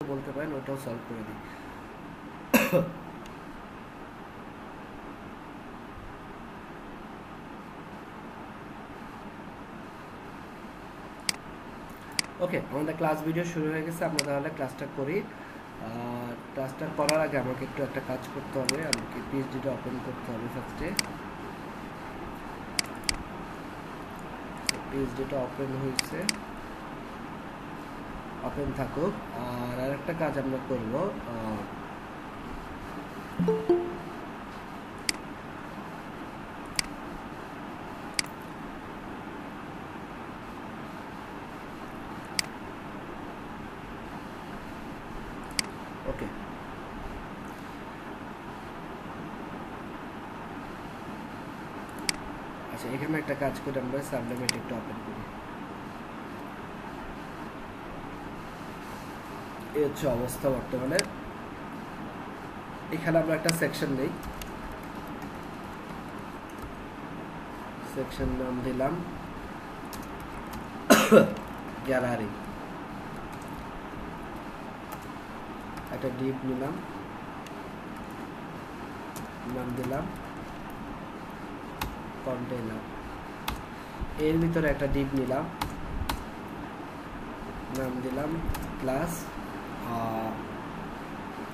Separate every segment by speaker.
Speaker 1: বলতে পারেন, ওটাও সলভ করে দিই। ওকে, আমাদের ক্লাস ভিডিও শুরু হয়ে গেছে। আমরা তাহলে ক্লাসটা করি। ক্লাসটা করার আগে আমাকে একটু একটা কাজ করতে হবে। আমাকে পিএইচডিটা ওপেন করতে হবে ফার্স্টে। পিএইচডিটা ওপেন হয়েছে, ওপেন থাকুক। আর আরেকটা কাজ আমরা করব, ওকে আচ্ছা, এখানে একটা কাজ করে আমরা সাবলিমেট একটু ওপেন করি। এই হচ্ছে অবস্থা বর্তমানে। এখানে আমরা একটা সেকশন নেই, সেকশন নাম দিলাম গ্যালারি। একটা ডিপ নিলাম, নাম দিলাম কন্টেইনার। এর ভিতরে একটা ডিপ নিলাম, নাম দিলাম ক্লাস।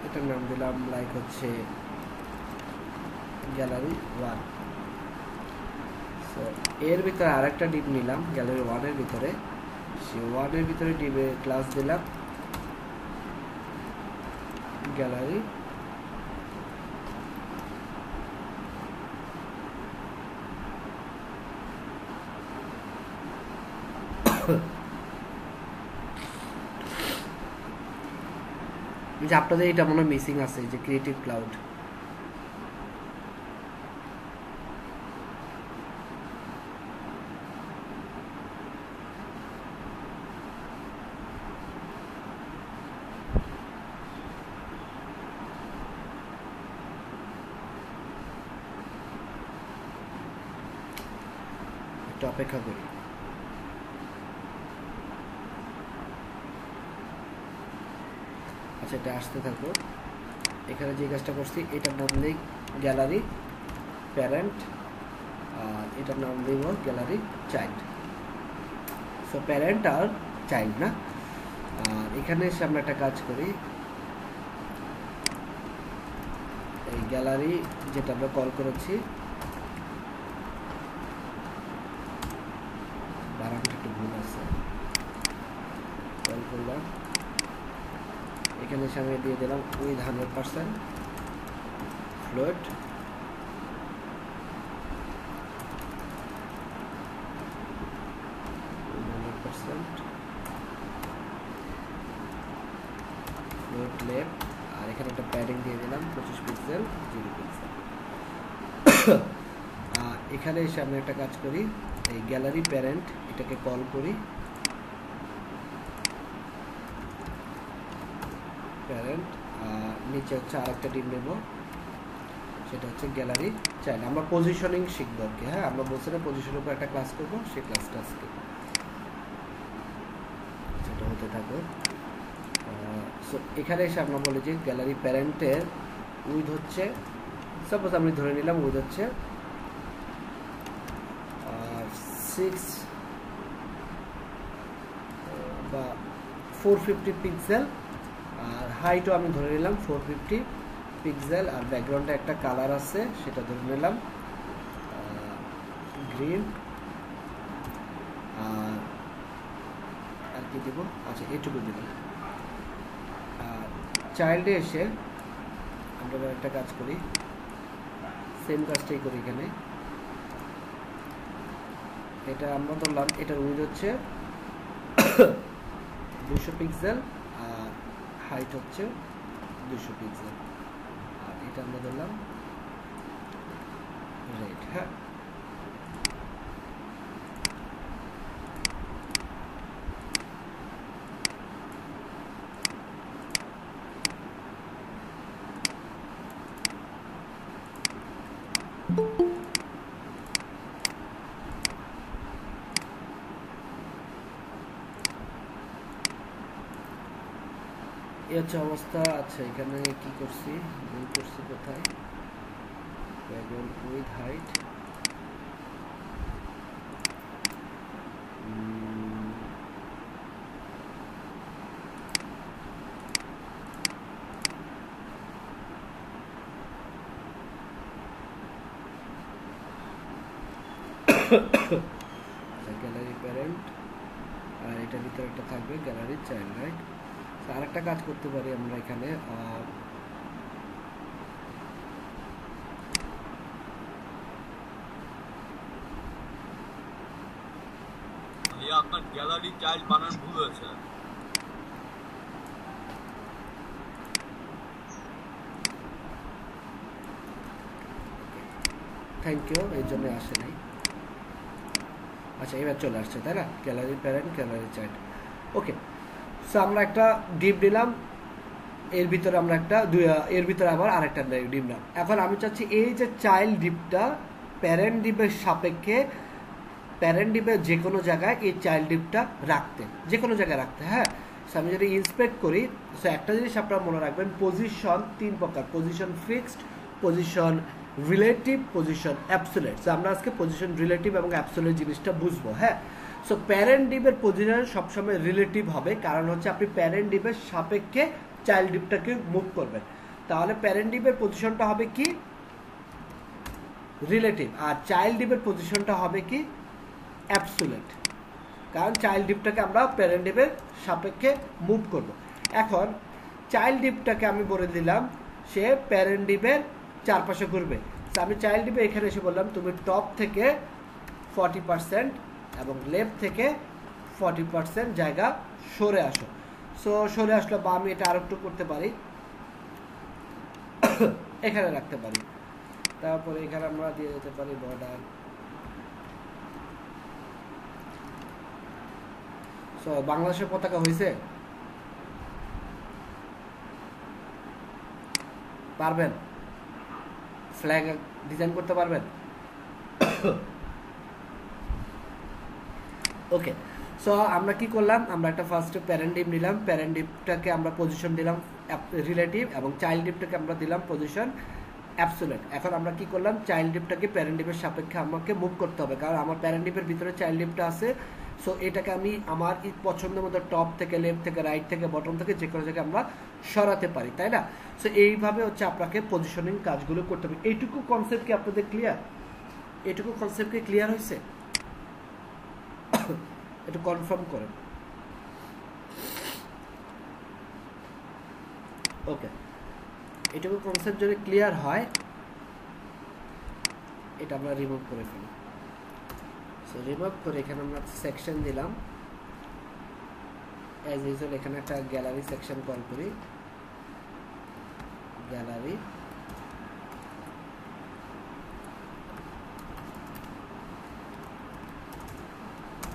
Speaker 1: এটার নাম দিলাম লাইক হচ্ছে গ্যালারি 1। সো এর ভিতরে আরেকটা ডিপ নিলাম গ্যালারি 1 এর ভিতরে। সে 1 এর ভিতরে ডিপে ক্লাস দিলাম গ্যালারি যে আপনাদের এটা মনে মিসিং আছে, যে ক্রিয়েটিভ ক্লাউড। একটু অপেক্ষা করি। আচ্ছা, এটা আসতে থাকো। এখানে যে কাজটা করছি এটার নাম নেই গ্যালারি প্যারেন্ট, আর এটার নাম দিব গ্যালারি চাইল্ড। সো প্যারেন্ট আর চাইল্ড না। আর এখানে এসে আমরা একটা কাজ করি, এই গ্যালারি যেটা আমরা কল করেছি, বানানটা একটু ভুল আছে, কল করলাম। এখানে এসে আমি দিয়ে দিলাম উইথ 100% ফ্লোট। লেফট। আর এখানে একটা প্যাডিং দিয়ে দিলাম 25 পিক্সেল 0 পিক্সেল। আর এখানে এসে আমরা একটা কাজ করি, এই গ্যালারি প্যারেন্ট এটাকে কল করি, প্যারেন্ট। আর নিচে হচ্ছে আরেকটা ডিম নেব, সেটা হচ্ছে গ্যালারি চাইল্ড। আমরা পজিশনিং শিখবো আর কি। হ্যাঁ, আমরা বলছিলাম পজিশনের উপর একটা ক্লাস করবো, সেই ক্লাসটা আজকে সেটা হতে থাকবে। সো এখানে এসে আমরা বলি যে গ্যালারি প্যারেন্টের উইথ হচ্ছে, সাপোজ আমি ধরে নিলাম উইথ হচ্ছে 6 বা 450 পিক্সেল। আর হাইটও আমি ধরে নিলাম 450 পিক্সেল। আর ব্যাকগ্রাউন্ডে একটা কালার আছে, সেটা ধরে নিলাম গ্রিন। আর কি দেবো, আচ্ছা এইটুকু দিলাম। আর চাইল্ডে এসে আমরা একটা কাজ করি, সেম কাজটাই করি এখানে। এটা আমরা ধরলাম এটার উইথ হচ্ছে 200 পিক্সেল আর হাইট হচ্ছে 200 পিক্সেল। আর এটা আমরা ধরলাম রেড। হ্যাঁ, এই হচ্ছে অবস্থা। আচ্ছা এখানে কি করছি, ভুল করছি কোথায়, background with height, gallery parent, আর এটার ভিতরে একটা থাকবে গ্যালারি চাইল্ড, রাইট? আর একটা কাজ করতে পারি আমরা এখানে,
Speaker 2: আপনার গ্যালারি চাইল্ড বানান ভুল হয়েছে।
Speaker 1: থ্যাংক ইউ, এর জন্য আসে নাই। আচ্ছা এবার চলে আসছে, তাই না? গ্যালারি প্যারেন্ট, গ্যালারি চাইল্ড, ওকে। সো আমরা একটা ডিপ নিলাম, এর ভিতরে আমরা একটা এর ভিতরে আবার আরেকটা ডিপ নিলাম। এখন আমি চাচ্ছি এই যে চাইল্ড ডিপটা প্যারেন্ট ডিপের সাপেক্ষে, প্যারেন্ট ডিপের যে কোনো জায়গায় এই চাইল্ড ডিপটা রাখতে, যে কোনো জায়গায় রাখতে, হ্যাঁ। সো আমি যদি ইন্সপেক্ট করি, সো একটা জিনিস আপনারা মনে রাখবেন, পজিশন 3 প্রকার, position fixed, position relative, position absolute. So আমরা আজকে পজিশন রিলেটিভ এবং অ্যাবসোলিউট জিনিসটা বুঝবো, হ্যাঁ। সো প্যারেন্ট ডিপের পজিশন সবসময় রিলেটিভ হবে, কারণ হচ্ছে আপনি প্যারেন্ট ডিপের সাপেক্ষে চাইল্ড ডিপটাকে মুভ করবেন। তাহলে প্যারেন্ট ডিপের পজিশনটা হবে কি, রিলেটিভ, আর চাইল্ড ডিপের পজিশনটা হবে কি, অ্যাবসোলিউট, কারণ চাইল্ড ডিপটাকে আমরা প্যারেন্ট ডিপের সাপেক্ষে মুভ করব। এখন চাইল্ড ডিপটাকে আমি বলে দিলাম সে প্যারেন্ট ডিপের চারপাশে ঘুরবে। তো আমি চাইল্ড ডিপে এখানে এসে বললাম তুমি টপ থেকে 40% এবং লেফট থেকে 40% জায়গা সরে আসো। সো সরে আসলো, বা আমি এটা আর একটু করতে পারি, এখানে রাখতে পারি। তারপরে এখানে আমরা দিয়ে দিতে পারি বর্ডার। সো বাংলাদেশের পতাকা হয়েছে, পারবেন? ফ্ল্যাগ ডিজাইন করতে পারবেন? ওকে। সো আমরা কি করলাম, আমরা একটা ফার্স্টে প্যারেন্ট ডিপ নিলাম, প্যারেন্ট ডিপটাকে আমরা পজিশন দিলাম রিলেটিভ, এবং চাইল্ড ডিপটাকে আমরা দিলাম পজিশন অ্যাবসোলিউট। এখন আমরা কি করলাম, চাইল্ড ডিপটাকে প্যারেন্ট ডিপের সাপেক্ষে আমাকে মুভ করতে হবে, কারণ আমার প্যারেন্ট ডিপের ভিতরে চাইল্ড ডিপটা আছে। সো এটাকে আমি আমার পছন্দের মতো টপ থেকে, লেফট থেকে, রাইট থেকে, বটম থেকে যে কোনো জায়গায় আমরা সরাতে পারি, তাই না? সো এইভাবে হচ্ছে আপনাকে পজিশনিং কাজগুলো করতে হবে। এইটুকু কনসেপ্ট কি আপনাদের ক্লিয়ার? এইটুকু কনসেপ্ট কি ক্লিয়ার হয়েছে? একটু কনফার্ম করেন। ওকে, এটুকু কনসেপ্ট যদি ক্লিয়ার হয়, এটা আমরা রিমুভ করে ফেলি। সো রিমুভ করে এখানে আমরা সেকশন দিলাম, অ্যাজ ইউজুয়াল এখানে একটা গ্যালারি সেকশন কল করি, গ্যালারি,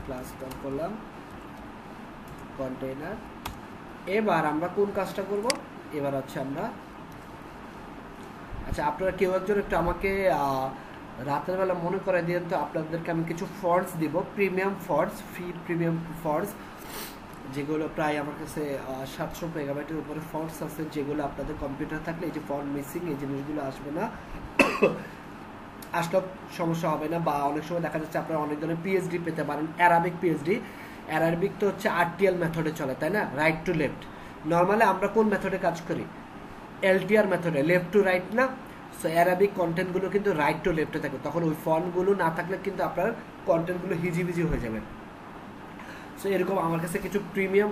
Speaker 1: ক্লাস কল করলাম, কন্টেইনার। এবার আমরা কোন কাজটা করব, এবার হচ্ছে আমরা, আচ্ছা আপনারা কেউ একজন একটু আমাকে রাতের বেলা মনে করে দিন তো, আপনাদেরকে আমি কিছু ফন্টস দিব, premium fonts, free premium fonts, যেগুলো প্রায় আমার কাছে 700 মেগাবাইটের উপরে ফন্টস আছে, যেগুলো আপনাদের কম্পিউটার থাকলে এই যে ফন্ট মিসিং, এই জিনিসগুলো আসবে না, আসলেও সমস্যা হবে না। বা অনেক সময় দেখা যাচ্ছে আপনারা অনেক ধরনের পিএইচডি পেতে পারেন, অ্যারাবিক পিএইচডি। অ্যারাবিক তো হচ্ছে আরটিএল মেথডে চলে, তাই না? Right to left. নর্মালি আমরা কোন মেথডে কাজ করি? এলটিআর মেথডে, লেফট টু রাইট না? সো অ্যারাবিক কন্টেন্টগুলো কিন্তু রাইট টু লেফটে থাকে, তখন ওই ফন্টগুলো না থাকলে কিন্তু আপনার কন্টেন্টগুলো হিজিবিজি হয়ে যাবে। সো এরকম আমার কাছে কিছু প্রিমিয়াম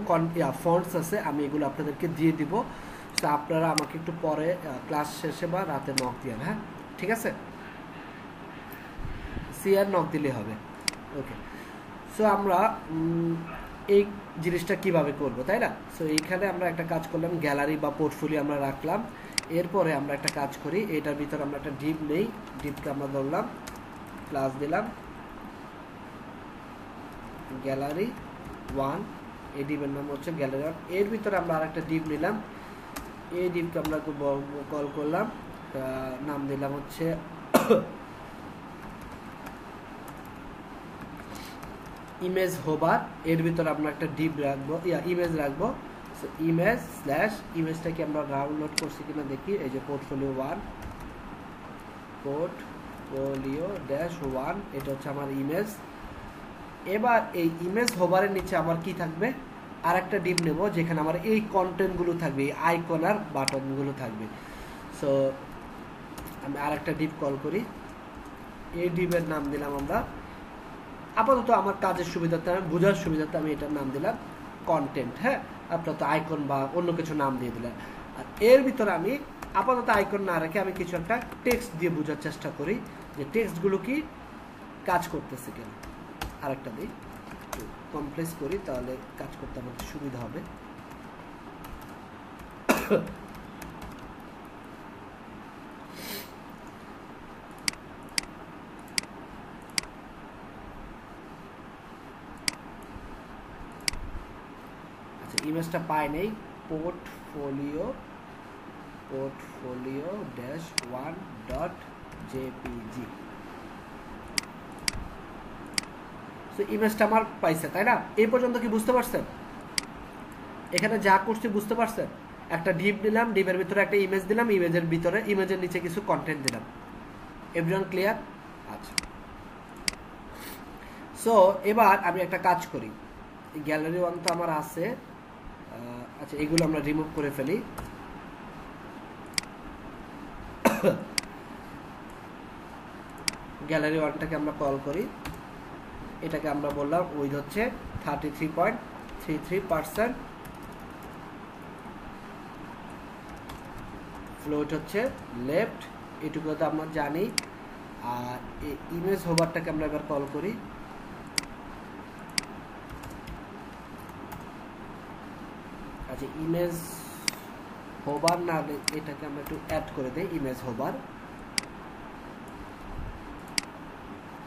Speaker 1: ফন্টস আছে, আমি এগুলো আপনাদেরকে দিয়ে দিব। সো আপনারা আমাকে একটু পরে ক্লাস শেষে বা রাতে নক দিয়েন, হ্যাঁ ঠিক আছে? সিআর নক দিলে হবে, ওকে। সো আমরা এই জিনিসটা কিভাবে করব, তাই না? সো এইখানে আমরা একটা কাজ করলাম, গ্যালারি বা পোর্টফোলিও আমরা রাখলাম। এরপরে আমরা একটা কাজ করি, এটার ভিতরে আমরা একটা ডিপ নেই, ডিপকে আমরা ধরলাম, ক্লাস দিলাম গ্যালারি 1, এই ডিপের নাম হচ্ছে গ্যালারি 1। এর ভিতরে আমরা আরেকটা ডিপ নিলাম, এই ডিপকে আমরা কল করলাম, নাম দিলাম হচ্ছে ইমেজ হোভার। এর ভিতরে আমরা একটা ডিপ রাখবো, ইমেজ রাখবো। সো ইমেজ স্ল্যাশ ইমেজটাকে আমরা ডাউনলোড করছি কিনা দেখি। এই যে পোর্টফোলিও 1 -1 এটা হচ্ছে আমার ইমেজ। এবার এই ইমেজ হোভারের নিচে আমার কি থাকবে, আর একটা ডিপ নেব যেখানে আমার এই কন্টেন্টগুলো থাকবে, এই আইকন আর বাটনগুলো থাকবে। সো আমি আর একটা ডিপ কল করি, এই ডিপের নাম দিলাম আমরা, আপাতত আমার কাজের সুবিধাতে, আমি বোঝার সুবিধাতে আমি এটার নাম দিলাম কন্টেন্ট। হ্যাঁ, আপনার তো আইকন বা অন্য কিছু নাম দিয়ে দিলেন। আর এর ভিতরে আমি আপাতত আইকন না রেখে আমি কিছু একটা টেক্সট দিয়ে বোঝার চেষ্টা করি যে টেক্সটগুলো কি কাজ করতেছে কিনা। আরেকটা দিই, কমপ্লেক্স করি, তাহলে কাজ করতে আমাদের সুবিধা হবে। আচ্ছা, ইমেজটা পাই নেই, পোর্টফোলিও -1.jpg। তো ইমেজটা আমার পাইছে, তাই না? এই পর্যন্ত কি বুঝতে পারছেন? এখানে যা করছি বুঝতে পারছেন? একটা ডিপ দিলাম, ডিপের ভিতরে একটা ইমেজ দিলাম, ইমেজের ভিতরে ইমেজের নিচে কিছু কন্টেন্ট দিলাম। Everyone clear? আচ্ছা, সো এবার আমি একটা কাজ করি, গ্যালারি 1 তো আমার আছে। আচ্ছা, এগুলো আমরা রিমুভ করে ফেলি। গ্যালারি 1টাকে আমরা কল করি, এটাকে আমরা বললাম উইথ হচ্ছে 33.33%, ফ্লোট হচ্ছে লেফট, এটুকু তো আমরা জানি। আর এই ইমেজ হোভারটাকে আমরা এবার কল করি, আচ্ছা ইমেজ হোভার না, এটাকে আমরা একটু অ্যাড করে দেই, ইমেজ হোভার।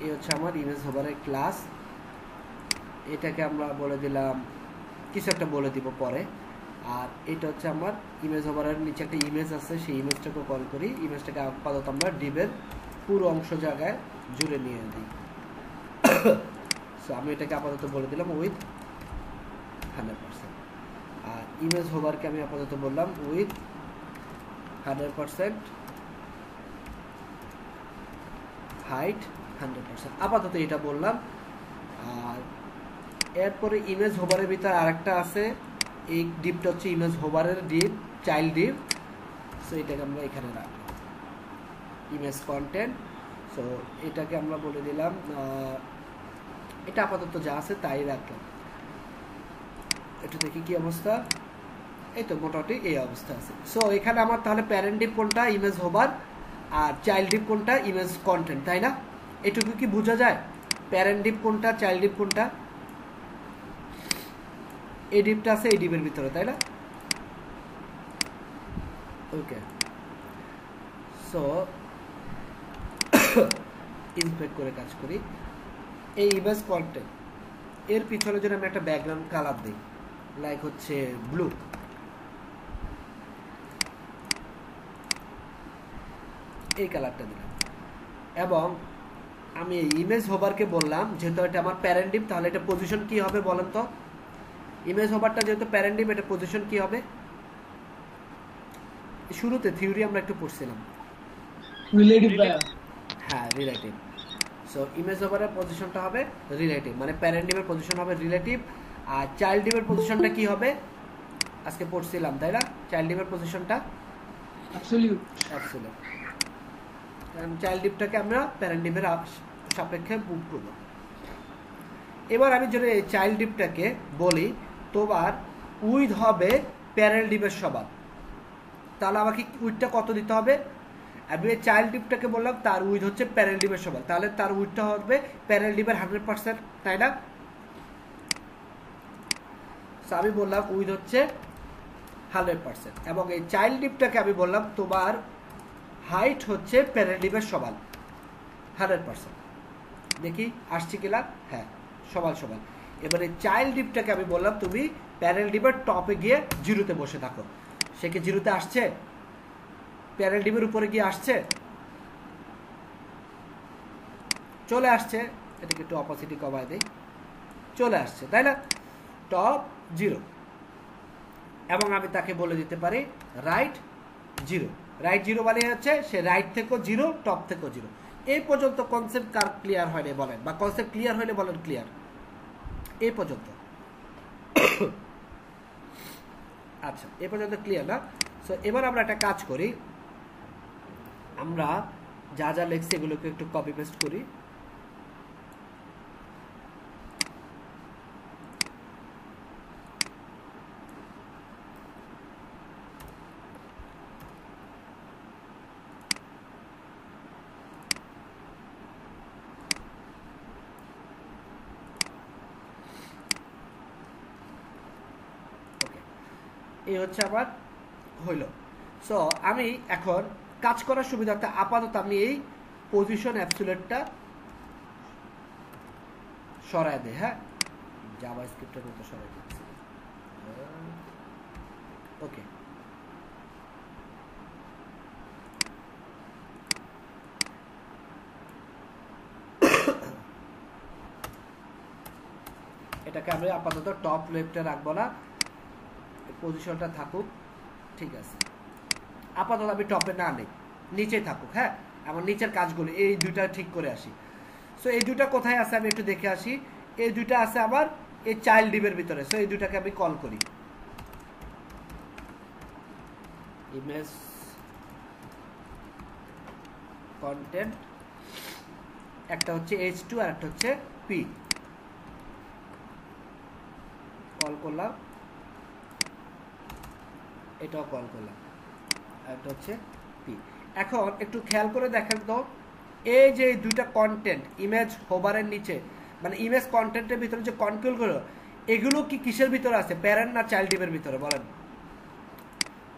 Speaker 1: এই হচ্ছে আমার ইমেজ হোভারের ক্লাস, এটাকে আমরা বলে দিলাম কিছু একটা বলে দিব পরে। আর এটা হচ্ছে আমার ইমেজ হোভারের নিচে একটা ইমেজ আছে, সেই ইমেজটাকে কল করি। ইমেজটাকে আপাতত আমরা ডিভের পুরো অংশ জায়গায় জুড়ে নিয়ে দিই। সো আমি এটাকে আপাতত বলে দিলাম উইথ 100%। আর ইমেজ হোভারকে আমি আপাতত বললাম উইথ 100% হাইট 100%, আপাতত এটা বললাম। আর এরপরে ইমেজ হোভারের ভিতরে আরেকটা আছে, এই ডিপটা হচ্ছে ইমেজ হোভারের ডিপ, চাইল্ড ডিপ। সো এটাকে আমরা এখানে রাখলাম ইমেজ কন্টেন্ট। সো এটাকে আমরা বলে দিলাম, এটা আপাতত যা আছে তাই রাখলাম। এটা দেখি কি অবস্থা, এই তো মোটামুটি এই অবস্থা আছে। সো এখানে আমার তাহলে প্যারেন্ট ডিপ কোনটা, ইমেজ হোভার, আর চাইল্ড ডিপ কোনটা, ইমেজ কন্টেন্ট, তাই না? এটুকু কি বোঝা যায়? প্যারেন্ট ডিপ কোনটা, চাইল্ড ডিপ কোনটা? এই ডিপটা আছে এই ডিপের ভিতরে, তাই না? ওকে, সো ইনস্পেক্ট করে কাজ করি। এই ইমেজ কন্টেন্ট এর পিছনে যদি আমি একটা ব্যাকগ্রাউন্ড কালার দিই, লাইক হচ্ছে ব্লু, এই কালারটা দিলাম। এবং আমি ইমেজ হোভারকে বললাম যেহেতু এটা আমার প্যারেন্ট ডিপ, তাহলে এটা পজিশন কি হবে বলেন তো? ইমেজ হোভারটা যেহেতু প্যারেন্ট ডিপ, এটা পজিশন কি হবে? শুরুতে থিওরি আমরা একটু পড়ছিলাম,
Speaker 3: রিলেটিভ।
Speaker 1: হ্যাঁ, রিলেটিভ। সো ইমেজ হোভারের পজিশনটা হবে রিলেটিভ, মানে প্যারেন্ট ডিপের পজিশন হবে রিলেটিভ। আর চাইল্ড ডিপের পজিশনটা কি হবে আজকে পড়ছিলাম, তাই না? চাইল্ড ডিপের পজিশনটা
Speaker 3: অ্যাবসলিউট।
Speaker 1: অ্যাবসলিউট। কারণ চাইল্ড ডিপটাকে আমরা প্যারেন্ট ডিপের সাপেক্ষে বুক করব। এবার আমি যদি এই চাইল্ড ডিপটাকে বলি তোমার উইথ হবে প্যারেন্ট ডিপের সমান, তাহলে আমাকে উইথটা কত দিতে হবে? আমি এই চাইল্ড ডিপটাকে বললাম তার উইথ হচ্ছে প্যারেন্ট ডিপের সমান, তাহলে তার উইথটা হবে প্যারেন্ট ডিপের 100%, তাই না? আমি বললাম উইথ হচ্ছে 100%, এবং এই চাইল্ড ডিপটাকে আমি বললাম তোমার হাইট হচ্ছে প্যারেন্ট ডিপের সমান 100%। দেখি আসছে কিনা, হ্যাঁ সমান সমান। এবারে চাইল্ড ডিপটাকে আমি বললাম তুমি প্যারেন্ট ডিপের টপে গিয়ে জিরোতে বসে থাকো, সে কি জিরোতে আসছে? প্যারেন্ট ডিপের উপরে গিয়ে আসছে, চলে আসছে। এটাকে একটু অপোসিটি কমায় দেই, চলে আসছে, তাই না? টপ 0। এবং আমি তাকে বলে দিতে পারি রাইট 0। রাইট 0 মানে হচ্ছে সে রাইট থেকেও 0, টপ থেকেও 0। এই পর্যন্ত কনসেপ্ট কার ক্লিয়ার হয়নি বলেন, বা কনসেপ্ট ক্লিয়ার হয়নি বলেন ক্লিয়ার এই পর্যন্ত। আচ্ছা, এই পর্যন্ত ক্লিয়ার না? সো এবার আমরা একটা কাজ করি, আমরা যা যা লিখছি এগুলোকে একটু কপি পেস্ট করি। এই হচ্ছে আবার হইল। সো আমি এখন কাজ করার সুবিধার্থে আপাতত আমি এই পজিশন অ্যাবসলিউটটা সরাই দেই। হ্যাঁ, জাভাস্ক্রিপ্টের মতো সরাই দিচ্ছি। ওকে, এটাকে আমি আপাতত টপ লেফটে রাখবো না, পজিশনটা থাকুক। ঠিক আছে, আপাতত আমি টপে না নেই, নিচে থাকুক। হ্যাঁ, আমার নিচের কাজগুলো এই দুইটা ঠিক করে আসি। সো এই দুইটা কোথায় আছে আমি একটু দেখে আসি। এই দুইটা আছে আমার এই চাইল্ড ডিভের ভিতরে। সো এই দুইটাকে আমি কল করি, ইমেজ কন্টেন্ট, একটা হচ্ছে H2 আর একটা হচ্ছে P। কল করলাম, এটাও কল করলাম, একটা হচ্ছে পি। এখন একটু খেয়াল করে দেখেন তো, এই যে দুইটা কন্টেন্ট ইমেজ হোভারের নিচে, মানে ইমেজ কন্টেন্টের ভিতরে যে কন্ট্রোলগুলো, এগুলো কি কিসের ভিতরে আছে, প্যারেন্ট না চাইল্ড ডিভের ভিতরে বলেন?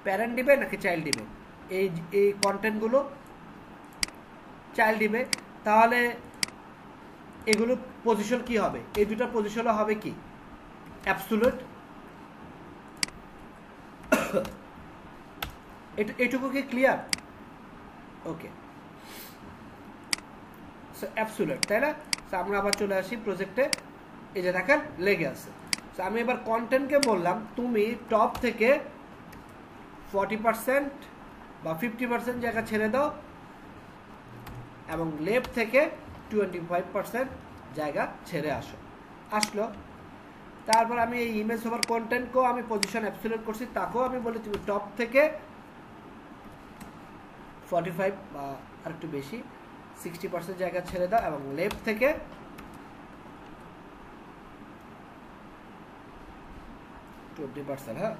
Speaker 1: প্যারেন্ট ডিভে নাকি চাইল্ড ডিভে? এই কন্টেন্টগুলো চাইল্ড ডিভে। তাহলে এগুলো পজিশন কি হবে? এই দুটো পজিশন হবে কি অ্যাবসলিউট। এটুকু কি ক্লিয়ার? ওকে, সো অ্যাবসলিউট, তাই না? সো আমরা আবার চলে আসি প্রজেক্টে। এই যে দেখেন লেগে আছে। সো আমি এবার কন্টেন্টকে বললাম তুমি টপ থেকে 40% বা 50% জায়গা ছেড়ে দাও এবং লেফট থেকে 25% জায়গা ছেড়ে আসো। আসলো। তারপর আমি এই ইমেজ ওভার কন্টেন্টকেও আমি পজিশন অ্যাবসলিউট করছি, তাকেও আমি বলি তুমি টপ থেকে 45 বা আর একটু বেশি 60% জায়গা ছেড়ে দাও এবং লেফট থেকে 20%। হ্যাঁ,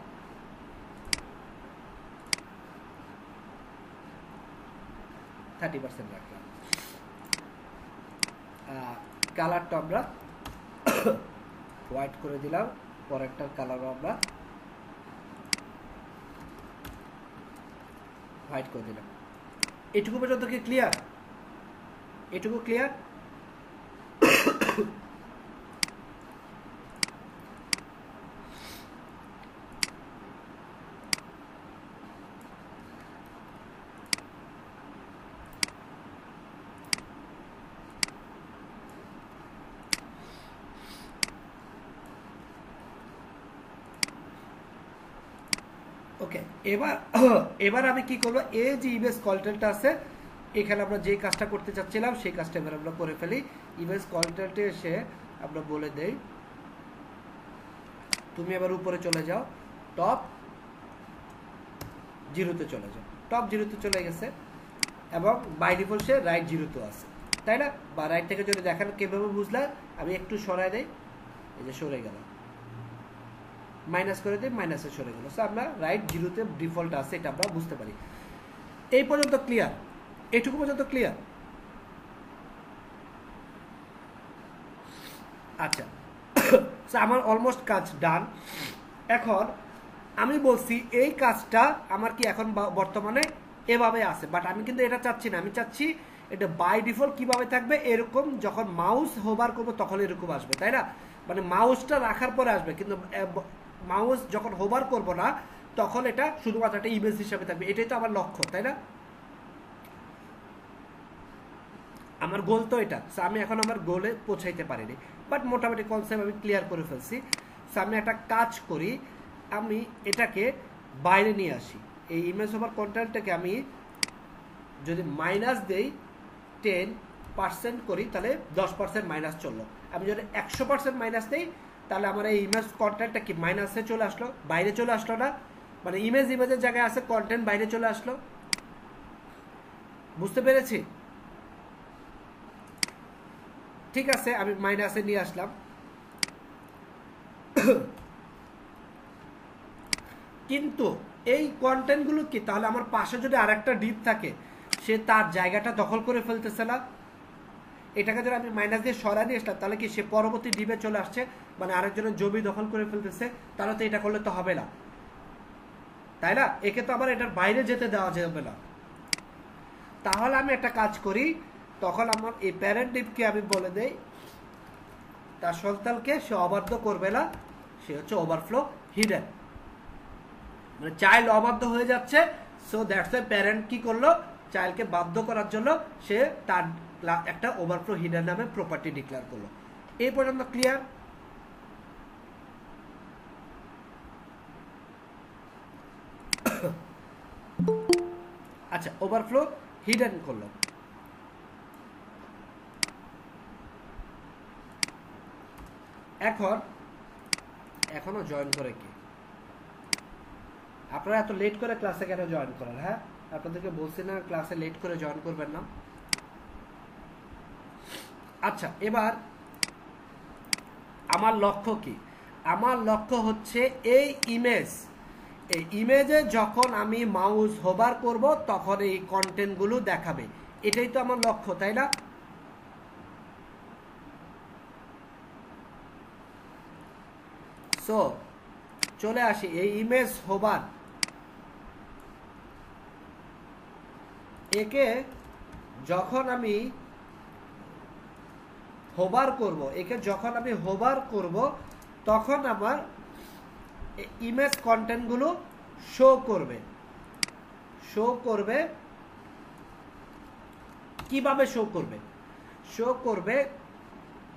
Speaker 1: %30 রাখলাম। কালারটা আমরা হোয়াইট করে দিলাম, পরেরটার কালারও আমরা হোয়াইট করে দিলাম। এটুকু পর্যন্ত কি ক্লিয়ার? এটুকু ক্লিয়ার? ওকে, এবার আমি কি করবো, এই যে ইমেজ কন্টেন্টটা আছে এখানে আমরা যে কাজটা করতে চাচ্ছিলাম সেই কাজটা এবার আমরা করে ফেলি। ইমেজ কন্টেন্টে এসে আমরা বলে দেই তুমি এবার উপরে চলে যাও, টপ 0-তে চলে যাও। টপ 0-তে চলে গেছে এবং বাই ডিফল্ট সে রাইট 0-তে আছে, তাই না? বা রাইট থেকে যদি দেখেন কিভাবে বুঝলাম, আমি একটু সরাই দেই, এই যে সরে গেল, মাইনাস করে দিই, মাইনাসে সরে গেল। সো আমরা রাইট 0-তে ডিফল্ট আছে, এটা আমরা বুঝতে পারি। এই পর্যন্ত ক্লিয়ার? এটুকু পর্যন্ত ক্লিয়ার? আচ্ছা, আমার অলমোস্ট কাজ ডান। এখন আমি বলছি এই কাজটা আমার কি এখন বর্তমানে এভাবে আছে, বাট আমি কিন্তু এটা চাচ্ছি না। আমি চাচ্ছি এটা বাই ডিফল্ট কিভাবে থাকবে, এরকম যখন মাউস হোভার করবো তখন এরকম আসবে, তাই না? মানে মাউসটা রাখার পরে আসবে, কিন্তু মাউস যখন হোভার করব না তখন এটা শুধুমাত্র একটা ইমেজ হিসাবে থাকবে। এটাই তো আমার লক্ষ্য, তাই না? আমার গোল তো এটা। আমি এখন আমার গোলে পৌঁছাইতে পারিনি, বাট মোটামুটি কনসেপ্ট আমি ক্লিয়ার করে ফেলছি। আমি একটা কাজ করি, আমি এটাকে বাইরে নিয়ে আসি, এই ইমেজ ওভার কন্টেন্টটাকে আমি যদি মাইনাস দেই 10% করি তাহলে 10% মাইনাস চললো। আমি যদি 100% মাইনাস দিই তাহলে আমার এই ইমেজ কন্টেন্টটা কি মাইনাসে চলে আসলো, বাইরে চলে আসলো না, মানে ইমেজের জায়গায় আছে কন্টেন্ট বাইরে চলে আসলো। বুঝতে পেরেছি? ঠিক আছে, আমি মাইনাসে নিয়ে আসলাম। কিন্তু এই কন্টেন্টগুলো কি তাহলে আমার পাশে যদি আরেকটা ডিপ থাকে সে তার জায়গাটা দখল করে ফেলতেছে না? এটাকে যদি আমি মাইনাস দিয়ে সরাই নিয়ে আসলাম তাহলে কি সে পরবর্তী ডিপে চলে আসছে, মানে আরেকজনের জমি দখল করে ফেলতেছে, তাহলে তো এটা করলে তো হবে না, তাই না? একে তো আবার এটার বাইরে যেতে দেওয়া যাবে না। তাহলে আমি একটা কাজ করি, তখন আমার এই প্যারেন্ট ডিপকে আমি বলে দেই তার সন্তানকে সে অবাধ্য করবে না, সে হচ্ছে ওভারফ্লো হিডেন, মানে চাইল্ড অবাধ্য হয়ে যাচ্ছে। সো দ্যাটস এ প্যারেন্ট কি করলো, চাইল্ডকে বাধ্য করার জন্য সে তার একটা ওভারফ্লো হিডেন নামে প্রপার্টি ডিক্লেয়ার করলো। এই পর্যন্ত ক্লিয়ার? আচ্ছা, ওভারফ্লো হিডেন করলো। এখনো জয়েন করে কি? আপনারা এত লেট করে ক্লাসে কেন জয়েন করেন? হ্যাঁ, আপনাদেরকে বলছি না ক্লাসে লেট করে জয়েন করবেন না। আচ্ছা, এবার আমার লক্ষ্য কি? আমার লক্ষ্য হচ্ছে এই ইমেজে যখন আমি মাউস হোভার করব তখন এই কন্টেন্টগুলো দেখাবে, এটাই তো আমার লক্ষ্য, তাই না? সো চলে আসি এই ইমেজ হোভার, একে যখন আমি হোভার করব তখন আমার ইমেজ কন্টেন্টগুলো শো করবে। কিভাবে শো করবে?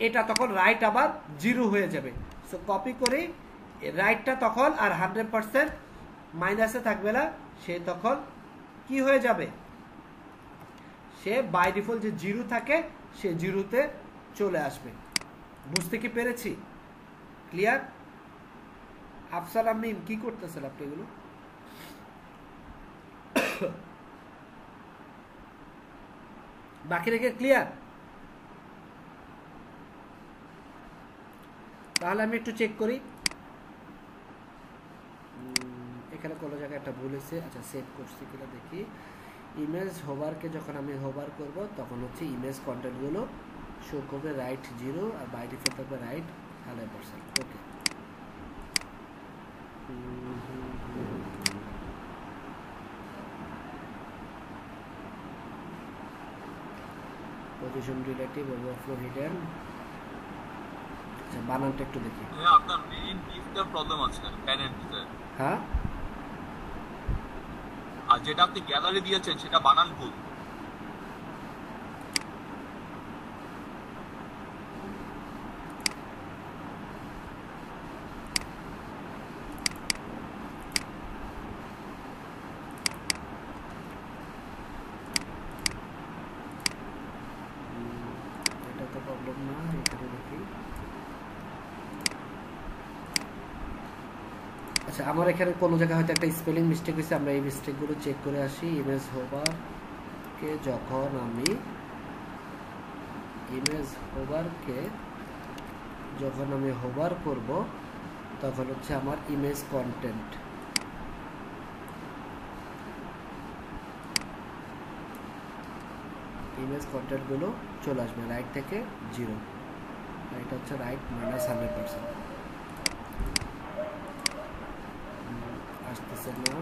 Speaker 1: এটা তখন রাইট আবার 0 হয়ে যাবে। সো কপি করি, রাইটটা তখন আর 100% মাইনাসে থাকবে না, সে তখন কি হয়ে যাবে, সে বাই ডিফল্ট যে 0 থাকে সে 0-তে চলে আসবে। বুঝতে কি পেরেছি? ক্লিয়ার? আফসার আমিন কি করতেছেন আপনি এগুলো? বাকি রেখে ক্লিয়ার? তাহলে আমি একটু চেক করি, এখানে কোনো জায়গায় একটা ভুল হয়েছে। আচ্ছা, সেভ করছি কিনা দেখি। ইমেজ হোভারকে যখন আমি হোভার করব তখন হচ্ছে ইমেজ কন্টেন্টগুলো শো করবে রাইট 0 আর বাই ডিফল্ট থাকবে রাইট 100%। ওকে, পজিশন রিলেটিভ ওভারফ্লো হিডেন। আচ্ছা, বানানটা একটু দেখি।
Speaker 2: হ্যাঁ, আপনার মেইন ডিপটা প্রবলেম আছে প্যারেন্টে।
Speaker 1: হ্যাঁ,
Speaker 2: আর যেটা আপনি গ্যালারি দিয়েছেন সেটা বানান ভুল।
Speaker 1: এটা তো প্রবলেম না, এখানে দেখি। আচ্ছা, আমার এখানে কোনো জায়গায় হয়তো একটা স্পেলিং মিস্টেক হয়েছে, আমরা এই মিস্টেকগুলো চেক করে আসি। ইমেজ হোভারকে যখন আমি হোভার করব তখন হচ্ছে আমার ইমেজ কন্টেন্টগুলো চলে আসবে রাইট থেকে 0, এটা হচ্ছে রাইট -100%। আসতেছে না,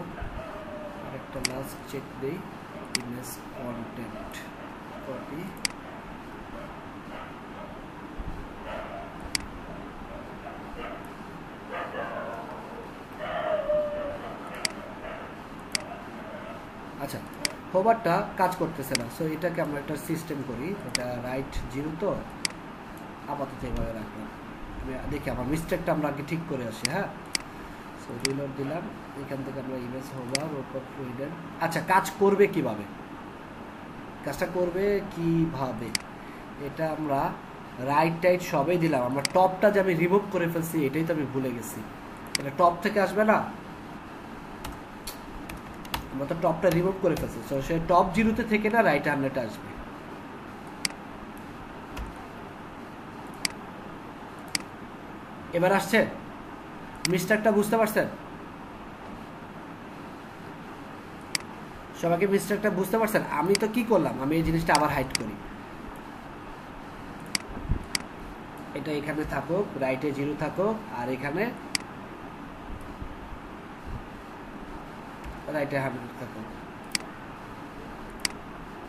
Speaker 1: আরেকটা লাস্ট চেক দিই। ইমেজ কন্টেন্ট কপি, আচ্ছা, হোভারটা কাজ করতেছে না। সো এটাকে আমরা একটা সিস্টেম করি, এটা রাইট 0 তো আপাতত এইভাবে রাখলাম। আমি দেখি আমার মিস্টেকটা আমরা আগে ঠিক করে আসি। হ্যাঁ, সো রিলোড দিলাম, এখান থেকে আমরা ইমেজ হোভার ওপর ফ্লুইডের। আচ্ছা, কাজ করবে কিভাবে, কাজটা করবে কিভাবে, এটা আমরা রাইট টাইট সবই দিলাম। আমরা টপটা যে আমি রিমুভ করে ফেলছি এটাই তো আমি ভুলে গেছি। এটা টপ থেকে আসবে না, আমরা তো টপটা রিমুভ করে ফেলছি। সো সে টপ 0-তে থেকে না রাইট 100-এ আসবে। এবার আসছে, মিস্টেকটা বুঝতে পারছেন সবাইকে? মিস্টেকটা বুঝতে পারছেন? আমি তো কি করলাম, আমি এই জিনিসটা আবার হাইড করি। এটা এখানে থাকুক, রাইটে 0 থাকুক, আর এখানে রাইটে 100 থাকুক।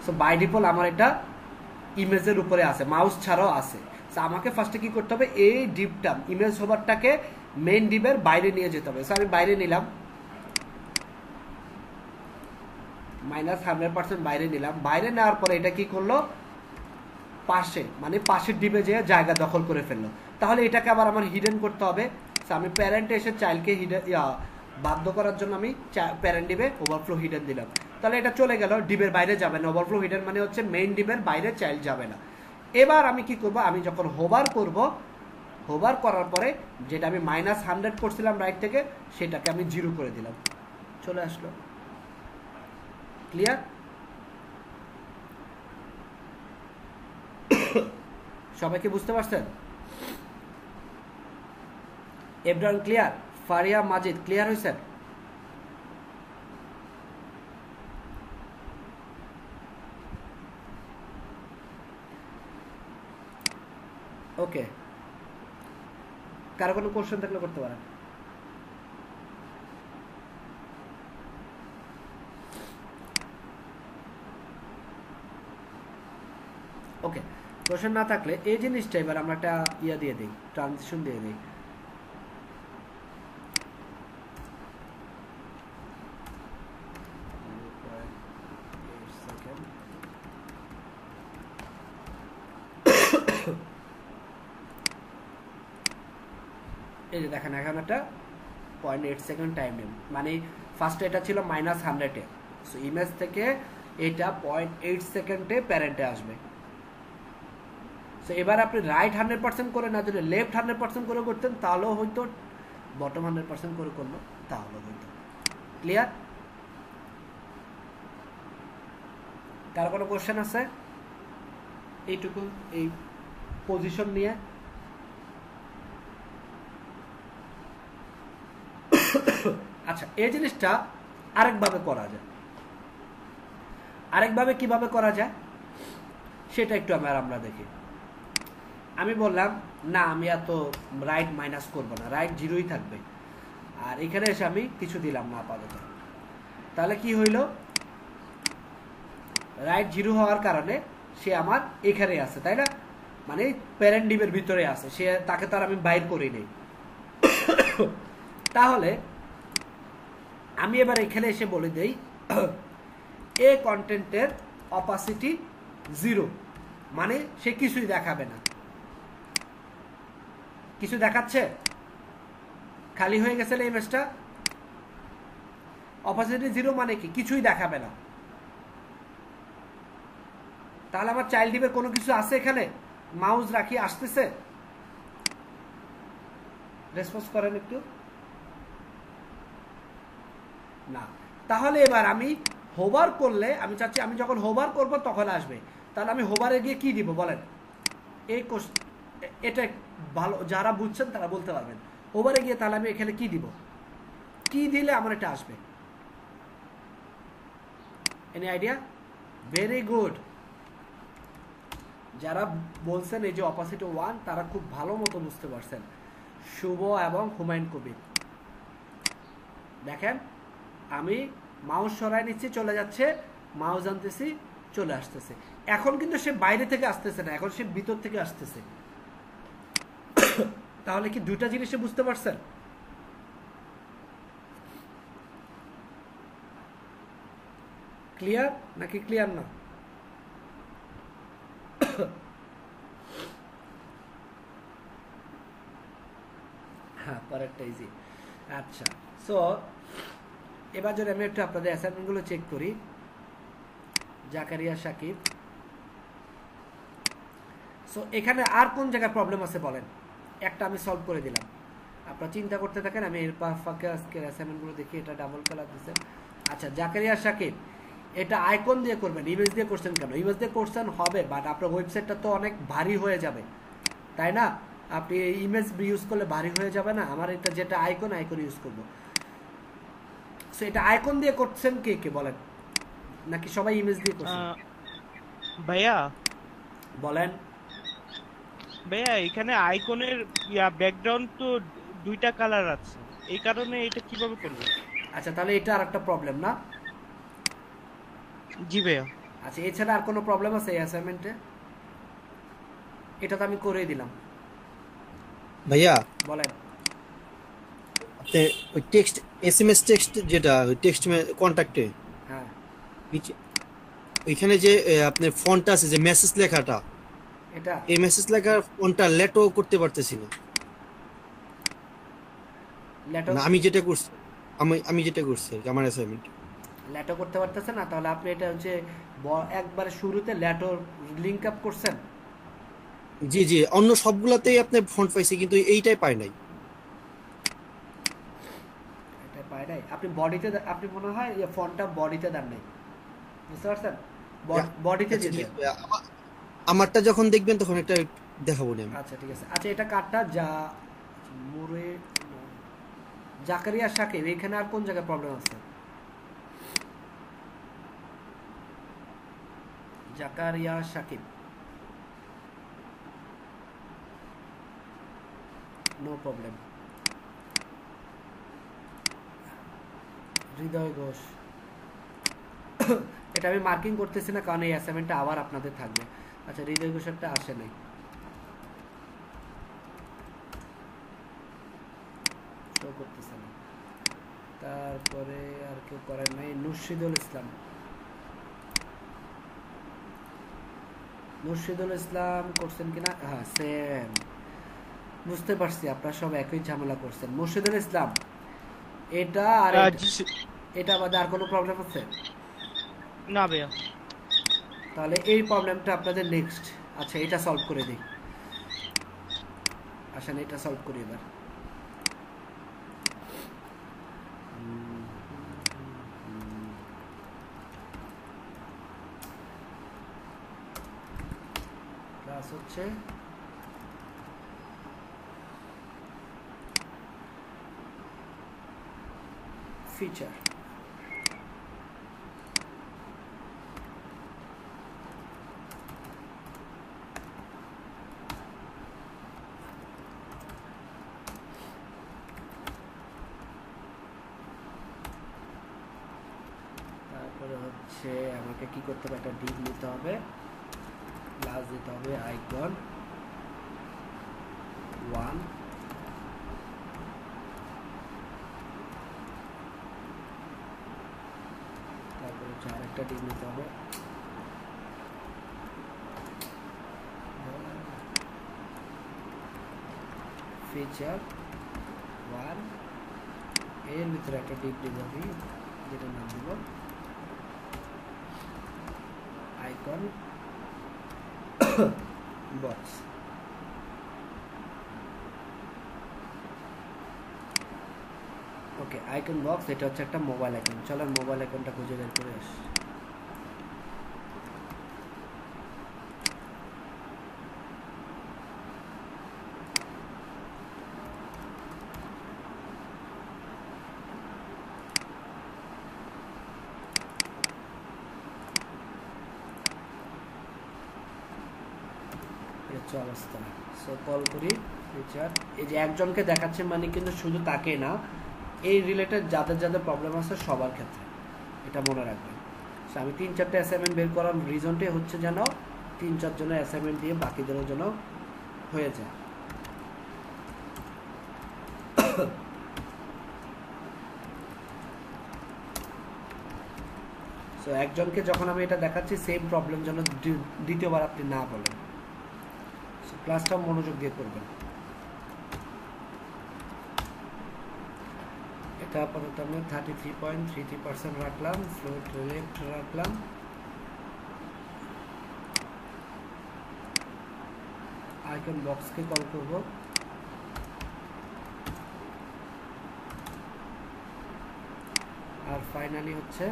Speaker 1: সো বাই ডিফল্ট আমার এটা ইমেজের উপরে আছে, মাউস ছাড়াও আছে। সো আমাকে ফার্স্টে কি করতে হবে, এই ডিপটা ইমেজ হোভারটাকে মেইন ডিপের বাইরে নিয়ে যেতে হবে। সো আমি বাইরে নিলাম, -100% বাইরে নিলাম। বাইরে নেওয়ার পরে এটা কি করলো, পাশে মানে পাশের ডিপে যেয়ে জায়গা দখল করে ফেললো। তাহলে এটাকে আবার আমার হিডেন করতে হবে। সো আমি প্যারেন্টে এসে চাইল্ডকে হিডেন বাধ্য করার জন্য আমি প্যারেন্ট ডিপে ওভারফ্লো হিডেন দিলাম। তাহলে এটা চলে গেল, ডিপের বাইরে যাবে না। ওভারফ্লো হিডেন মানে হচ্ছে মেইন ডিপের বাইরে চাইল্ড যাবে না। এবার আমি কি করব, আমি যখন হোভার করব, হোভার করার পরে যেটা আমি -100 করছিলাম রাইট থেকে, সেটাকে আমি 0 করে দিলাম, চলে আসলো। ক্লিয়ার? সবাইকে বুঝতে পারছেন? Everyone clear? Faria Majid clear হয়েছেন? ওকে, কারো কোনো কোশ্চেন থাকলে করতে পারেন। ওকে, কোশ্চেন না থাকলে এই জিনিসটা এবার আমরা একটা ইয়া দিয়ে দিই, ট্রানজিশন দিয়ে দিই। এই যে দেখেন এখন একটা 0.8 সেকেন্ড টাইম নেব, মানে ফার্স্টে এটা ছিল -100-এ। সো ইমেজ থেকে এটা 0.8 সেকেন্ডে প্যারেন্টে আসবে। সো এবার আপনি রাইট 100% করে না, যদি লেফট 100% করে করতেন তাহলেও হয়তো, বটম 100% করে করলো তাহলেও হয়তো। ক্লিয়ার? কার কোনো কোশ্চেন আছে এইটুকু এই পজিশন নিয়ে? আচ্ছা, এই জিনিসটা আরেকভাবে করা যায়। আরেকভাবে কিভাবে করা যায় সেটা একটু আমরা দেখি। আমি বললাম না, আমি এত রাইট মাইনাস করব না, রাইট 0-ই থাকবে। আর এখানে এসে আমি কিছু দিলাম না আপাতত। তাহলে কি হইল, রাইট 0 হওয়ার কারণে সে আমার এখানে আছে, তাই না? মানে প্যারেন্ট ডিপের ভিতরে আছে, সে তাকে তার আমি বাইর করি নেই। তাহলে আমি এবার এখানে এসে বলে দেই এ কন্টেন্টের অপাসিটি 0, মানে সে কিছুই দেখাবে না। কিছু দেখাচ্ছে, খালি হয়ে গেছে এই ইমেজটা। অপাসিটি 0 মানে কি, কিছুই দেখাবে না। তাহলে আমার চাইল্ড ডিপের কোনো কিছু আছে এখানে, মাউস রাখি আসতেছে, রেসপন্স করেন একটু না। তাহলে এবার আমি হোভার করলে, আমি চাচ্ছি আমি যখন হোভার করব তখন আসবে। তাহলে আমি হোভারে গিয়ে কি দিব বলেন? এই এটা ভালো যারা বুঝছেন তারা বলতে পারবেন। হোভারে গিয়ে তাহলে আমি এখানে কি দিব, কি দিলে আমার এটা আসবে? Any idea? Very good. যারা বলছেন এই যে অপোজিট 1, তারা খুব ভালো মতো বুঝতে পারছেন। শুভ এবং হুমায়ুন কবির, দেখেন আমি মাউস সরাই নিচ্ছি, চলে যাচ্ছে, মাউস আনতেছি, চলে আসতেছে। এখন কিন্তু সে বাইরে থেকে আসতেছে না, এখন সে ভিতর থেকে আসতেছে। তাহলে কি দুইটা জিনিসে বুঝতে পারছেন? ক্লিয়ার নাকি ক্লিয়ার না? হ্যাঁ, পরেরটা ইজি। আচ্ছা, সো এবার যদি আমি একটু আপনাদের অ্যাসাইনমেন্টগুলো চেক করি, জাকারিয়া শাকিব। সো এখানে আর কোন জায়গায় প্রবলেম আছে বলেন, একটা আমি সলভ করে দিলাম, আপনারা চিন্তা করতে থাকেন, আমি এর ফাঁকে আজকে অ্যাসাইনমেন্টগুলো দেখি। এটা ডাবল কালার দিচ্ছে। আচ্ছা, জাকারিয়া শাকিব, এটা আইকন দিয়ে করবেন, ইমেজ দিয়ে করছেন কেন? ইমেজ দিয়ে করছেন হবে, বাট আপনার ওয়েবসাইটটা তো অনেক ভারী হয়ে যাবে, তাই না? আপনি ইমেজ ইউজ করলে ভারী হয়ে যাবে না? আমার এটা যেটা আইকন ইউজ করবো। সো এটা আইকন দিয়ে করছেন কে কে বলেন, নাকি সবাই ইমেজ দিয়ে করছেন?
Speaker 4: ভাইয়া
Speaker 1: বলেন।
Speaker 4: ভাইয়া এখানে আইকনের ব্যাকগ্রাউন্ড তো দুইটা কালার আছে, এই কারণে এটা কিভাবে করব?
Speaker 1: আচ্ছা, তাহলে এটা আর একটা প্রবলেম না?
Speaker 4: জি ভাইয়া।
Speaker 1: আচ্ছা, এছাড়া আর কোনো প্রবলেম আছে এই অ্যাসাইনমেন্টে? এটা তো আমি করেই দিলাম।
Speaker 5: ভাইয়া
Speaker 1: বলেন।
Speaker 5: আপনি ওই টেক্সট এসএমএস টেক্সট যেটা টেক্সট কন্টাক্টে
Speaker 1: হ্যাঁ,
Speaker 5: ওইখানে যে আপনার ফন্ট আছে যে মেসেজ লেখাটা,
Speaker 1: এটা
Speaker 5: এই মেসেজ লেখার ফন্টটা লেটো করতে পারতেছি না।
Speaker 1: ল্যাটো
Speaker 5: না, আমি যেটা করছি আমার অ্যাসাইনমেন্ট
Speaker 1: ল্যাটো করতে পারতেছে না? তাহলে আপনি এটা হচ্ছে একবারে শুরুতে ল্যাটো লিংক আপ করছেন।
Speaker 5: জি জি, অন্য সবগুলাতেই আপনি ফন্ট পাইছি, কিন্তু এইটাই পাই নাই।
Speaker 1: এটা পায় নাই আপনি বডিতে, আপনি মনে হয় এই ফন্টটা বডিতে দেন নাই, বুঝতে পারছেন? বডিতে
Speaker 5: আচ্ছা,
Speaker 1: দিতে।
Speaker 5: ঠিক আছে, আমারটা যখন দেখবেন তখন একটা দেখাবো না আমি।
Speaker 1: আচ্ছা ঠিক আছে। আচ্ছা, এটা কাটটা যা মুরে জাকারিয়া শাকিব, এখানে আর কোন জায়গায় প্রবলেম আছে? Zakaria Shakib, no problem. হৃদয় ঘোষ, এটা আমি মার্কিং করতেছি না কারণ এই অ্যাসাইনমেন্টটা আবার আপনাদের থাকবে। আচ্ছা, হৃদয় ঘোষেরটা আসে নাই, শো করতেছে না। তারপরে আর কেউ করেন নাই। নুরশিদুল ইসলাম, করছেন কিনা? হ্যাঁ, সেম, বুঝতে পারছি আপনারা সব একই ঝামেলা করছেন। মুর্শিদুল ইসলাম, এটা আর এটা বাদে আর কোনো প্রবলেম আছে?
Speaker 4: না ভাইয়া।
Speaker 1: তাহলে এই প্রবলেমটা আপনাদের নেক্সট। আচ্ছা, এটা সলভ করে দিই, আসেন এটা সলভ করি এবার। ক্লাস হচ্ছে ফিচার। তারপরে হচ্ছে আমাকে কি করতে হবে, একটা ডিপ নিতে হবে, ক্লাস দিতে হবে আইকন 1, তারপরে হচ্ছে আরেকটা ডিপ নিতে হবে, ফিচার 1, এর ভিতরে একটা ডিপ দিব আমি, যেটা নাম দিব আইকন বক্স। ওকে, আইকন বক্স, এটা হচ্ছে একটা মোবাইল আইকন। চলেন মোবাইল আইকনটা খুঁজে বের করে আসি। অবস্থা। সো কল করি ফিচার। এই যে একজনকে দেখাচ্ছে মানে কিন্তু শুধু তাকে না, এই রিলেটেড যাদের যাদের প্রবলেম আছে সবার ক্ষেত্রে, এটা মনে রাখবেন। সো আমি 3-4টা অ্যাসাইনমেন্ট বের করার রিজনটাই হচ্ছে যেন 3-4 জনের অ্যাসাইনমেন্ট দিয়ে বাকিদেরও যেন হয়ে যায়। সো একজনকে যখন আমি এটা দেখাচ্ছি সেম প্রবলেম যেন দ্বিতীয়বার আপনি না বলেন। ক্লাসটা মনোযোগ দিয়ে করবেন। এটা এটা আপাতত আমরা 33.33% রাখলাম, ফ্লোট লেফট রাখলাম। আইকন বক্সকে কল করব, আর ফাইনালি হচ্ছে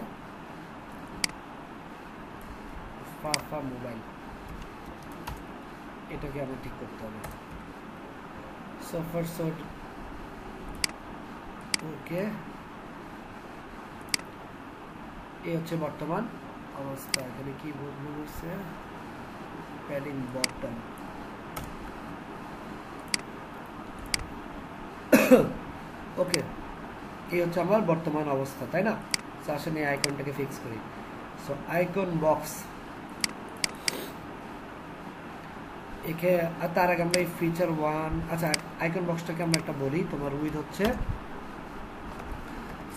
Speaker 1: ফাফা মোবাইল, এটাকে আমরা ঠিক করতে হবে। সফট সোড ওকে, এই হচ্ছে বর্তমান অবস্থা। এখানে কি বদলে গেছে, প্যাডিং বটম, ওকে এই হচ্ছে আমার বর্তমান অবস্থা, তাই না? সো আসলে এই আইকনটাকে ফিক্স করি। সো আইকন বক্স একে, আর তার আগে আমরা এই ফিচার 1, আচ্ছা আইকন বক্সটাকে আমরা একটা বলি, তোমার উইথ হচ্ছে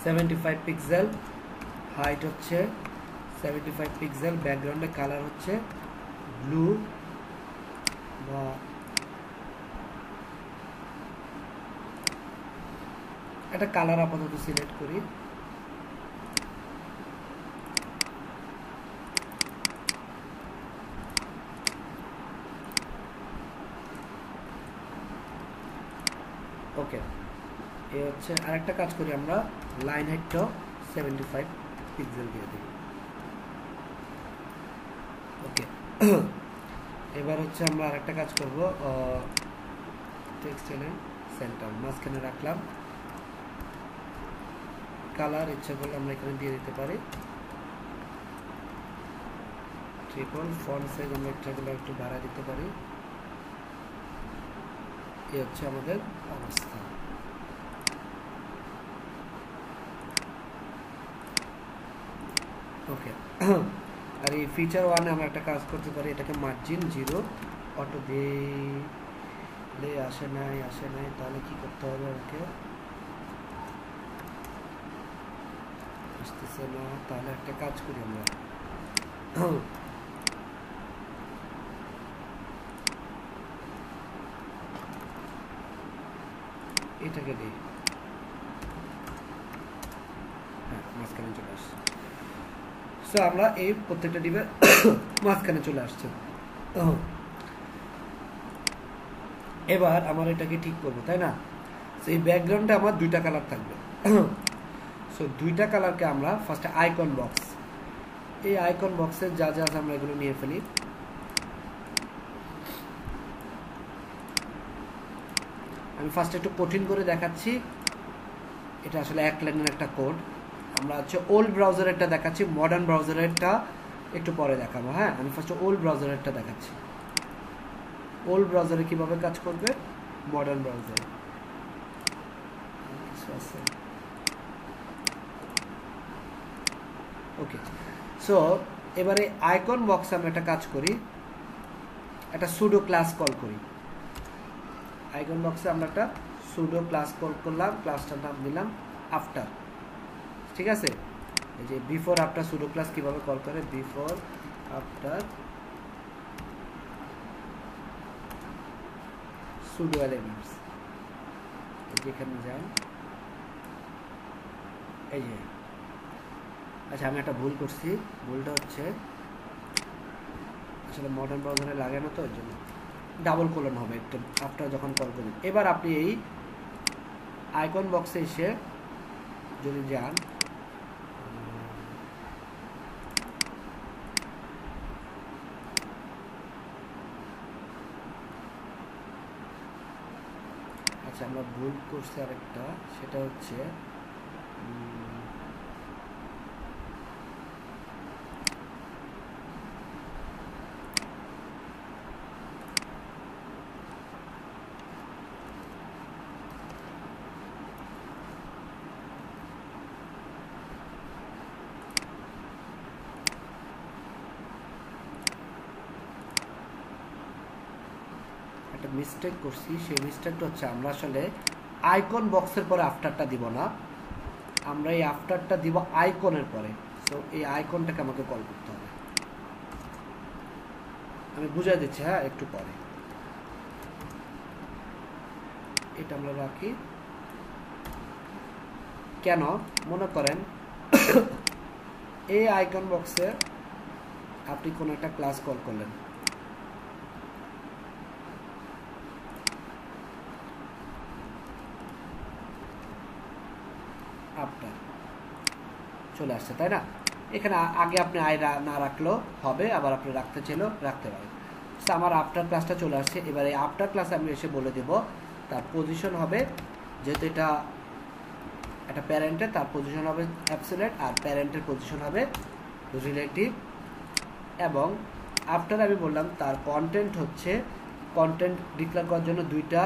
Speaker 1: 75 পিক্সেল, হাইট হচ্ছে 75 পিক্সেল, ব্যাকগ্রাউন্ডের কালার হচ্ছে ব্লু বা একটা কালার আপাতত সিলেক্ট করি। ওকে, এই হচ্ছে আরেকটা কাজ করি আমরা, লাইন হাইটটা 75 পিক্সেল দিয়ে দিই। ওকে, এবার হচ্ছে আমরা আরেকটা কাজ করব, টেক্সট এনে সেন্টার মাঝখানে রাখলাম। কালার ইচ্ছা করলে আমরা এখানে দিয়ে দিতে পারি ট্রিপল, ফন্ট সাইজ আমরা একটু বাড়া দিতে পারি। এই হচ্ছে আমাদের অবস্থা। ওকে, আর এই ফিচার 1 আমরা একটা কাজ করতে পারি, এটাকে মার্জিন 0 অটো দিলে আসে নাই, তাহলে কি করতে হবে, ওকে আসতেছে না, তাহলে একটা কাজ করি আমরা, এটাকে দিই, হ্যাঁ মাঝখানে চলে আসছে। সো আমরা এই প্রত্যেকটা ডিবের মাঝখানে চলে আসছে। এবার আমার এটাকে ঠিক করবো, তাই না? এই ব্যাকগ্রাউন্ডে আমার দুইটা কালার থাকবে। সো দুইটা কালারকে আমরা ফার্স্টে আইকন বক্স, এই আইকন বক্সের যা যা আছে আমরা এগুলো নিয়ে ফেলি। আমি ফার্স্ট একটু কঠিন করে দেখাচ্ছি, এটা আসলে এক লাইনের একটা কোড। আমরা হচ্ছে ওল্ড ব্রাউজারেরটা দেখাচ্ছি, মডার্ন ব্রাউজারেরটা একটু পরে দেখাবো। হ্যাঁ, আমি ফার্স্টে ওল্ড ব্রাউজারেরটা দেখাচ্ছি, ওল্ড ব্রাউজারে কিভাবে কাজ করবে, মডার্ন ব্রাউজারে ওকে। সো এবারে আইকন বক্সে আমরা একটা কাজ করি, একটা সুডো ক্লাস কল করি। আইকন বক্সে আমরা একটা সুডো ক্লাস কল করলাম, ক্লাসটার নাম দিলাম আফটার, ঠিক আছে? এই যে বিফোর আফটার সুডো ক্লাস কিভাবে কল করে, বিফোর আফটার সুডো এলিমেন্টস, যেখানে যান এই যে, আচ্ছা আমি একটা ভুল করছি, ভুলটা হচ্ছে আসলে মডার্ন ব্রাউজারে লাগে না, তো এর জন্য ডাবল কোলন হবে একটু আফটার যখন কল করবেন। এবার আপনি এই আইকন বক্সে এসে যদি যান, আচ্ছা আমরা ভুল করছি আরেকটা, সেটা হচ্ছে একটা মিস্টেক করছি। সেই মিস্টেকটা হচ্ছে আমরা আসলে আইকন বক্সের পরে আফটারটা দিব না, আমরা এই আফটারটা দিব আইকনের পরে। সো এই আইকনটাকে আমাকে কল করতে হবে, আমি বুঝাই দিচ্ছি হ্যাঁ একটু পরে। এটা আমরা রাখি, কেন মনে করেন এই আইকন বক্সে আপনি কোনো একটা ক্লাস কল করলেন, আফটার চলে আসছে, তাই না? এখানে আগে আপনি আই না রাখলেও হবে, আবার আপনি রাখতে চাইলেও রাখতে পারেন। সো আমার আফটার ক্লাসটা চলে আসছে। এবার এই আফটার ক্লাসে আমি এসে বলে দেব তার পজিশন হবে, যেহেতু এটা একটা প্যারেন্টের, তার পজিশন হবে অ্যাবসলিউট আর প্যারেন্টের পজিশন হবে রিলেটিভ। এবং আফটার আমি বললাম তার কন্টেন্ট হচ্ছে, কন্টেন্ট ডিক্লেয়ার করার জন্য দুইটা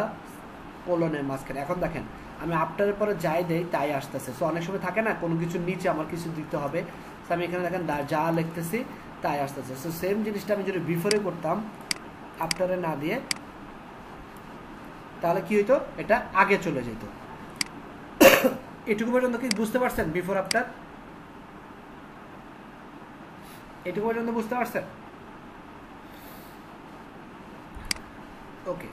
Speaker 1: কোলনের মাঝখানে। এখন দেখেন আমি আফটারের পরে যাই দেই তাই আসতেছে। সো অনেক সময় থাকে না কোনো কিছুর নিচে আমার কিছু দিতে হবে, তো আমি এখানে দেখেন যা লিখতেছি তাই আসতেছে। সো সেম জিনিসটা আমি যদি বিফোরে করতাম আফটারে না দিয়ে, তাহলে কি হইতো, এটা আগে চলে যেত। এটুকু পর্যন্ত কি বুঝতে পারছেন? বিফোর আফটার এটুকু পর্যন্ত বুঝতে পারছেন? ওকে।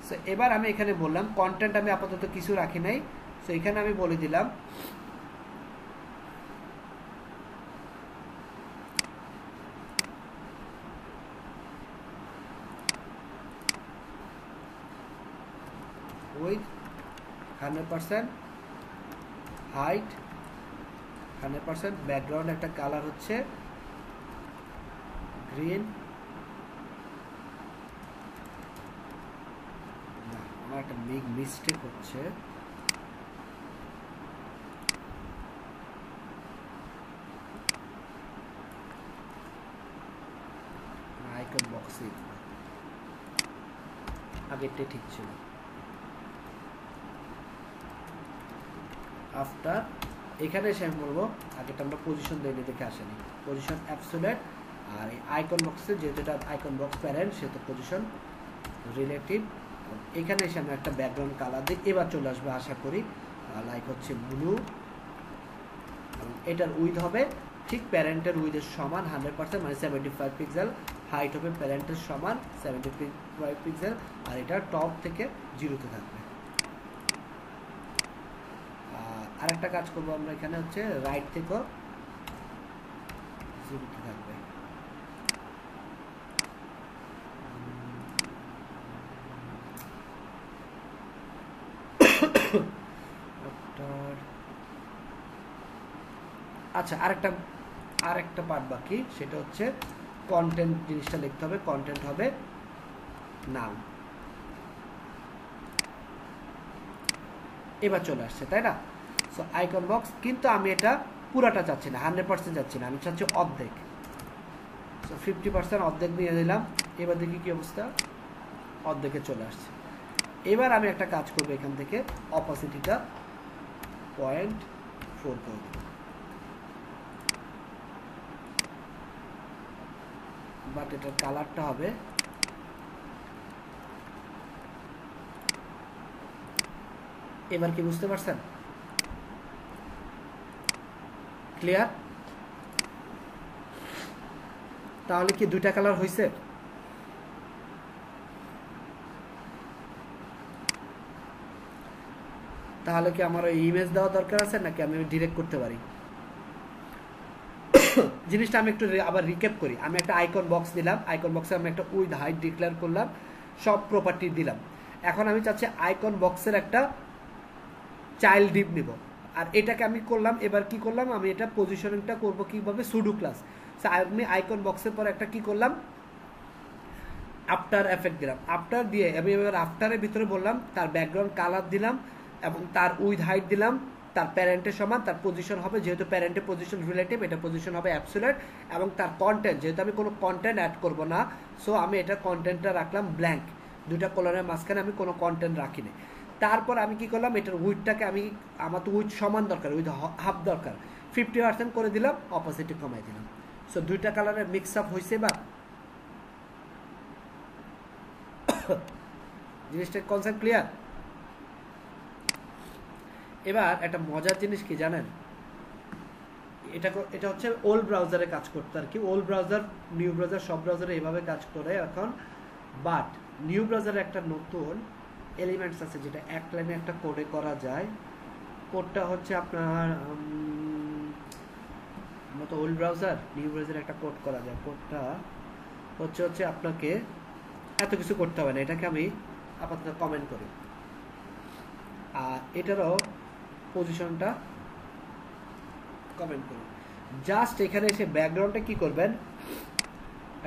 Speaker 1: সো এবার আমি এখানে বললাম কন্টেন্ট আমি আপাতত কিছু রাখি নাই। সো এখানে আমি বলে দিলাম উইথ 100% হাইট 100%, ব্যাকগ্রাউন্ড একটা কালার হচ্ছে গ্রিন। না, আমার একটা বিগ মিস্টেক হচ্ছে, আইকন বক্সে আগেরটা ঠিক ছিল। আফটার এখানে এসে আমি বলবো, আগেটা আমরা পজিশন দিয়ে দেখে আসেনি, পজিশন অ্যাবসলিউট। আর এই আইকন বক্সে যেহেতু এটা আইকন বক্স প্যারেন্ট, সেহেতু পজিশন রিলেটিভ। এখানে এসে আমি একটা ব্যাকগ্রাউন্ড কালার দিই, এবার চলে আসবে আশা করি, লাইক হচ্ছে ব্লু। এটার উইথ হবে ঠিক প্যারেন্টের উইথের সমান 100%, মানে 75 পিক্সেল। হাইট হবে প্যারেন্টের সমান 75 পিক্সেল, আর এটা টপ থেকে 0-তে থাকবে। আরেকটা কাজ করবো আমরা, এখানে হচ্ছে রাইট থেকেও 0-তে থাকবে। আচ্ছা, আরেকটা পার্ট বাকি, সেটা হচ্ছে কন্টেন্ট জিনিসটা লিখতে হবে। কন্টেন্ট হবে নাম। এবার চলে আসছে, তাই না? সো আইকন বক্স, কিন্তু আমি এটা পুরাটা চাচ্ছি না, 100% চাচ্ছি না, আমি চাচ্ছি অর্ধেক। সো 50% অর্ধেক নিয়ে দিলাম। এবার দেখি কি অবস্থা, অর্ধেকে চলে আসছে। এবার আমি একটা কাজ করবো, এখান থেকে অপোসিটিটা 0.4 করে দেবো, বাট এটার কালারটা হবে এবার কি বুঝতে পারছেন? ক্লিয়ার? তাহলে কি দুইটা কালার হয়েছে? তাহলে কি আমার ইমেজ দেওয়া দরকার আছে, নাকি আমি ডিরেক্ট করতে পারি? জিনিসটা আমি একটু আবার রিক্যাপ করি। আমি একটা আইকন বক্স দিলাম, আইকন বক্সে আমি একটা উইথ হাইট ডিক্লেয়ার করলাম, সব প্রপার্টি দিলাম। এখন আমি চাচ্ছি আইকন বক্সের একটা চাইল্ড ডিপ নিব, আর এটাকে আমি করলাম। এবার কি করলাম, আমি এটা পজিশনিংটা করব কিভাবে, সুডো ক্লাস। আমি আইকন বক্সের পর একটা কি করলাম, আফটার এফেক্ট দিলাম। আফটার দিয়ে আমি এবার আফটারের ভিতরে বললাম তার ব্যাকগ্রাউন্ড কালার দিলাম, এবং তার উইথ হাইট দিলাম, তার প্যারেন্টের সমান, তার পজিশন হবে, যেহেতু প্যারেন্টের পজিশন রিলেটিভ, এটা পজিশন হবে অ্যাবসলিউট। এবং তার কন্টেন্ট, যেহেতু আমি কোনো কন্টেন্ট অ্যাড করব না, সো আমি এটা কন্টেন্টটা রাখলাম ব্ল্যাঙ্ক, দুইটা কলনের মাঝখানে আমি কোনো কন্টেন্ট রাখিনি। তারপর আমি কি করলাম, এটার উইথটাকে আমার তো উইথ সমান দরকার, উইথ হাফ দরকার, 50% করে দিলাম, অপোজিটে কমাই দিলাম। সো দুইটা কালারের মিক্স আপ হয়েছে। বা জিনিসটার কনসেপ্ট ক্লিয়ার? এবার একটা মজার জিনিস কি জানেন, এটা হচ্ছে ওল্ড ব্রাউজারে কাজ করতে, আর কি ওল্ড ব্রাউজার নিউ ব্রাউজার সব ব্রাউজারে এইভাবে কাজ করে এখন। বাট নিউ ব্রাউজারে একটা নতুন এলিমেন্টস আছে, যেটা এক লাইনে একটা কোডে করা যায়। কোডটা হচ্ছে আপনার আমরা তো ওল্ড ব্রাউজার, নিউ ব্রাউজারে একটা কোড করা যায়। কোডটা হচ্ছে আপনাকে এত কিছু করতে হবে না, এটাকে আমি আপাতত কমেন্ট করি। আর এটারও পজিশনটা কমেন্ট করি। জাস্ট এখানে এসে ব্যাকগ্রাউন্ডে কি করবেন,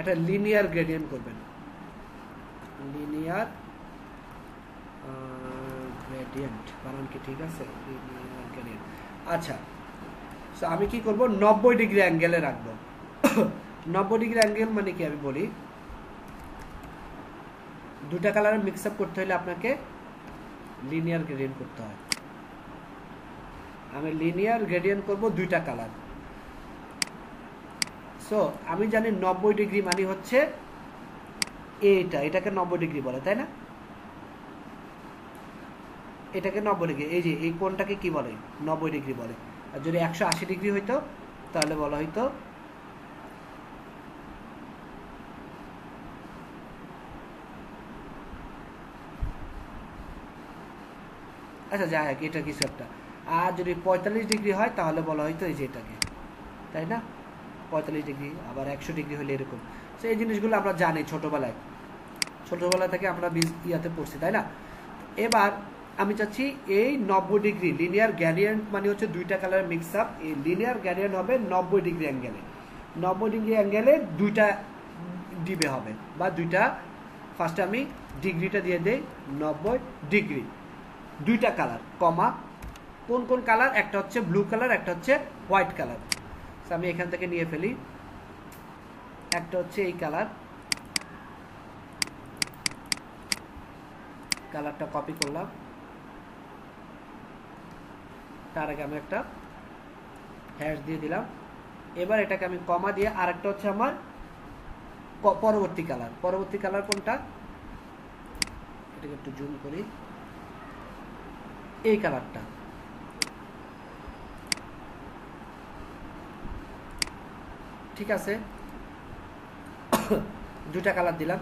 Speaker 1: একটা লিনিয়ার গ্রেডিয়েন্ট করবেন। লিনিয়ার গ্রেডিয়েন্ট বানান কি ঠিক আছে? Linear gradient. আচ্ছা, সো আমি কি করব, 90 ডিগ্রি অ্যাঙ্গেলে রাখবো। 90 ডিগ্রি অ্যাঙ্গেল মানে কি আমি বলি, দুটা কালার মিক্স আপ করতে হলে আপনাকে লিনিয়ার গ্রেডিয়েন্ট করতে হয়। আমি লিনিয়ার গ্রেডিয়েন্ট করব দুইটা কালার। সো আমি জানি 90 ডিগ্রি মানে হচ্ছে এটাকে 90 ডিগ্রি বলে, তাই না? এটাকে 90 ডিগ্রি, এই যে এই কোণটাকে কি বলে, 90 ডিগ্রি বলে। আর যদি 180 ডিগ্রি হইতো তাহলে বলা হইতো আচ্ছা যাই হোক, এটা কিছু একটা। আর যদি 45 ডিগ্রি হয় তাহলে বলা হইতো এই যে এটাকে, তাই না? 45 ডিগ্রি, আবার 100 ডিগ্রি হলে এরকম। তো এই জিনিসগুলো আমরা জানি ছোটবেলা থেকে আমরা ইয়াতে পড়ছি, তাই না? এবার আমি চাচ্ছি এই 90 ডিগ্রি লিনিয়ার গ্রেডিয়েন্ট মানে হচ্ছে দুইটা কালার মিক্স আপ। এই লিনিয়ার গ্রেডিয়েন্ট হবে 90 ডিগ্রি অ্যাঙ্গেলে। 90 ডিগ্রি অ্যাঙ্গেলে দুইটা ডিবে হবে, বা দুইটা, ফার্স্টে আমি ডিগ্রিটা দিয়ে দেই 90 ডিগ্রি, দুইটা কালার কমা। কোন কোন কালার? একটা হচ্ছে ব্লু কালার, একটা হচ্ছে হোয়াইট কালার। আমি এখান থেকে নিয়ে ফেলি, একটা হচ্ছে এই কালার, কালারটা কপি করলাম। তার আগে আমি একটা হ্যাশ দিয়ে দিলাম। এবার এটাকে আমি কমা দিয়ে আরেকটা হচ্ছে আমার পরবর্তী কালার। পরবর্তী কালার কোনটা? এটাকে একটু জুম করি, এই কালারটা। ঠিক আছে, দুটা কালার দিলাম।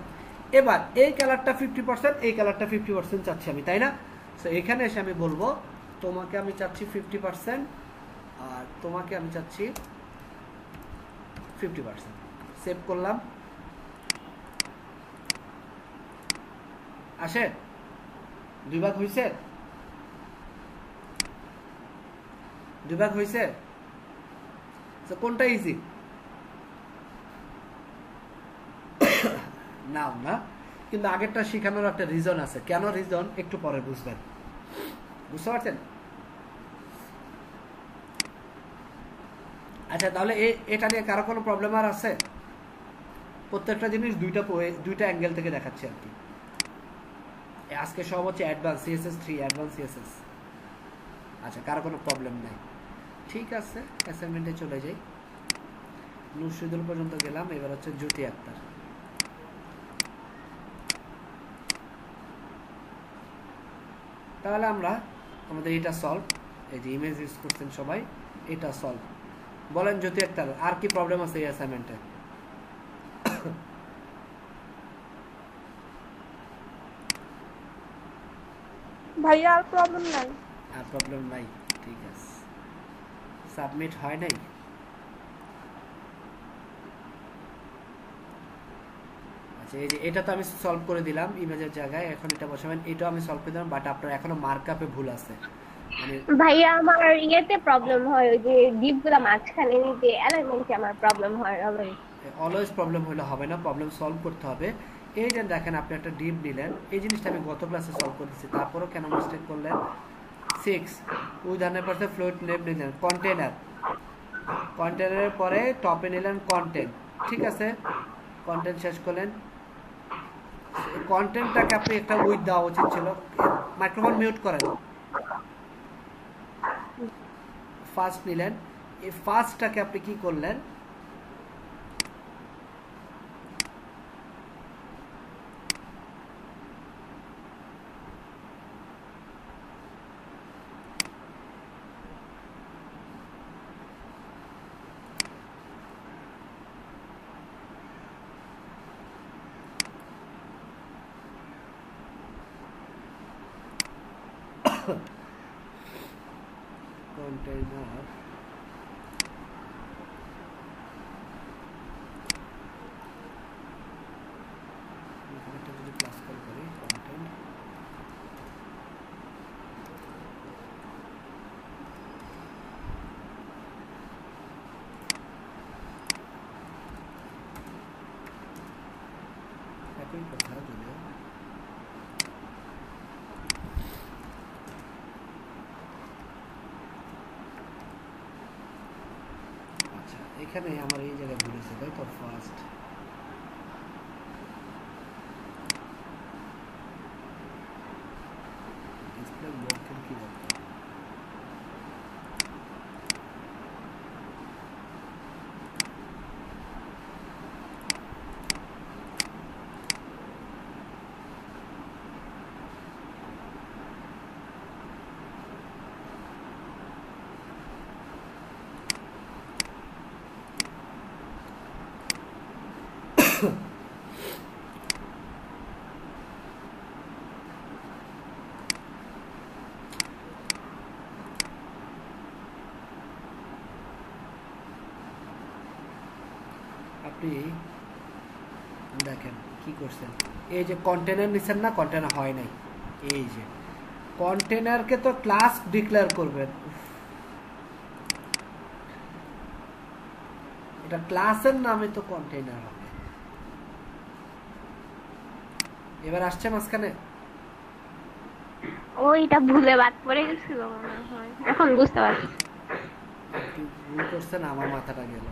Speaker 1: এবার এই কালারটা 50%, এই কালারটা 50% চাচ্ছি আমি, তাই না? সো এখানে এসে আমি বলবো তোমাকে আমি চাচ্ছি 50% আর তোমাকে আমি চাচ্ছি 50%। সেভ করলাম, আসে 2 ভাগ হয়েছে, 2 ভাগ হয়েছে। কোনটা ইজি? নাও না, কিন্তু আগেরটা শেখানোর একটা রিজন আছে। কেন রিজন একটু পরে বুঝবেন, বুঝতে পারছেন? আচ্ছা, তাহলে এটা নিয়ে কারো কোনো প্রবলেম আর আছে? প্রত্যেকটা জিনিস দুইটা অ্যাঙ্গেল থেকে দেখাচ্ছে আর কি। আজকে সব হচ্ছে অ্যাডভান্স সিএসএস 3, অ্যাডভান্স সিএসএস। আচ্ছা, কারো কোনো প্রবলেম নাই, ঠিক আছে। অ্যাসাইনমেন্টে চলে যাই। নুরশিদুল পর্যন্ত গেলাম, এবার হচ্ছে জ্যোতি আক্তার। তাহলে আমরা আমাদের এটা সলভ, এই যে ইমেজ ইউজ করছেন সবাই, এটা সলভ। বলেন জ্যোতি আক্তার, আর কি প্রবলেম আছে এই অ্যাসাইনমেন্টে?
Speaker 6: ভাইয়া আর প্রবলেম নাই।
Speaker 1: আর প্রবলেম নাই, ঠিক আছে। সাবমিট হয় নাই? আচ্ছা, এই যে এটা তো আমি সলভ করে দিলাম ইমেজের জায়গায়, এখন এটা বসাবেন। এটাও আমি সলভ করে দিলাম, বাট আপনার এখনো মার্কআপে ভুল আছে। মানে
Speaker 6: ভাইয়া আমার ইয়েতে প্রবলেম হয়, ওই যে ডিপগুলো মাঝখানে নিতে অ্যালাইনমেন্টে আমার প্রবলেম হয় অলওয়েজ।
Speaker 1: অলওয়েজ প্রবলেম হলে হবে না, প্রবলেম সলভ করতে হবে। এই যে দেখেন আপনি একটা ডিপ নিলেন, এই জিনিসটা আমি গত ক্লাসে সলভ করেছি, তারপরও কেন মিস্টেক করলেন? 6 উদাহরণের পরে ফ্লুইড নেম নিলেন, কন্টেনারের পরে টপে নিলেন কন্টেন্ট, ঠিক আছে। কন্টেন্ট শেষ করলেন, কন্টেন্টটাকে আপনি একটা উইথ দেওয়া উচিত ছিল। মাইক্রোফোন মিউট করেন। ফার্স্ট নিলেন, এই ফার্স্টটাকে আপনি কি করলেন, কন্টেইনার একটা যদি ক্লাস কল করি কন্টেন্ট একই কথা যদিও আচ্ছা এখানে আমার এই জায়গায় ভুলেছে তাই তো ফার্স্ট ডিসপ্লে ব্লকের কি বলতো আপনি দেখেন কি করছেন এই যে কন্টেনার নিছেন না কন্টেনার হয় নাই এই যে কন্টেনারকে তো ক্লাস ডিক্লেয়ার করবেন এটা ক্লাসের নামে তো কন্টেনার হবে এবার আসছে মাঝখানে
Speaker 6: ওইটা ভুলে বাদ পড়ে গেছিল মনে হয় এখন বুঝতে পারছি
Speaker 1: একটু ভুল করছেন আমার মাথাটা গেল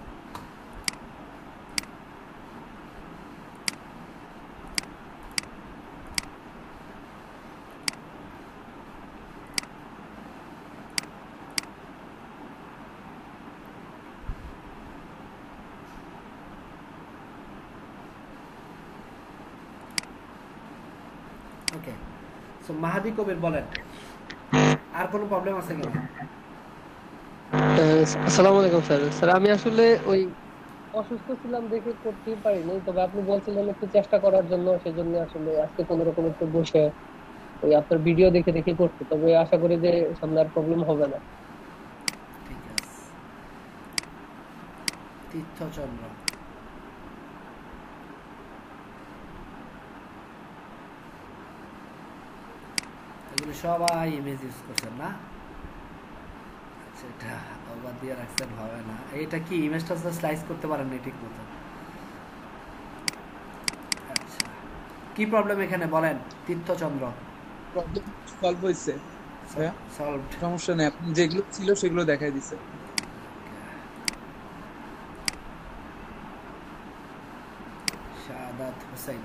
Speaker 1: ওকে সো মাহাদি কবির বলেন আর কোনো প্রবলেম আছে কিনা
Speaker 7: আসসালামু আলাইকুম স্যার। স্যার আমি আসলে ওই অসুস্থ ছিলাম দেখে করতেই পারিনি, তবে আপনি বলছিলেন একটু চেষ্টা করার জন্য, সেজন্য আসলে আজকে কোনো রকম একটু বসে ওই আপনার ভিডিও দেখে দেখে করতে, তবে আশা করি যে সামনে আর প্রবলেম হবে না।
Speaker 1: ঠিক আছে তীর্থচন্দ্র এগুলো সবাই ইমেজ ইউজ করছেন না আচ্ছা এটা আবার দিয়ে রাখছেন হবে না এটা কি ইমেজটা স্লাইস করতে পারেন না ঠিক মতো আচ্ছা কি প্রবলেম এখানে বলেন তীর্থচন্দ্র
Speaker 8: প্রবলেম সলভ হইছে
Speaker 1: সলভড
Speaker 8: সমস্যা নেই, আপনি যেগুলো ছিল সেগুলো দেখাই দিছে।
Speaker 1: শাহাদাত হোসেন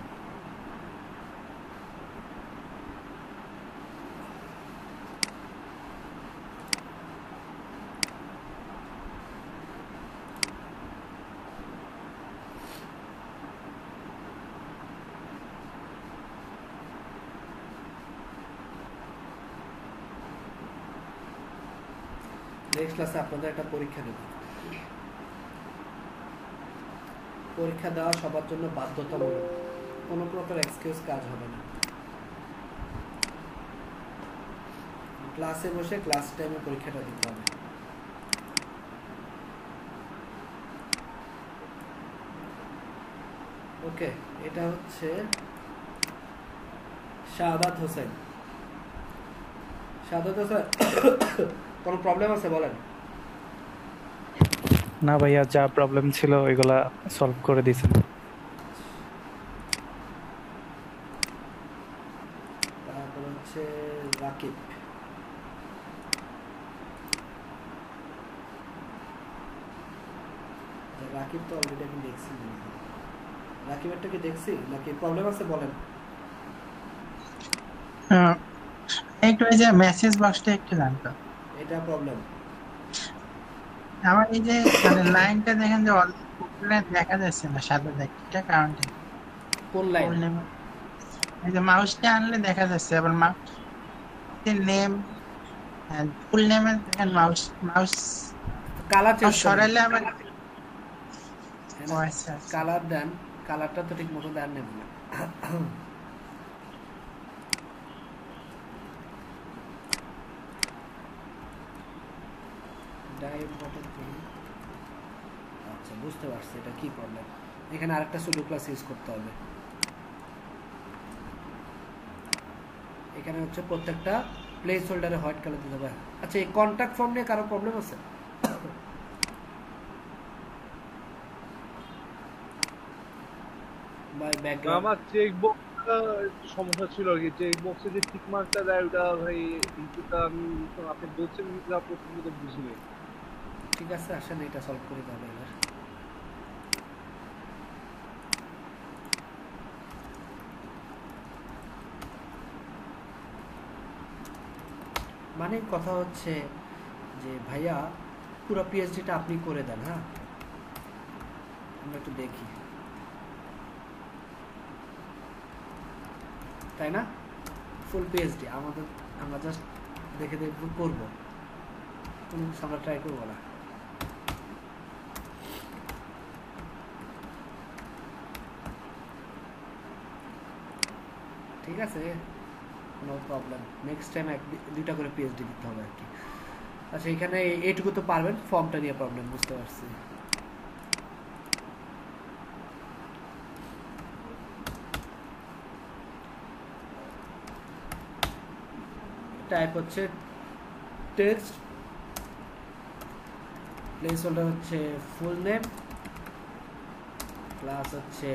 Speaker 1: নেক্সট ক্লাসে আপনাদের একটা পরীক্ষা নেব পরীক্ষা দেওয়া সবার জন্য বাধ্যতামূলক কোনো প্রকার এক্সকিউজ কাজ হবে না ক্লাসে বসে ক্লাস টাইমে পরীক্ষাটা দিতে হবে ওকে এটা হচ্ছে শাহাদাত হোসেন শাহাদাত হোসেন কোনো প্রবলেম আছে বলেন
Speaker 9: না ভাইয়া যা প্রবলেম ছিল ওইগুলা সলভ করে দিয়েছেন
Speaker 1: তারপর হচ্ছে রাকিব রাকিব তো অলরেডি আমি দেখছি রাকিবেরটা কি দেখছি নাকি প্রবলেম আছে বলেন
Speaker 10: একটু এই যে মেসেজ বক্সটা একটু জানতো
Speaker 1: এটা প্রবলেম
Speaker 10: আমার এই যে মানে লাইনটা দেখেন যে অলরেডি দেখা যাচ্ছে না সাদা দেখতে এটা কারণটা
Speaker 1: কোন লাইন
Speaker 10: এই যে মাউসটা আনলে দেখা যাচ্ছে আবার mouse name and full name and mouse
Speaker 1: colour change
Speaker 10: সরাইলে আবার
Speaker 1: কালার দেন কালারটা তো ঠিক মতো দেন নেব না এটা ইম্পর্টেন্ট থিং। আচ্ছা বুঝতে পারছি এটা কি প্রবলেম। এখানে আরেকটা সুডো ক্লাস ইউজ করতে হবে। এখানে হচ্ছে প্রত্যেকটা প্লেস হোল্ডারে হোয়াইট কালার দিতে হবে। আচ্ছা এই কন্ট্যাক্ট ফর্ম নিয়ে কারো প্রবলেম আছে? বাই ব্যাকগ্রাউন্ড
Speaker 2: আমার চেক বক্সটা একটু সমস্যা ছিল আর কি। চেক বক্সে যে টিক মার্কটা দেয় ওটা ভাই ইনপুটটা আমি আপনি বলছেন যা প্রথমত বুঝিনি।
Speaker 1: ঠিক আছে আসেন এটা সলভ করে দেবো এবার। মানে কথা হচ্ছে যে ভাইয়া পুরো পিএইচডিটা আপনি করে দেন। হ্যাঁ আমরা একটু দেখি, তাই না? ফুল পিএইচডি আমাদের, আমরা জাস্ট দেখে দেখবো করবো, কোনো কিছু আমরা ট্রাই করবো না। ঠিক আছে নো প্রবলেম, নেক্সট টাইম দুইটা করে পিএইচডি দিতে হবে আর কি। আচ্ছা এখানে এইটুকু তো পারবেন, ফর্মটা নিয়ে প্রবলেম বুঝতে পারছি। টাইপ হচ্ছে টেক্সট, প্লেস হোল্ডার হচ্ছে ফুল নেম, ক্লাস হচ্ছে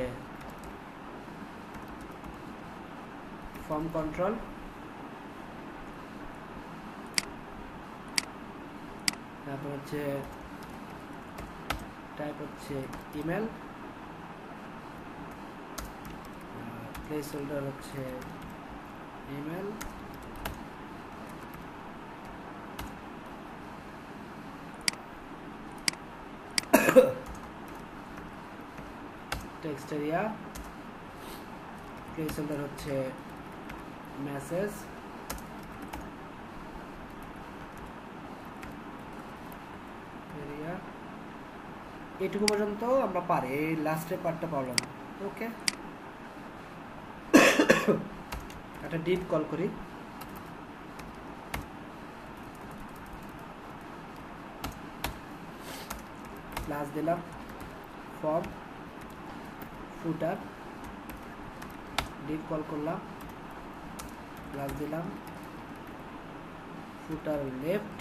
Speaker 1: ফর্ম কন্ট্রোল, তারপর হচ্ছে টাইপ হচ্ছে ইমেল, প্লেস হোল্ডার হচ্ছে email, text area, place holder হচ্ছে মেসেজ, এরিয়া। এইটুকু পর্যন্ত আমরা পারি, এই লাস্টের পার্টটা পারলাম। ওকে একটা ডিপ কল করি, ক্লাস দিলাম ফর্ম ফুটার, ডিপ কল করলাম, ক্লাস দিলাম ফুটার লেফট,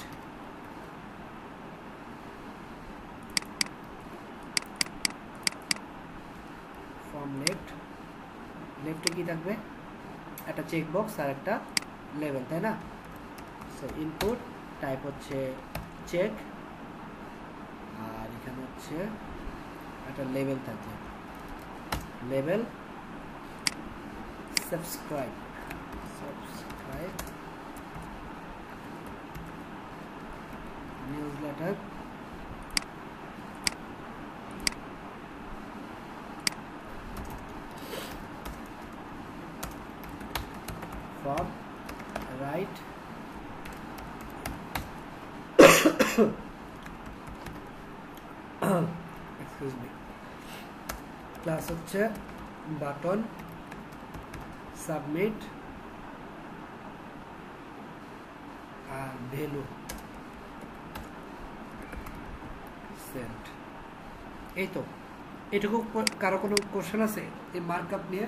Speaker 1: ফর্ম লেফট, লেফটে কি থাকবে? একটা চেক বক্স আর একটা লেভেল, তাই না? সো ইনপুট টাইপ হচ্ছে চেক, আর এখানে হচ্ছে একটা লেভেল থাকবে, level subscribe, subscribe newsletter, form right, excuse me, class হচ্ছে বাটন, সাবমিট আর ভ্যালু সেন্ড। এই তো, এটুকু। কারো কোনো কোশ্চেন আছে এই মার্কআপ নিয়ে?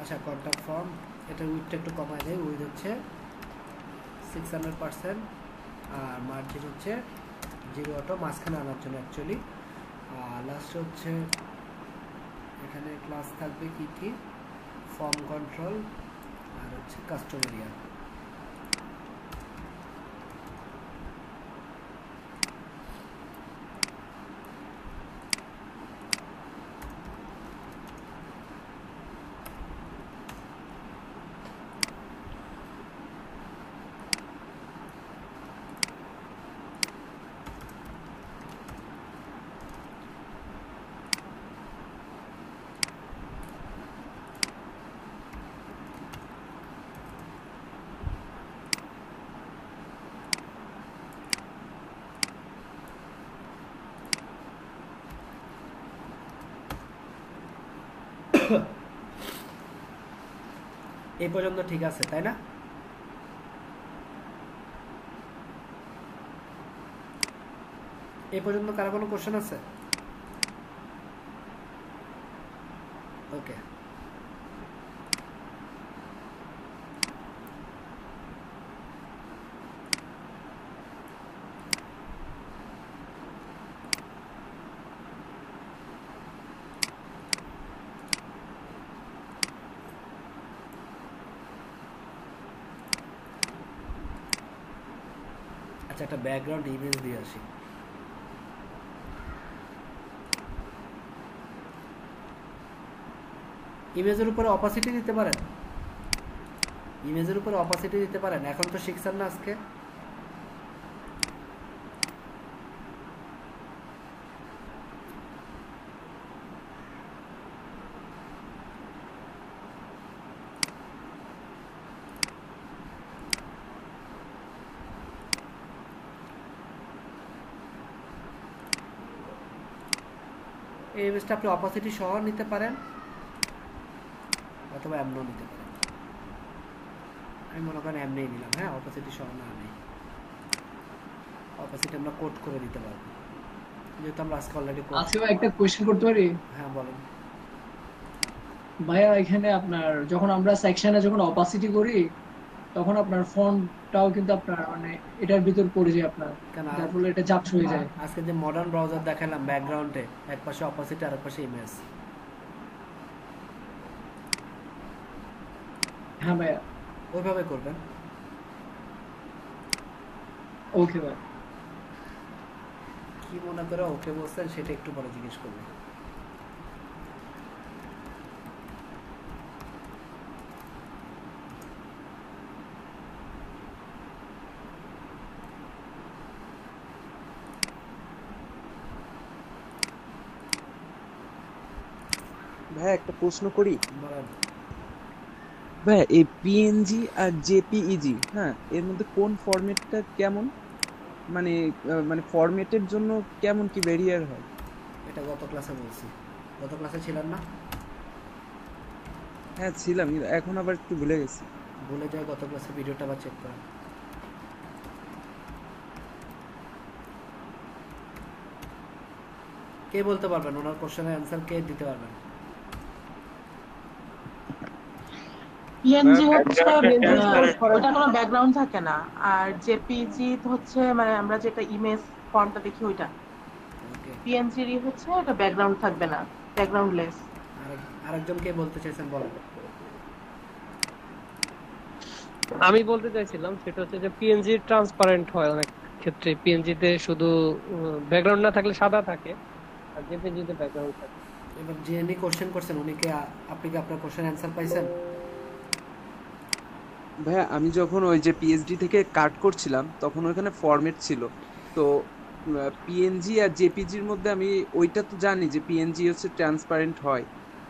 Speaker 1: আচ্ছা কন্ট্যাক্ট ফর্ম, এটা উইথটা একটু কমায় দেয়, উইথ হচ্ছে 600% আর মার্জিন হচ্ছে 0 অটো, মাঝখানে আনার জন্য অ্যাকচুয়ালি। আর লাস্টে হচ্ছে এখানে ক্লাস থাকবে কি কি, ফর্ম কন্ট্রোল আর হচ্ছে কাস্টম এরিয়া। এই পর্যন্ত ঠিক আছে তাই না? এই পর্যন্ত কারো কোনো কোশ্চেন আছে? ওকে, আচ্ছা একটা ব্যাকগ্রাউন্ড ইমেজ দিয়ে আসি। ইমেজের উপরে অপাসিটি দিতে পারেন, ইমেজের উপরে অপাসিটি দিতে পারেন। এখন তো শিখছেন না আজকে? এই ইমেজটা আপনি অপাসিটি সহ নিতে পারেন অথবা এমনও নিতে পারেন। আমি মনে করেন এমনিই নিলাম, হ্যাঁ অপাসিটি সহ না নেই, অপাসিটি আমরা কোড করে দিতে পারবো যেহেতু আমরা আজকে অলরেডি কোড।
Speaker 3: আজকে ভাই একটা কোশ্চেন করতে পারি?
Speaker 1: হ্যাঁ বলেন
Speaker 3: ভাইয়া এখানে আপনার যখন আমরা সেকশনে যখন অপাসিটি করি তখন আপনার ফন্টটাও কিন্তু আপনার মানে এটার ভিতর পড়ে যায় আপনার, যার ফলে এটা ঝাপসা হয়ে যায়।
Speaker 1: আজকে যে মডার্ন ব্রাউজার দেখালাম ব্যাকগ্রাউন্ডে এক পাশে অপাসিটি আর এক পাশে ইমেজ।
Speaker 3: হ্যাঁ ভাইয়া
Speaker 1: ওইভাবে করবেন।
Speaker 3: ওকে ভাই।
Speaker 1: কি মনে করে ওকে বলছেন সেটা একটু পরে জিজ্ঞেস করবেন।
Speaker 11: ভাই একটা প্রশ্ন করি।
Speaker 1: বলেন।
Speaker 11: ভাই এই পিএনজি আর জেপিইজি, হ্যাঁ এর মধ্যে কোন ফরম্যাটটা কেমন, মানে মানে ফরম্যাটের জন্য কেমন কি ব্যারিয়ার হয়?
Speaker 1: এটা গত ক্লাসে বলছি। গত ক্লাসে ছিলেন না?
Speaker 11: হ্যাঁ ছিলাম, কিন্তু এখন আবার একটু ভুলে গেছি।
Speaker 1: ভুলে যায় গত ক্লাসে ভিডিওটা আবার চেক করেন। কে বলতে পারবেন ওনার কোশ্চেনের অ্যান্সার কে দিতে পারবেন?
Speaker 12: পিএনজি হচ্ছে ওটা কোনো ব্যাকগ্রাউন্ড থাকে না, আর জেপিজি হচ্ছে মানে আমরা যেটা ইমেজ ফর্মটা দেখি ওইটা। পিএনজি হচ্ছে এটা ব্যাকগ্রাউন্ড থাকবে না, ব্যাকগ্রাউন্ডলেস।
Speaker 1: আরেকজন কে বলতে চাইছেন বলেন।
Speaker 7: আমি বলতে চাইছিলাম সেটা হচ্ছে যে পিএনজি ট্রান্সপারেন্ট হয় অনেক ক্ষেত্রে, পিএনজি তে শুধু ব্যাকগ্রাউন্ড না থাকলে সাদা থাকে আর জেপিজি তে ব্যাকগ্রাউন্ড থাকে।
Speaker 1: এবার যিনি কোশ্চেন করছেন উনি কি আপনি কি আপনার কোশ্চেন অ্যান্সার পাইছেন?
Speaker 11: ভাইয়া আমি যখন ওই যে পিএইচডি থেকে কাট করছিলাম তখন ওখানে ফরম্যাট ছিল, তো পিএনজি আর জেপিজির মধ্যে আমি ওইটা তো জানি যে পিএনজি হচ্ছে ট্রান্সপারেন্ট হয়,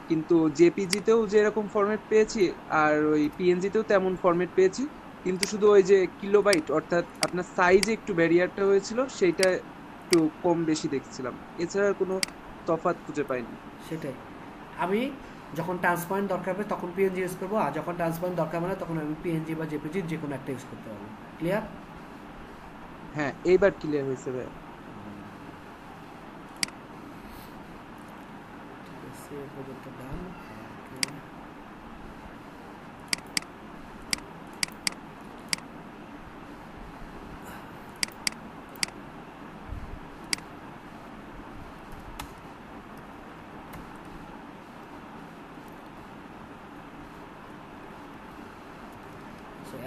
Speaker 11: কিন্তু জেপিজিতেও যেরকম ফরম্যাট পেয়েছি আর ওই পিএনজিতেও তেমন ফরম্যাট পেয়েছি, কিন্তু শুধু ওই যে কিলোবাইট অর্থাৎ আপনার সাইজে একটু ব্যারিয়ারটা হয়েছিল সেইটা একটু কম বেশি দেখছিলাম, এছাড়া কোনো তফাৎ খুঁজে পাইনি।
Speaker 1: সেটাই, আমি যখন ট্রান্সপারেন্ট দরকার হবে তখন পিএনজি ইউজ করবো, আর যখন ট্রান্সপারেন্ট দরকার হবে না তখন আমি পিএনজি বা জেপিজি যে কোনো একটা ইউজ করতে পারবো। ক্লিয়ার?
Speaker 11: হ্যাঁ এইবার ক্লিয়ার হয়েছে ভাই।
Speaker 1: ঠিক আছে, এ পর্যন্ত ডান।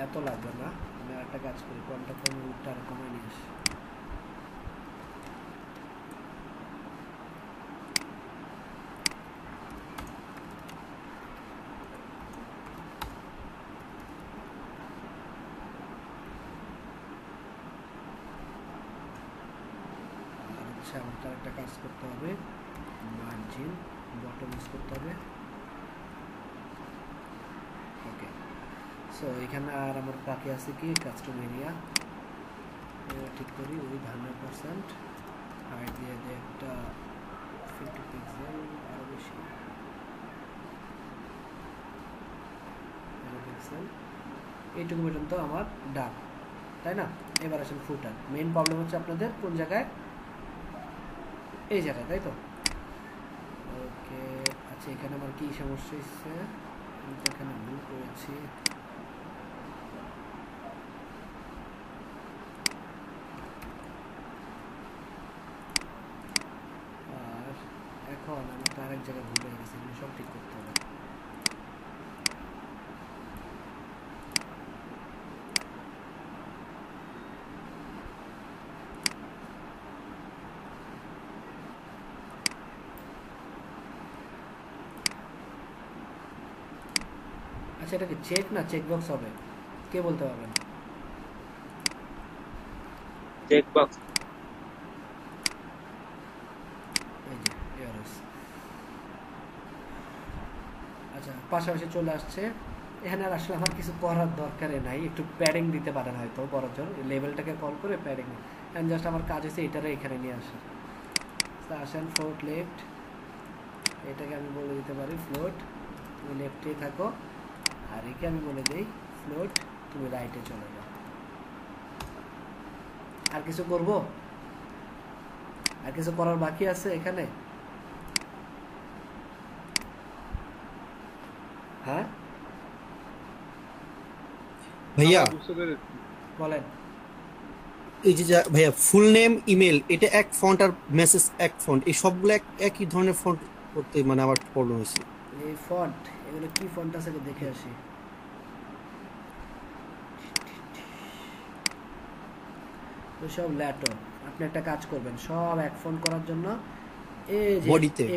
Speaker 1: এত লাগবে না, আমি একটা কাজ করি, কোনটা কমে উঠটা আর কমাই নিয়ে আসি। আমাকে একটা কাজ করতে হবে, মার্জিন বটম ইউজ করতে হবে। ওকে, সো এখানে আর আমার বাকি আছে কি কাস্টম এরিয়া ঠিক করি, উইথ 100% হাইট দিয়ে দিই একটা 50 পিক্সেল, আরো বেশি পিক্সেল, এইটুকু পর্যন্ত আমার ডান, তাই না? এবার আসেন ফুটার। মেইন প্রবলেম হচ্ছে আপনাদের কোন জায়গায়, এই জায়গায়, তাই তো? ওকে, আচ্ছা এখানে আমার কি সমস্যা হচ্ছে, আমি তো এখানে ভুল করেছি। আর এখন আমি তো আরেক জায়গায় ভুল হয়ে গেছি, এগুলো সব ঠিক করতে হবে। আচ্ছা এটা কি চেক না চেক বক্স হবে, কে বলতে পারবেন?
Speaker 13: চেক বক্স,
Speaker 1: এই যে এরস। আচ্ছা পাশাপাশি চলে আসছে, এখানে আর আসলে আমার কিছু করার দরকারে নাই, একটু প্যাডিং দিতে পারেন হয়তো বড়জোর, লেভেলটাকে কল করে প্যাডিং, এন্ড জাস্ট আমার কাজ হচ্ছে এটারে এখানে নিয়ে আসা। আসেন ফ্লোট লেফট, এটাকে আমি বলে দিতে পারি ফ্লোট, তুমি লেফটে থাকো, আর একে আমি বলে দিই ফ্লোট, তুমি রাইটে চলে যাও। আর কিছু করব? আর কিছু করার বাকি আছে এখানে? হ্যাঁ
Speaker 5: ভাইয়া
Speaker 1: বলেন।
Speaker 5: এই যে ভাইয়া ফুল নেম ইমেল এটা এক ফন্ট আর মেসেজ এক ফন্ট, এই সবগুলো একই ধরনের ফন্ট করতে মানে আমার প্রবলেম হয়েছে।
Speaker 1: এই ফন্ট, এগুলো কি ফন্ট আছে দেখে আসি। সব ল্যাটো, আপনি একটা কাজ করবেন, সব এক ফন্ট করার জন্য এই যে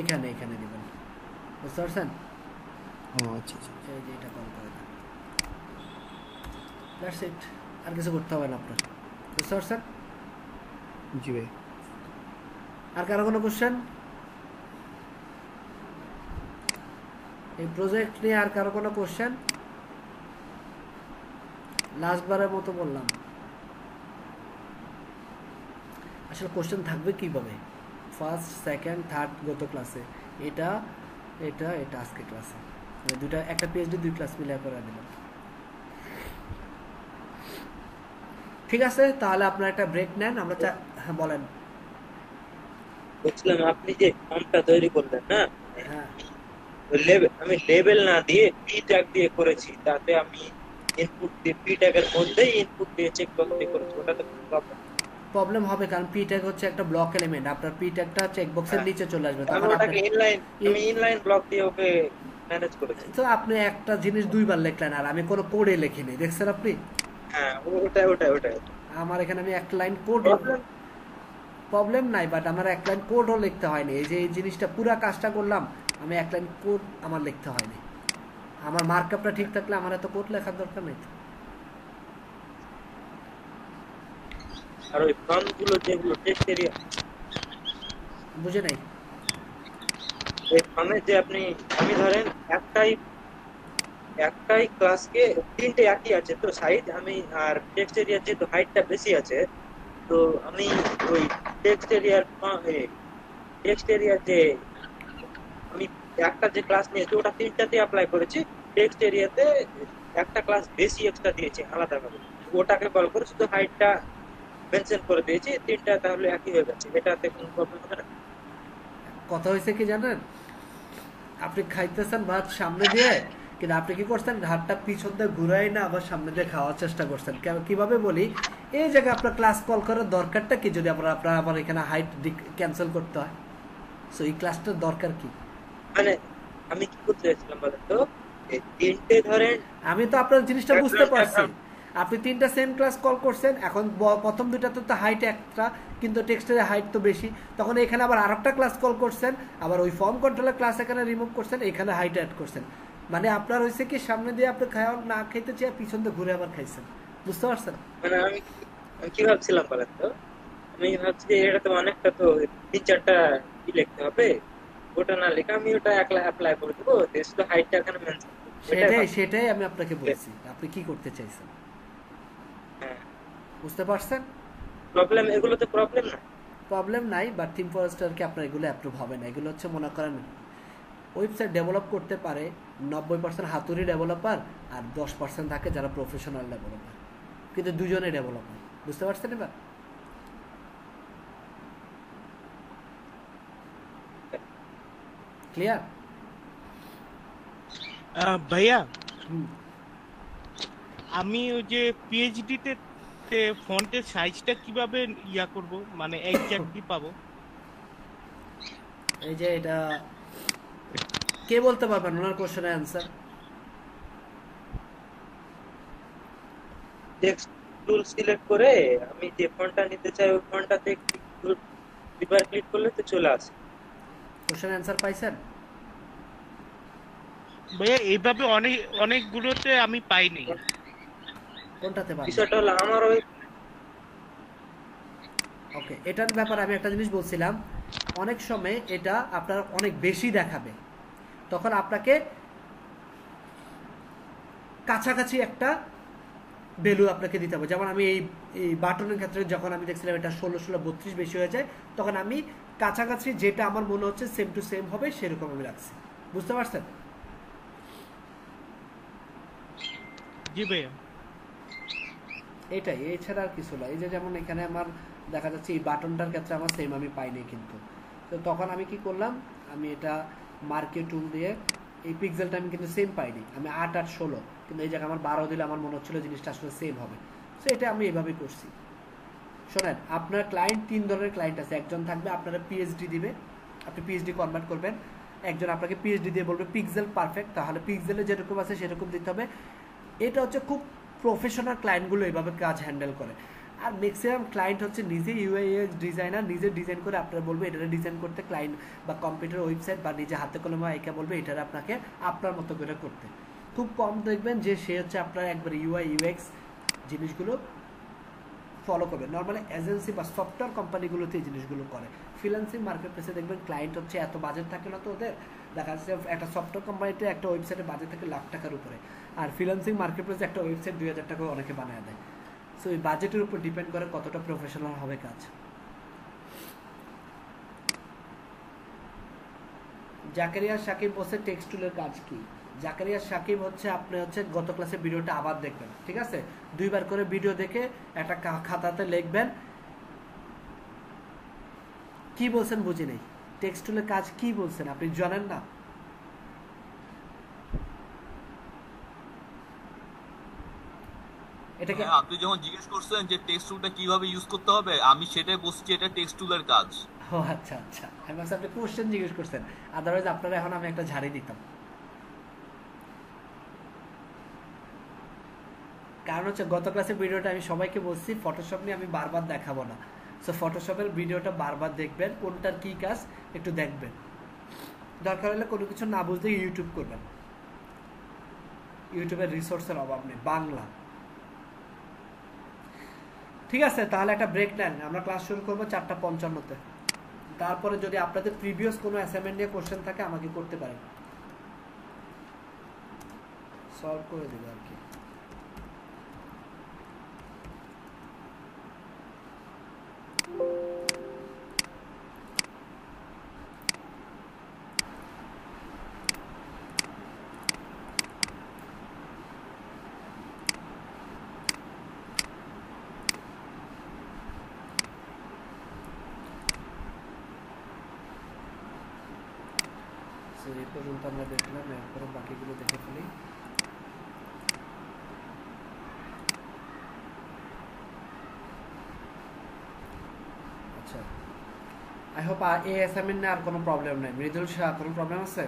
Speaker 1: এখানে এখানে দিবেন, বুঝতে পারছেন?
Speaker 5: ও আচ্ছা আচ্ছা,
Speaker 1: এই যে এটা কল করে দেন, দ্যাটস ইট, আর কিছু করতে হবে না আপনার, বুঝতে পারছেন?
Speaker 5: জি ভাই।
Speaker 1: আর কারো কোনো কোশ্চেন এই প্রজেক্ট নিয়ে? আর কারো কোনো কোশ্চেন? লাস্টবারের মতো বললাম, আসলে কোশ্চেন থাকবে কিভাবে, ফার্স্ট সেকেন্ড থার্ড গত ক্লাসে, এটা এটা এটা আজকে ক্লাসে, দুটা একটা পিএইচডি দুই ক্লাস মিলিয়ে করে দিলাম। ঠিক আছে, তাহলে আপনারা একটা ব্রেক নেন, আমরা হ্যাঁ বলেন।
Speaker 13: বুঝলাম, আপনি যে ফর্মটা তৈরি করলেন না,
Speaker 1: হ্যাঁ
Speaker 13: আমি লেবেল না দিয়ে পি ট্যাগ দিয়ে করেছি, তাতে আমি ইনপুট দিয়ে পি ট্যাগের মধ্যেই ইনপুট দিয়ে চেক বক্স দিয়ে করেছি, ওটাতে
Speaker 1: প্রবলেম হবে, কারণ পি ট্যাগ হচ্ছে একটা ব্লক এলিমেন্ট, আপনার পি ট্যাগটা চেক বক্সের নিচে চলে আসবে,
Speaker 13: আমি ওটাকে ইনলাইন ব্লক দিয়ে ওকে ম্যানেজ করেছি।
Speaker 1: তো আপনি একটা জিনিস দুইবার লিখলেন, আর আমি কোনো কোডে লিখিনি, দেখছেন আপনি?
Speaker 13: হ্যাঁ ওটা
Speaker 1: আমার এখানে আমি একটা লাইন কোড, প্রবলেম নাই, বাট আমার এক লাইন কোডও লিখতে হয়নি। এই যে এই জিনিসটা পুরো কাজটা করলাম, আমি এক লাইন কোড আমার লিখতে হয়নি, আমার মার্কআপটা ঠিক থাকলে আমার এত কোড লেখার দরকার নেই।
Speaker 13: আর ওই ফর্মগুলো যেগুলো টেক্সট এরিয়া,
Speaker 1: বুঝে নাই?
Speaker 13: এই ফর্মে যে আমি ধরেন একটাই ক্লাসকে তিনটে একই আছে তো সাইজ, আমি আর টেক্সট এরিয়ার যেহেতু হাইটটা বেশি আছে, তো আমি ওই টেক্সট এরিয়ার যে আমি একটা যে ক্লাস নিয়েছি ওটা তিনটাতে অ্যাপ্লাই করেছি, টেক্সট এরিয়াতে একটা ক্লাস বেশি এক্সট্রা দিয়েছি আলাদাভাবে, ওটাকে কল করে শুধু হাইটটা মেনশন করে দিয়েছি, তিনটা তাহলে একই হয়ে গেছে, এটাতে কোনো প্রবলেম হবে না।
Speaker 1: কথা হয়েছে কি জানেন, আপনি খাইতেছেন ভাত সামনে দিয়ে, কিন্তু আপনি কি করছেন, ঘাটটা পিছন দিয়ে ঘুরাই না আবার সামনে দিয়ে খাওয়ার চেষ্টা করছেন। কিভাবে বলি, এই জায়গায় আপনার ক্লাস কল করার দরকারটা কি, যদি আপনার আবার এখানে হাইট ক্যান্সেল করতে হয়? সো এই ক্লাসটার দরকার কি?
Speaker 13: মানে আমি কি করতে চাইছিলাম বলেন তো, এই তিনটে ধরেন,
Speaker 1: আমি তো আপনার জিনিসটা বুঝতে পারছি, আপনি 3টা সেম ক্লাস কল করছেন, এখন প্রথম দুইটাতে তো হাইট একটা, কিন্তু টেক্সটের হাইট তো বেশি, তখন এখানে আবার আরেকটা ক্লাস কল করছেন, আবার ওই ফর্ম কন্ট্রোলের ক্লাস এখানে রিমুভ করছেন, এখানে হাইট অ্যাড করছেন। মানে আপনার হয়েছে কি সামনে দিয়ে আপনি খাওয়া না খাইতে চেয়ে পিছন দিয়ে ঘুরে আবার খাইছেন, বুঝতে পারছেন?
Speaker 13: মানে আমি কি ভাবছিলাম বলেন তো, আমি ভাবছি যে এটা তো অনেকটা, তো 3-4টা কি লিখতে হবে, ওটা না লিখে আমি ওটা একলা অ্যাপ্লাই করে দেবো, শুধু হাইটটা এখানে মেনশন।
Speaker 1: সেটাই আমি আপনাকে বলছি, আপনি কি করতে চাইছেন, বুঝতে পারছেন?
Speaker 13: প্রবলেম এগুলো তো
Speaker 1: প্রবলেম নাই, বাট থিম ফরেস্টারকে আপনার এগুলো অ্যাপ্রুভ হবে না। এগুলো হচ্ছে মনে করেন ওয়েবসাইট ডেভেলপ করতে পারে 90% হাতুড়ি ডেভেলপার আর 10% থাকে যারা প্রফেশনাল ডেভেলপার, কিন্তু দুজনে ডেভেলপার, বুঝতে পারছেন? এবার ক্লিয়ার?
Speaker 4: ভাইয়া আমি ওই যে পিএইচডি তে ফন্টের সাইজটা কিভাবে ইয়া করব, মানে এক্স্যাক্টলি পাবো?
Speaker 1: এই যে এটা কে বলতে পারবেন ওনার কোশ্চেনের অ্যানসার?
Speaker 13: টেক্সট টুল সিলেক্ট করে আমি যে ফন্টটা নিতে চাই ওই ফন্টটাতে দুইবার ক্লিক করলে তো চলে আসে।
Speaker 1: কোশ্চেন অ্যানসার পাইছেন?
Speaker 4: ভাইয়া এইভাবে অনেকগুলোতে আমি পাইনি।
Speaker 1: কোনটাতে পাবেন?
Speaker 13: বিষয়টা হলো আমার ওই
Speaker 1: ওকে, এটার ব্যাপারে আমি একটা জিনিস বলছিলাম, অনেক সময় এটা আপনার অনেক বেশি দেখাবে, তখন আপনাকে কাছাকাছি একটা ভ্যালু আপনাকে দিতে হবে। যেমন আমি এই বাটনের ক্ষেত্রে যখন আমি দেখছিলাম এটা 16/32 বেশি হয়ে যায়, তখন আমি কাছাকাছি যেটা আমার মনে হচ্ছে সেম টু সেম হবে সেরকম আমি রাখছি, বুঝতে পারছেন?
Speaker 4: জি ভাইয়া,
Speaker 1: এটাই, এছাড়া আর কিছু না। এই যে যেমন এখানে আমার দেখা যাচ্ছে এই বাটনটার ক্ষেত্রে আমার সেম আমি পাইনি, কিন্তু তো তখন আমি কি করলাম, আমি এটা মার্কে টুল দিয়ে এই পিক্সেলটা আমি কিন্তু সেম পাইনি, আমি 8, 8, 16, কিন্তু এই জায়গায় আমার 12 দিলে আমার মনে হচ্ছিল জিনিসটা আসলে সেম হবে। সো এটা আমি এভাবেই করছি। শোনেন, আপনার ক্লায়েন্ট 3 ধরনের ক্লায়েন্ট আছে। একজন থাকবে আপনারা পিএইচডি দিবে, আপনি পিএইচডি কনভার্ট করবেন। একজন আপনাকে পিএইচডি দিয়ে বলবে পিক্সেল পারফেক্ট, তাহলে পিক্সেলে যেরকম আছে সেরকম দিতে হবে। এটা হচ্ছে খুব প্রফেশনাল ক্লায়েন্টগুলো এইভাবে কাজ হ্যান্ডেল করে। আর ম্যাক্সিমাম ক্লায়েন্ট হচ্ছে নিজে ইউআইএক্স ডিজাইনার, নিজে ডিজাইন করে আপনারা বলবে এটা ডিজাইন করতে, ক্লায়েন্ট বা কম্পিউটার ওয়েবসাইট বা নিজে হাতে কলমে আইকা বলবে এটা আপনাকে আপনার মতো করে করতে। খুব কম দেখবেন যে সে হচ্ছে আপনার একবার ইউআই ইউএক্স জিনিসগুলো ফলো করবে। নর্মালি এজেন্সি বা সফটওয়্যার কোম্পানিগুলোতে এই জিনিসগুলো করে। ফ্রিল্যান্সিং মার্কেট প্লেসে দেখবেন ক্লায়েন্ট হচ্ছে এত বাজেট থাকে না, তো ওদের দেখা যাচ্ছে একটা সফটওয়্যার কোম্পানিতে একটা ওয়েবসাইটে বাজেট থাকে লাখ টাকার উপরে, আর ফ্রিল্যান্সিং মার্কেট প্লেসে একটা ওয়েবসাইট 2000 টাকা অনেকে বানায় দেয়। সো এই বাজেটের উপর ডিপেন্ড করে কতটা প্রফেশনাল হবে কাজ। জাকারিয়া সাকিব বলছে টেক্সট টুলের কাজ কি? জাকারিয়া সাকিব হচ্ছে আপনি হচ্ছে গত ক্লাসে ভিডিওটা আবার দেখবেন, ঠিক আছে? 2 বার করে ভিডিও দেখে একটা খাতাতে লিখবেন কি বলছেন বুঝি নেই, টেক্সট টুলের কাজ কি বলছেন আপনি জানেন না?
Speaker 14: এটাকে আপনি যখন জিজ্ঞেস করছেন যে টেক্সট টুলটা কিভাবে ইউজ করতে হবে, আমি সেটাই বলছি যে এটা টেক্সট টুলের কাজ।
Speaker 1: ও আচ্ছা আচ্ছা, আমি ভাবছি আপনি কোশ্চেন জিজ্ঞেস করছেন, আদারওয়াইজ আপনারা এখন আমি একটা ঝাড়ি দিতাম। কারণ হচ্ছে গত ক্লাসের ভিডিওটা আমি সবাইকে বলছি ফটোশপ নিয়ে আমি বারবার দেখাবো না, সো ফটোশপের ভিডিওটা বারবার দেখবেন, কোনটার কি কাজ একটু দেখবেন। দরকার হলে কোনো কিছু না বুঝলে ইউটিউব করবেন, ইউটিউবের রিসোর্সের অভাব নেই, বাংলা। ঠিক আছে, তাহলে একটা ব্রেক নেন, আমরা ক্লাস শুরু করবো 4:55-তে। তারপরে যদি আপনাদের প্রিভিয়াস কোনো অ্যাসাইনমেন্ট নিয়ে কোশ্চেন থাকে আমাকে করতে পারেন, সলভ করে দেবে আর কি। এই পর্যন্ত আমরা দেখলাম, এরপরে বাকিগুলো দেখে ফেলি। আচ্ছা, আই হোপ এই অ্যাসাইনমেন্ট আর কোনো প্রবলেম নাই। মৃদুল শাহ, কোনো প্রবলেম আছে?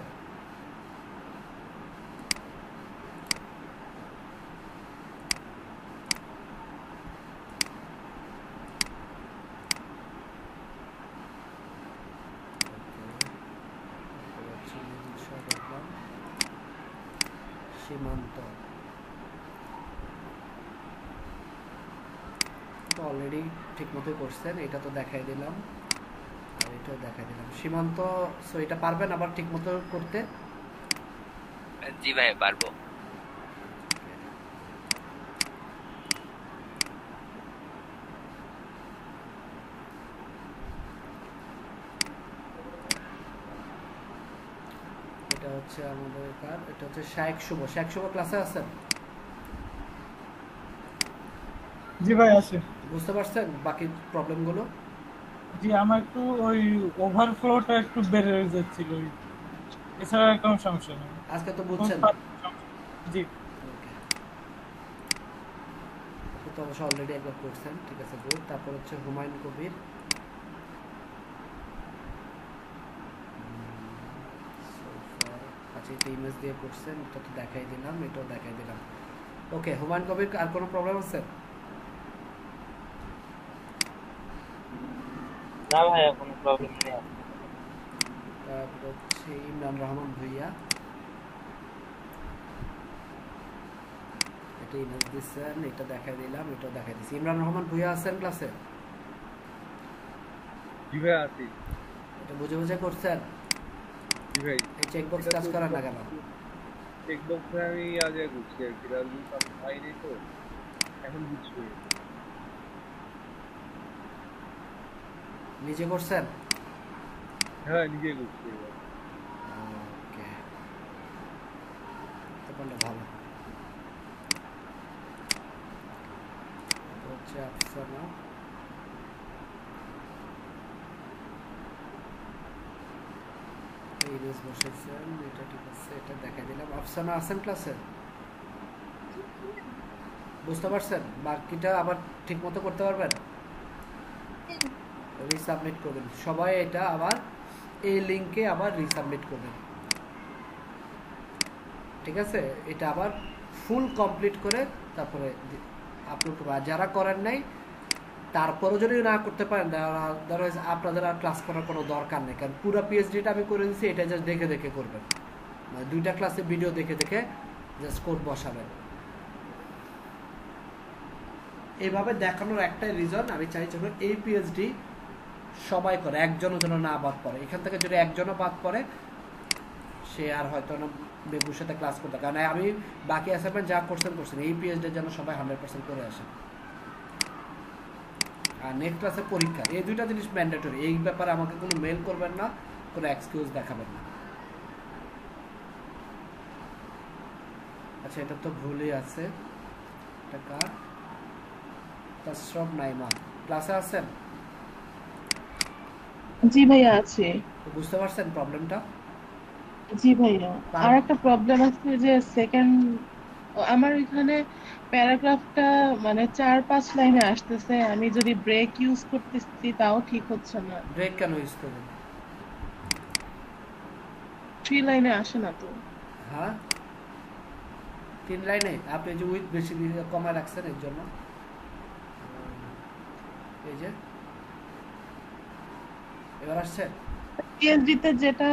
Speaker 1: অলরেডি ঠিক মতোই করছেন, এটা তো দেখাই দিলাম আর এটাও দেখাই দিলাম। সীমান্ত সো এটা পারবেন আবার ঠিক মতো করতে?
Speaker 15: জি ভাই পারবো।
Speaker 1: এটা হচ্ছে আমাদের কার, এটা হচ্ছে শায়েক শুভ। শায়েক শুভ ক্লাসে আছেন?
Speaker 16: জি ভাই আছে।
Speaker 1: বুঝতে পারছেন বাকি প্রবলেমগুলো?
Speaker 16: জি আমার একটু ওই ওভারফ্লোটা একটু বেড়ে যাচ্ছিল, এছাড়া কোনো সমস্যা নেই।
Speaker 1: আজকে তো বুঝছেন?
Speaker 16: জি
Speaker 1: তো অবশ্য অলরেডি একবার করছেন, ঠিক আছে গুড। তারপর হচ্ছে হুমায়ুন কবির, আচ্ছা এটা ইমেজ দিয়ে করছেন, এটা তো দেখাই দিলাম, এটাও দেখাই দিলাম। ওকে হুমায়ুন কবির আর কোনো প্রবলেম আছে?
Speaker 13: না ভাই কোনো প্রবলেম নেই।
Speaker 1: তারপর হচ্ছে ইমরান রহমান ভুইয়া, এটা ইমেজ দিচ্ছেন, এটা দেখাই দিলাম, এটাও দেখাই দিচ্ছি। ইমরান রহমান ভুইয়া আছেন ক্লাসে?
Speaker 2: জি ভাই আছি।
Speaker 1: এটা বুঝে বুঝে করছেন?
Speaker 2: জি ভাই।
Speaker 1: এই চেকবক্স কাজ করেন না কেন?
Speaker 2: চেকবক্সে আমি আগে বুঝছি আর কি, আমি পাইনি তো এখন বুঝছি।
Speaker 1: নিজে করছেন?
Speaker 2: হ্যাঁ নিজে করছি।
Speaker 1: ওকে তাহলে ভালো। হচ্ছে আফসানা, ইমেজ বসেছেন, এটা ঠিক আছে, এটা দেখাই দিলাম। আফসানা আছেন ক্লাসে? বুঝতে পারছেন? বাকিটা আবার ঠিক মতো করতে পারবেন? রিসাবমিট করবেন সবাই, এটা আবার এই লিংকে আবার রিসাবমিট করবেন, ঠিক আছে? এটা আবার ফুল কমপ্লিট করে তারপরে আপলোড করবেন। আর যারা করেন নাই তারপরও যদি না করতে পারেন, আপনাদের আর ক্লাস করার কোনো দরকার নেই, কারণ পুরো পিএইচডিটা আমি করে দিচ্ছি, এটা জাস্ট দেখে দেখে করবেন, মানে 2টা ক্লাসে ভিডিও দেখে দেখে জাস্ট কোড বসাবেন। এইভাবে দেখানোর একটাই রিজন, আমি চাই যেন এই পিএইচডি সবাই করে, একজনও যেন না বাদ পড়ে। এখান থেকে যদি একজনও বাদ পড়ে সে আর হয়তো না বেগুর সাথে ক্লাস করতে, কারণ আমি বাকি অ্যাসাইনমেন্ট যা করছেন এই পিএইচডি যেন সবাই 100% করে আসেন। আর নেক্সট ক্লাসে পরীক্ষা, এই 2টা জিনিস ম্যান্ডেটরি। এই ব্যাপারে আমাকে কোনো মেল করবেন না, কোনো এক্সকিউজ দেখাবেন না। আচ্ছা এটা তো ভুলই আছে, এটা কার? তাসরব নাইমা ক্লাসে আছেন?
Speaker 12: জি ভাইয়া আছে।
Speaker 1: বুঝতে পারছেন প্রবলেমটা?
Speaker 12: জি ভাইয়া আর একটা প্রবলেম আছে যে সেকেন্ড আমার এখানে প্যারাগ্রাফটা মানে 4-5 লাইনে আসতেছে, আমি যদি ব্রেক ইউজ করতেছি তাও ঠিক হচ্ছে না।
Speaker 1: ব্রেক কেন ইউজ করবেন?
Speaker 12: 3 লাইনে আসে না তো।
Speaker 1: হ্যাঁ 3 লাইনে আপনি যে উইথ বেশি কমায় রাখছেন এর জন্য। এই যে এবার আসছে
Speaker 12: পিএইচডি তে যেটা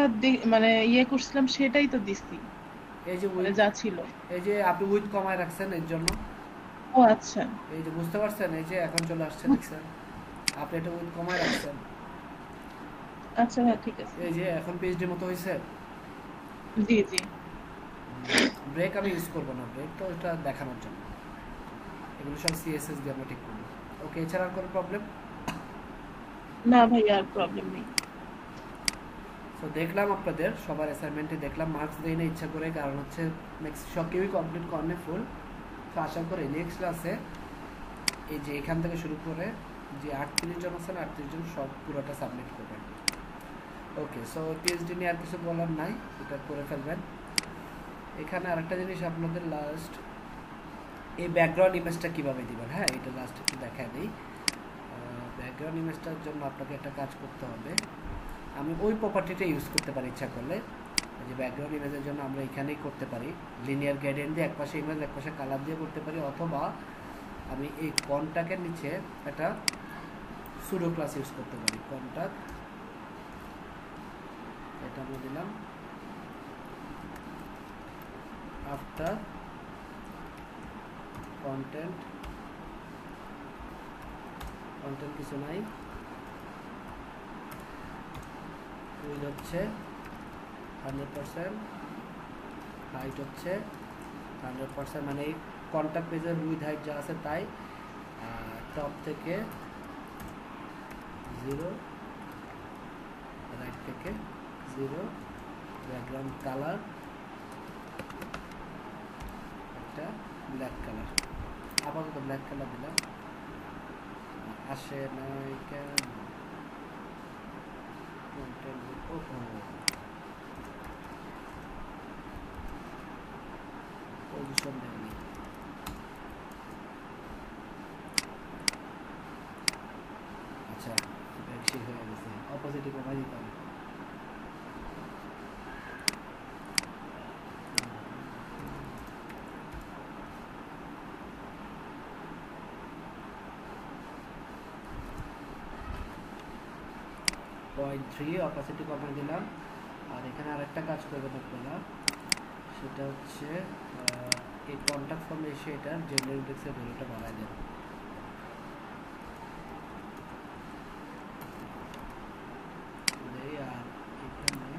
Speaker 12: মানে ইয়ে করছিলাম সেটাই তো দিছি,
Speaker 1: এই যে
Speaker 12: যা ছিল।
Speaker 1: এই যে আপনি উইথ কমায় রাখছেন এর জন্য।
Speaker 12: ও আচ্ছা
Speaker 1: এই যে বুঝতে পারছেন, এই যে এখন চলে আসছে দেখছেন, আপনি এটা উইথ কমায় রাখছেন।
Speaker 12: আচ্ছা হ্যাঁ ঠিক আছে।
Speaker 1: এই যে এখন পিএইচডি মতো হইছে।
Speaker 12: জি জি
Speaker 1: ব্রেক আমি ইউজ করব না, ব্রেক তো এটা দেখানোর জন্য, এগুলো সব সিএসএস দিয়ে আমরা ঠিক করব। ওকে এছাড়া আর কোনো প্রবলেম?
Speaker 12: না ভাই আর প্রবলেম নেই।
Speaker 1: সো দেখলাম আপনাদের সবার অ্যাসাইনমেন্টে দেখলাম, মার্কস দেই না ইচ্ছা করে, কারণ হচ্ছে নেক্সট সব কেউই কমপ্লিট করেনি ফুল। তো আশা করি নেক্সট ক্লাসে এই যে এখান থেকে শুরু করে যে 38 জন আছেন 38 জন সব পুরোটা সাবমিট করবেন। ওকে সো পিএইচডি নিয়ে আর কিছু বলার নাই, এটা করে ফেলবেন। এখানে আরেকটা জিনিস আপনাদের লাস্ট, এই ব্যাকগ্রাউন্ড ইমেজটা কীভাবে দিবেন, হ্যাঁ এটা লাস্ট একটু দেখায় দিই। ব্যাকগ্রাউন্ড ইমেজটার জন্য আপনাকে একটা কাজ করতে হবে, আমি ওই প্রপার্টিটা ইউজ করতে পারি ইচ্ছা করলে। যে ব্যাকগ্রাউন্ড ইমেজের জন্য আমরা এখানেই করতে পারি, লিনিয়ার গ্রেডিয়েন্ট দিয়ে একপাশে ইমেজ একপাশে কালার দিয়ে করতে পারি, অথবা আমি এই কন্টাক্টের নিচে একটা সুডো ক্লাস ইউজ করতে পারি। কন্টাক্ট এটা আমরা দিলাম, আফটার কন্টেন্ট কন্টেন্ট কিছু নাই। উইড হচ্ছে 100%, হাইট হচ্ছে 100%, মানে এই কন্ট্যাক্ট পেজের উইড হাইট যা আছে তাই। টপ থেকে 0, রাইট থেকে 0, ব্যাকগ্রাউন্ড কালার একটা ব্ল্যাক কালার, আপাতত ব্ল্যাক কালার দিলাম। আসে নাই কেন পজিশন দেয়নি। আচ্ছা বেশি হয়ে গেছে, অপোজিটে কমাই দিতে হবে। অপাসিটি কমাই দিলাম। আর এখানে আরেকটা কাজ করবেন আপনারা, সেটা হচ্ছে এই কন্ট্যাক্ট ফর্মে এসে এটার জেনারেল ইন্ডেক্সের ভ্যালুটা বাড়ায় দেন। আর এখানে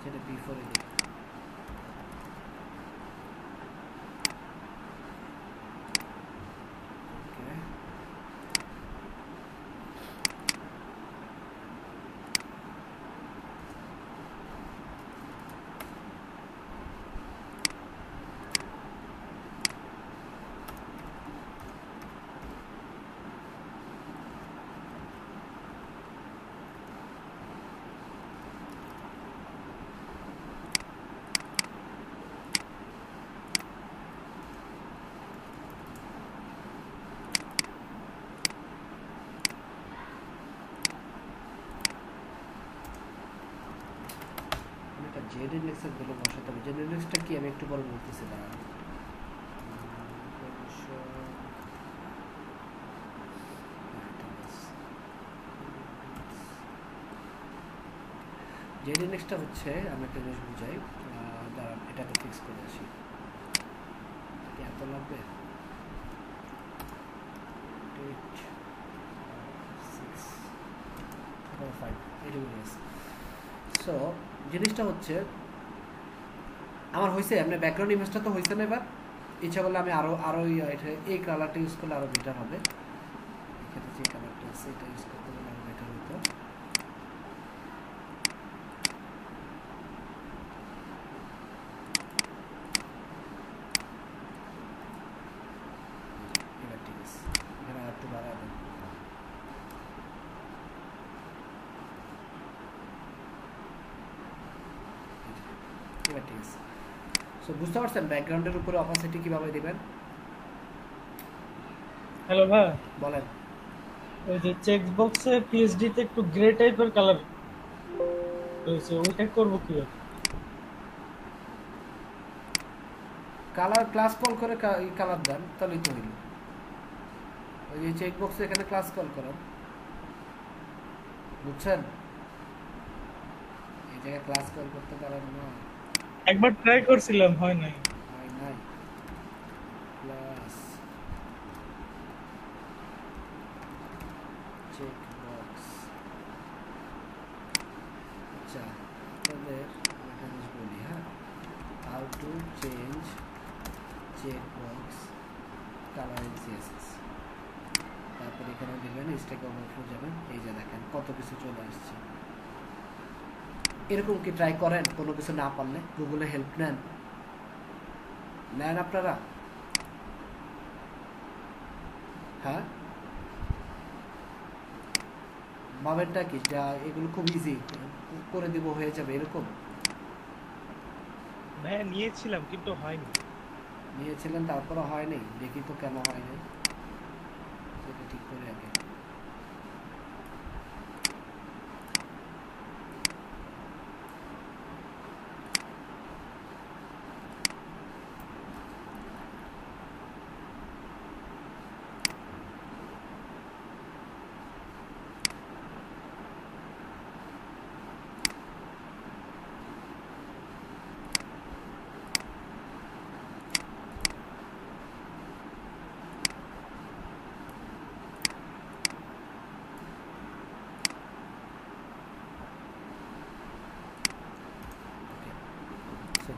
Speaker 1: সেটা বিফোরে দিই। জেড ইন্ডেক্সের গুলো বসাতে হবে। জেড ইন্ডেক্সটা কি আমি একটু পরে বলতেছি। জেড ইন্ডেক্সটা হচ্ছে, আমি একটা জিনিস বুঝাই, দাঁড়ান এটাকে ফিক্স করে আসি। এত লাগবে 8, 6, 5 সো জিনিসটা হচ্ছে আমার হয়েছে, আপনার ব্যাকগ্রাউন্ড ইমেজটা তো হয়েছে না। এবার ইচ্ছা করলে আমি আরো এই কালারটা ইউজ করলে আরো বেটার হবে। এখানে যে কালারটা আছে এটা ইউজ করতে হলে আরো বেটার হতো। এবার ঠিক আছে, এখানে আর একটু বাড়ায় দেন। এবার ঠিক আছে। সো বুঝতে পারছেন ব্যাকগ্রাউন্ডের উপরে অপাসিটি কিভাবে দিবেন?
Speaker 16: হ্যালো ভাই,
Speaker 1: বলেন।
Speaker 16: ওই যে চেক বক্সে পিএইচডি তে একটু গ্রে টাইপের কালার রয়েছে, ওইটা করব কিভাবে?
Speaker 1: কালার ক্লাস কল করে কালার দেন, তাহলেই তো হইল। ওই যে চেক বক্সে এখানে ক্লাস কল করেন, বুঝছেন? এই জায়গায় ক্লাস কল করতে পারেন না।
Speaker 16: একবার ট্রাই করছিলাম, হয় নাই।
Speaker 1: Class check box. আচ্ছা তাহলে একটা জিনিস বলি, হ্যাঁ, how to change check box colour in CSS. তারপর এখানে দেবেন স্ট্যাক ওভারফ্লো যাবেন, এই যে দেখেন কত কিছু চলে আসছে। এরকম কি ট্রাই করেন? কোনো কিছু না পারলে গুগলে হেল্প নেন আপনারা? হ্যাঁ, ভাবেনটা কি যা এগুলো খুব ইজি করে দিব, হয়ে যাবে এরকম?
Speaker 4: ভাইয়া নিয়েছিলাম কিন্তু হয়নি।
Speaker 1: নিয়েছিলেন তারপরে হয়নি, দেখি তো কেন হয়নি, সেটা ঠিক করে আগে।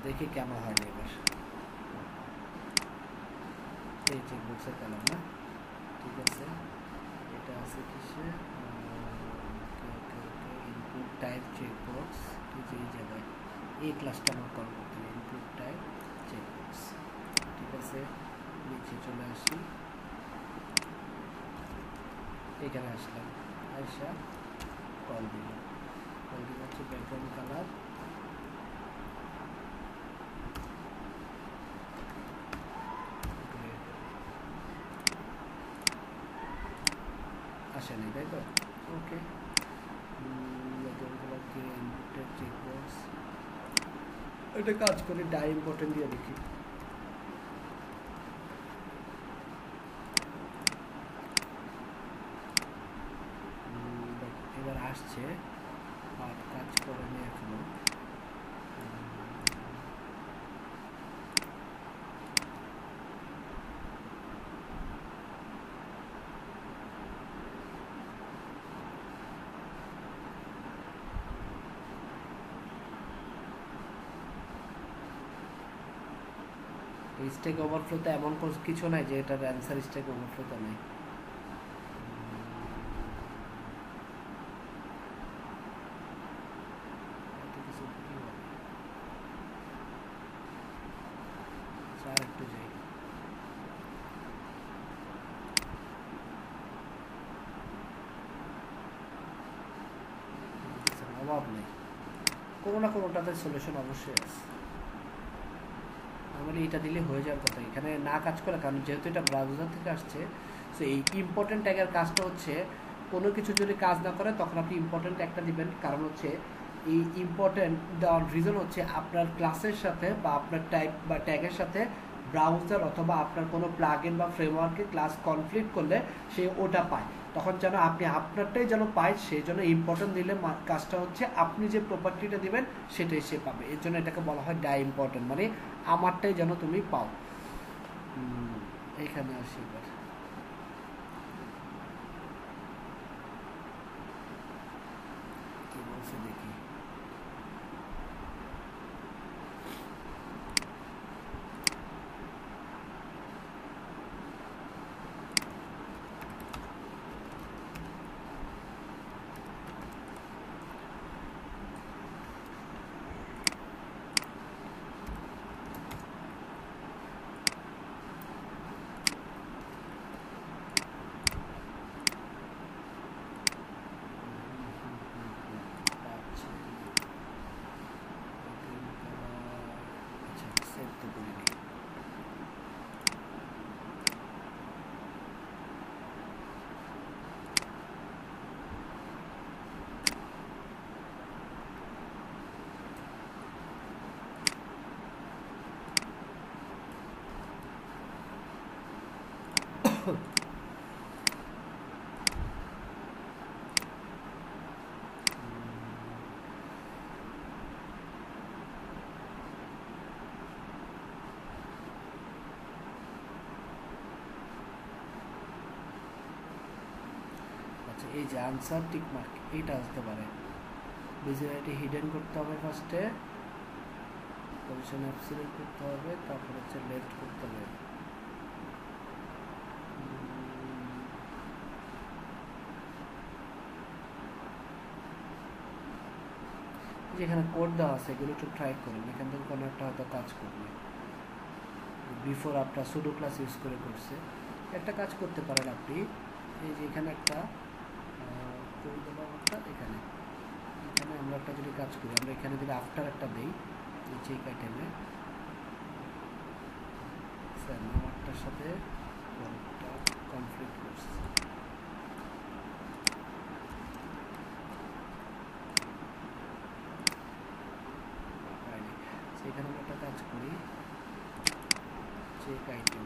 Speaker 1: দেখি কেন হয়নি এবার। এই চেকবক্সের কালার না, ঠিক আছে। এটা আছে কিসে, ইনপুট টাইপ চেকবক্স, ঠিক আছে। এই জায়গায় এই ক্লাসটা আমার কল করতে হবে, ইনপুট টাইপ চেকবক্স, ঠিক আছে। নিচে চলে আসি, এখানে আসলাম, আইসা কল দিল, কল দিল হচ্ছে ব্যাকগ্রাউন্ড কালার, আসেনি তাই তো, ওকে। এটা কাজ করে ডাই ইম্পর্টেন্ট দিয়ে দেখি। এবার আসছে, আর কাজ করেনি এখনো। স্ট্যাক ওভারফ্লোতে এমন কিছু নাই যে এটার অ্যান্সার স্ট্যাক ওভারফ্লোতে নেই। আর একটু যাই, অভাব নেই, কোনো না কোনোটাতে সলিউশন অবশ্যই আছে। মানে এটা দিলে হয়ে যাওয়ার কথা, এখানে না কাজ করে, কারণ যেহেতু এটা ব্রাউজার থেকে আসছে। সো এই ইম্পর্টেন্ট ট্যাগের কাজটা হচ্ছে, কোনো কিছু যদি কাজ না করে তখন আপনি ইম্পর্টেন্ট ট্যাগটা দিবেন। কারণ হচ্ছে এই ইম্পর্টেন্ট দেওয়ার রিজন হচ্ছে আপনার ক্লাসের সাথে বা আপনার টাইপ বা ট্যাগের সাথে ব্রাউজার অথবা আপনার কোনো প্লাগইন বা ফ্রেমওয়ার্কে ক্লাস কনফ্লিক্ট করলে সে ওটা পায়, তখন যেন আপনি আপনারটাই যেন পায়, সেই জন্য ইম্পর্টেন্ট দিলে কাজটা হচ্ছে আপনি যে প্রপার্টিটা দিবেন সেটাই সে পাবে। এর জন্য এটাকে বলা হয় ডাই ইম্পর্টেন্ট, মানে আমারটাই যেন তুমি পাও। এখানে আসি এবার, কি বলছে দেখি। এই যে আনসার টিক মার্ক এইটা আসতে পারে। ভিজুয়ালিটি হিডেন করতে হবে ফার্স্টে, পজিশন অ্যাবসলিউট করতে হবে, তারপর হচ্ছে লেফট করতে হবে। যেখানে কোড দেওয়া আছে এগুলো একটু ট্রাই করুন, এখান থেকে কোনো একটা হয়তো কাজ করবে। বিফোর আপনার সুডো ক্লাস ইউজ করে করছে, একটা কাজ করতে পারেন আপনি। এই যে এখানে একটা এখানে এখানে আমরা একটা যদি কাজ করি, আমরা এখানে যদি আফটার একটা দেই চেক আইটেমে, সাথে কোনটা কনফ্লিক্ট করছে। সেখানে আমরা একটা কাজ করি, চেক আইটেম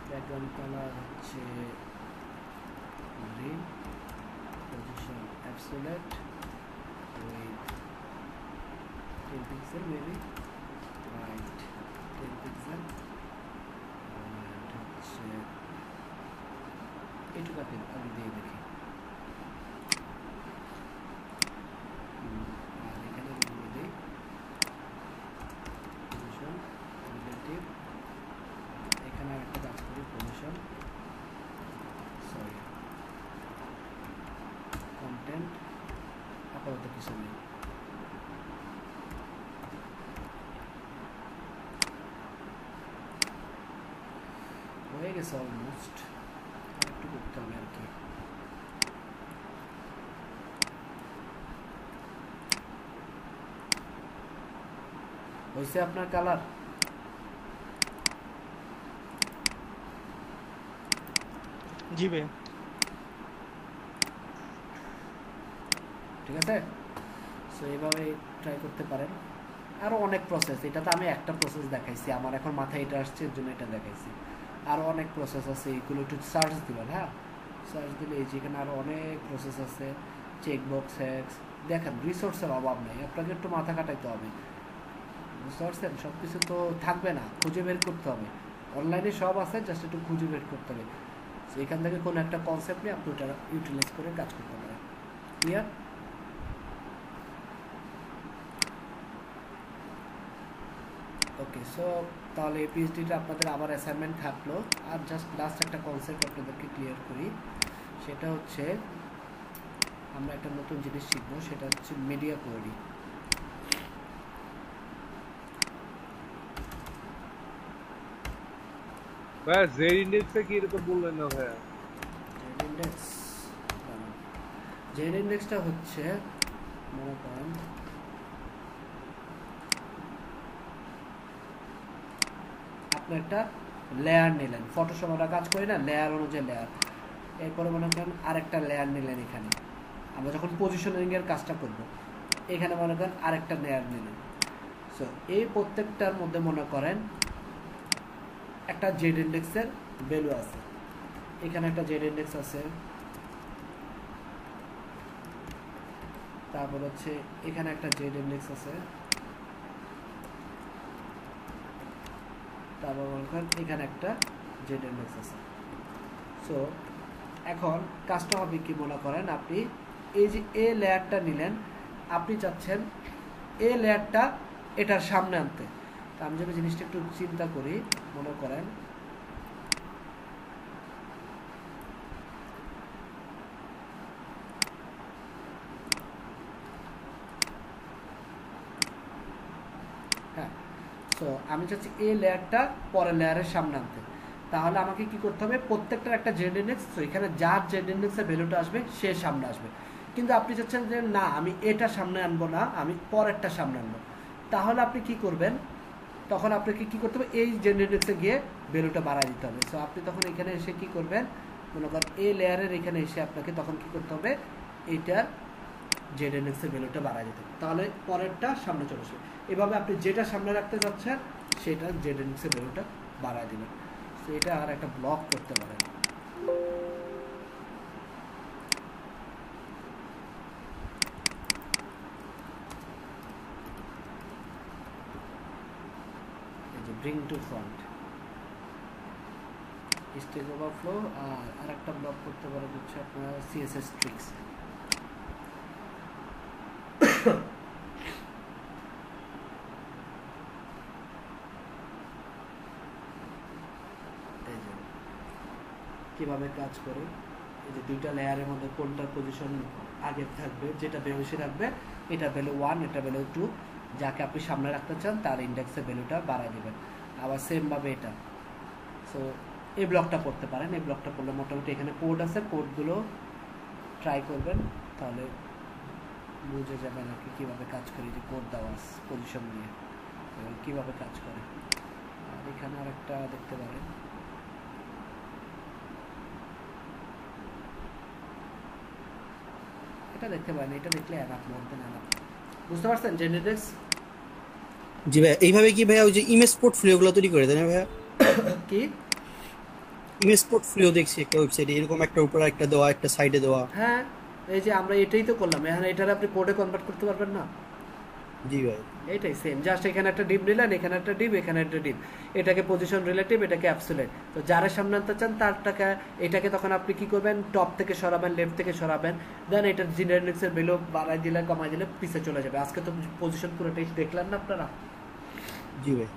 Speaker 1: ব্যাকগ্রাউন্ড কালার হচ্ছে green, position absolute with 10 pixel maybe, right 10 pixel, আর হচ্ছে এটুকাতে আমি দিয়ে দেখি। আর এখানে দিয়ে দিই পজিশন রিলেটিভ, এখানে একটা কাজ করি পজিশন সরি কন্টেন্ট, আপাতত কিছু নেই। হয়ে গেছে অলমোস্ট, একটু করতে হবে আর কি। হয়েছে আপনার কালার?
Speaker 4: জি ভাই,
Speaker 1: ঠিক আছে। সো এইভাবে ট্রাই করতে পারেন। আরও অনেক প্রসেস, এটা তো আমি একটা প্রসেস দেখাইছি, আমার এখন মাথায় এটা আসছে এর জন্য এটা দেখাইছি। আরও অনেক প্রসেস আছে, এগুলো একটু সার্চ দিবেন। হ্যাঁ, সার্চ দিলে এই যেখানে আরও অনেক প্রসেস আছে, চেকবক্স হ্যাক্স, দেখেন রিসোর্সের অভাব নেই, আপনাকে একটু মাথা খাটাইতে হবে। বুঝতে পারছেন? সব কিছু তো থাকবে না, খুঁজে বের করতে হবে। অনলাইনে সব আছে, জাস্ট একটু খুঁজে বের করতে হবে। সো এখান থেকে কোনো একটা কনসেপ্ট নিয়ে আপনি ওটা ইউটিলাইজ করে কাজ করতে পারেন। ক্লিয়ার? ওকে, সো তাহলে এই পিএইচডিটা আপনাদের আবার অ্যাসাইনমেন্ট থাকলো। আর জাস্ট লাস্ট একটা কনসেপ্ট আপনাদেরকে ক্লিয়ার করি, সেটা হচ্ছে আমরা একটা নতুন জিনিস শিখবো, সেটা হচ্ছে মিডিয়া কোয়েরি।
Speaker 2: ভাইয়া জেড ইন্ডেক্সে কি এটা তো বললেন না ভাইয়া।
Speaker 1: জেড ইন্ডেক্সটা হচ্ছে মনে করেন আপনি একটা লেয়ার নিলেন, ফটোশপ আমরা কাজ করি না, লেয়ার অনুযায়ী লেয়ার, এরপরে মনে করেন আরেকটা লেয়ার নিলেন। এখানে আমরা যখন পজিশনিং এর কাজটা করব, এখানে মনে করেন আরেকটা লেয়ার নিলেন। সো এই প্রত্যেকটার মধ্যে মনে করেন একটা জেড ইন্ডেক্সের ভ্যালু আছে। এখানে একটা জেড ইন্ডেক্স আছে, তারপর হচ্ছে এখানে একটা জেড ইন্ডেক্স আছে, তারপর মনে করেন এখানে একটা জেড ইন্ডেক্স আছে। সো এখন কাজটা হবে কি, মনে করেন আপনি এই যে এ লেয়ারটা নিলেন, আপনি চাচ্ছেন এ লেয়ারটা এটার সামনে আনতে। তা আমি যদি জিনিসটা একটু চিন্তা করি, মনে করেন হ্যাঁ, সো আমি চাচ্ছি এই লেয়ারটা পরের লেয়ারের সামনে আনতে। তাহলে আমাকে কি করতে হবে, প্রত্যেকটার একটা জেড ইন্ডেক্স, তো এখানে যার জেড ইন্ডেক্সের ভ্যালুটা আসবে সে সামনে আসবে। কিন্তু আপনি চাচ্ছেন যে না, আমি এটা সামনে আনবো না, আমি পরেরটা সামনে আনবো। তাহলে আপনি কি করবেন, তখন আপনাকে কি করতে হবে, এই জেড ইন্ডেক্সে গিয়ে ভ্যালুটা বাড়ায় দিতে হবে। সো আপনি তখন এখানে এসে কি করবেন, মনে করেন এই লেয়ারের এখানে এসে আপনাকে তখন কি করতে হবে, এইটার জেড ইন্ডেক্সের ভ্যালুটা বাড়ায় দিতে হবে, তাহলে পরেরটা সামনে চলে আসবে। এভাবে আপনি যেটা সামনে রাখতে যাচ্ছেন সেটা জেড ইন্ডেক্সের ভ্যালুটা বাড়ায় দিবেন। সো এটা আর একটা ব্লক করতে পারেন। এই যে bring to front, stage overflow. আর একটা ব্লক করতে পারেন হচ্ছে আপনার সিএসএস ট্রিক্স। কিভাবে কাজ করে, এই যে দুইটা লেয়ারের মধ্যে কোনটার পজিশন আগে থাকবে, যেটা বেশি রাখবে এটা ভ্যালু 1, এটা ভ্যালু 2, যাকে আপনি সামনে রাখতে চান তার ইন্ডেক্সের ভ্যালুটা বাড়ায় দেবেন। আবার সেম ভাবে এটা। সো এই ব্লকটা পড়তে পারেন। এই ব্লকটা পড়লে মোটামুটি এখানে কোড আছে, কোডগুলো ট্রাই করবেন, তাহলে বুঝে যাবেন আর কি কীভাবে কাজ করে। যে কোড দেওয়া পজিশন নিয়ে কীভাবে কাজ করে। আর এখানে আরেকটা দেখতে পারেন, এটা দেখতে পারেন, এটা দেখলে অ্যানাপ বলতেন অ্যানাপ। বুঝতে পারছেন জেনেটিক্স?
Speaker 5: জি ভাই, এইভাবে কি ভাইয়া ওই যে ইমেজ পোর্টফোলিওগুলো তৈরি করে দেন ভাইয়া?
Speaker 1: কি
Speaker 5: ইমেজ পোর্টফোলিও দেখছি একটা ওয়েবসাইটে, এরকম একটা উপরে একটা দেওয়া, একটা সাইডে দেওয়া।
Speaker 1: হ্যাঁ, এই যে আমরা এটাই তো করলাম। এখন এটার আপনি কোডে কনভার্ট করতে পারবেন না?
Speaker 5: জি ভাই,
Speaker 1: এইটাই সেম, জাস্ট এখানে একটা ডিপ নিলেন, এখানে একটা ডিপ, এখানে একটা ডিপ, এটাকে পজিশন রিলেটিভ, এটাকে অ্যাবসোলিউট। তো যারা সামনে আনতে চান তারটাকে, এটাকে তখন আপনি কি করবেন, টপ থেকে সরাবেন, লেফট থেকে সরাবেন, দেন এটার জেনারেটিক্সের ভ্যালু বাড়াই দিলে কমাই দিলে পিছে চলে যাবে। আজকে তো পজিশন পুরোটাই দেখলেন না আপনারা?
Speaker 5: জি ভাই।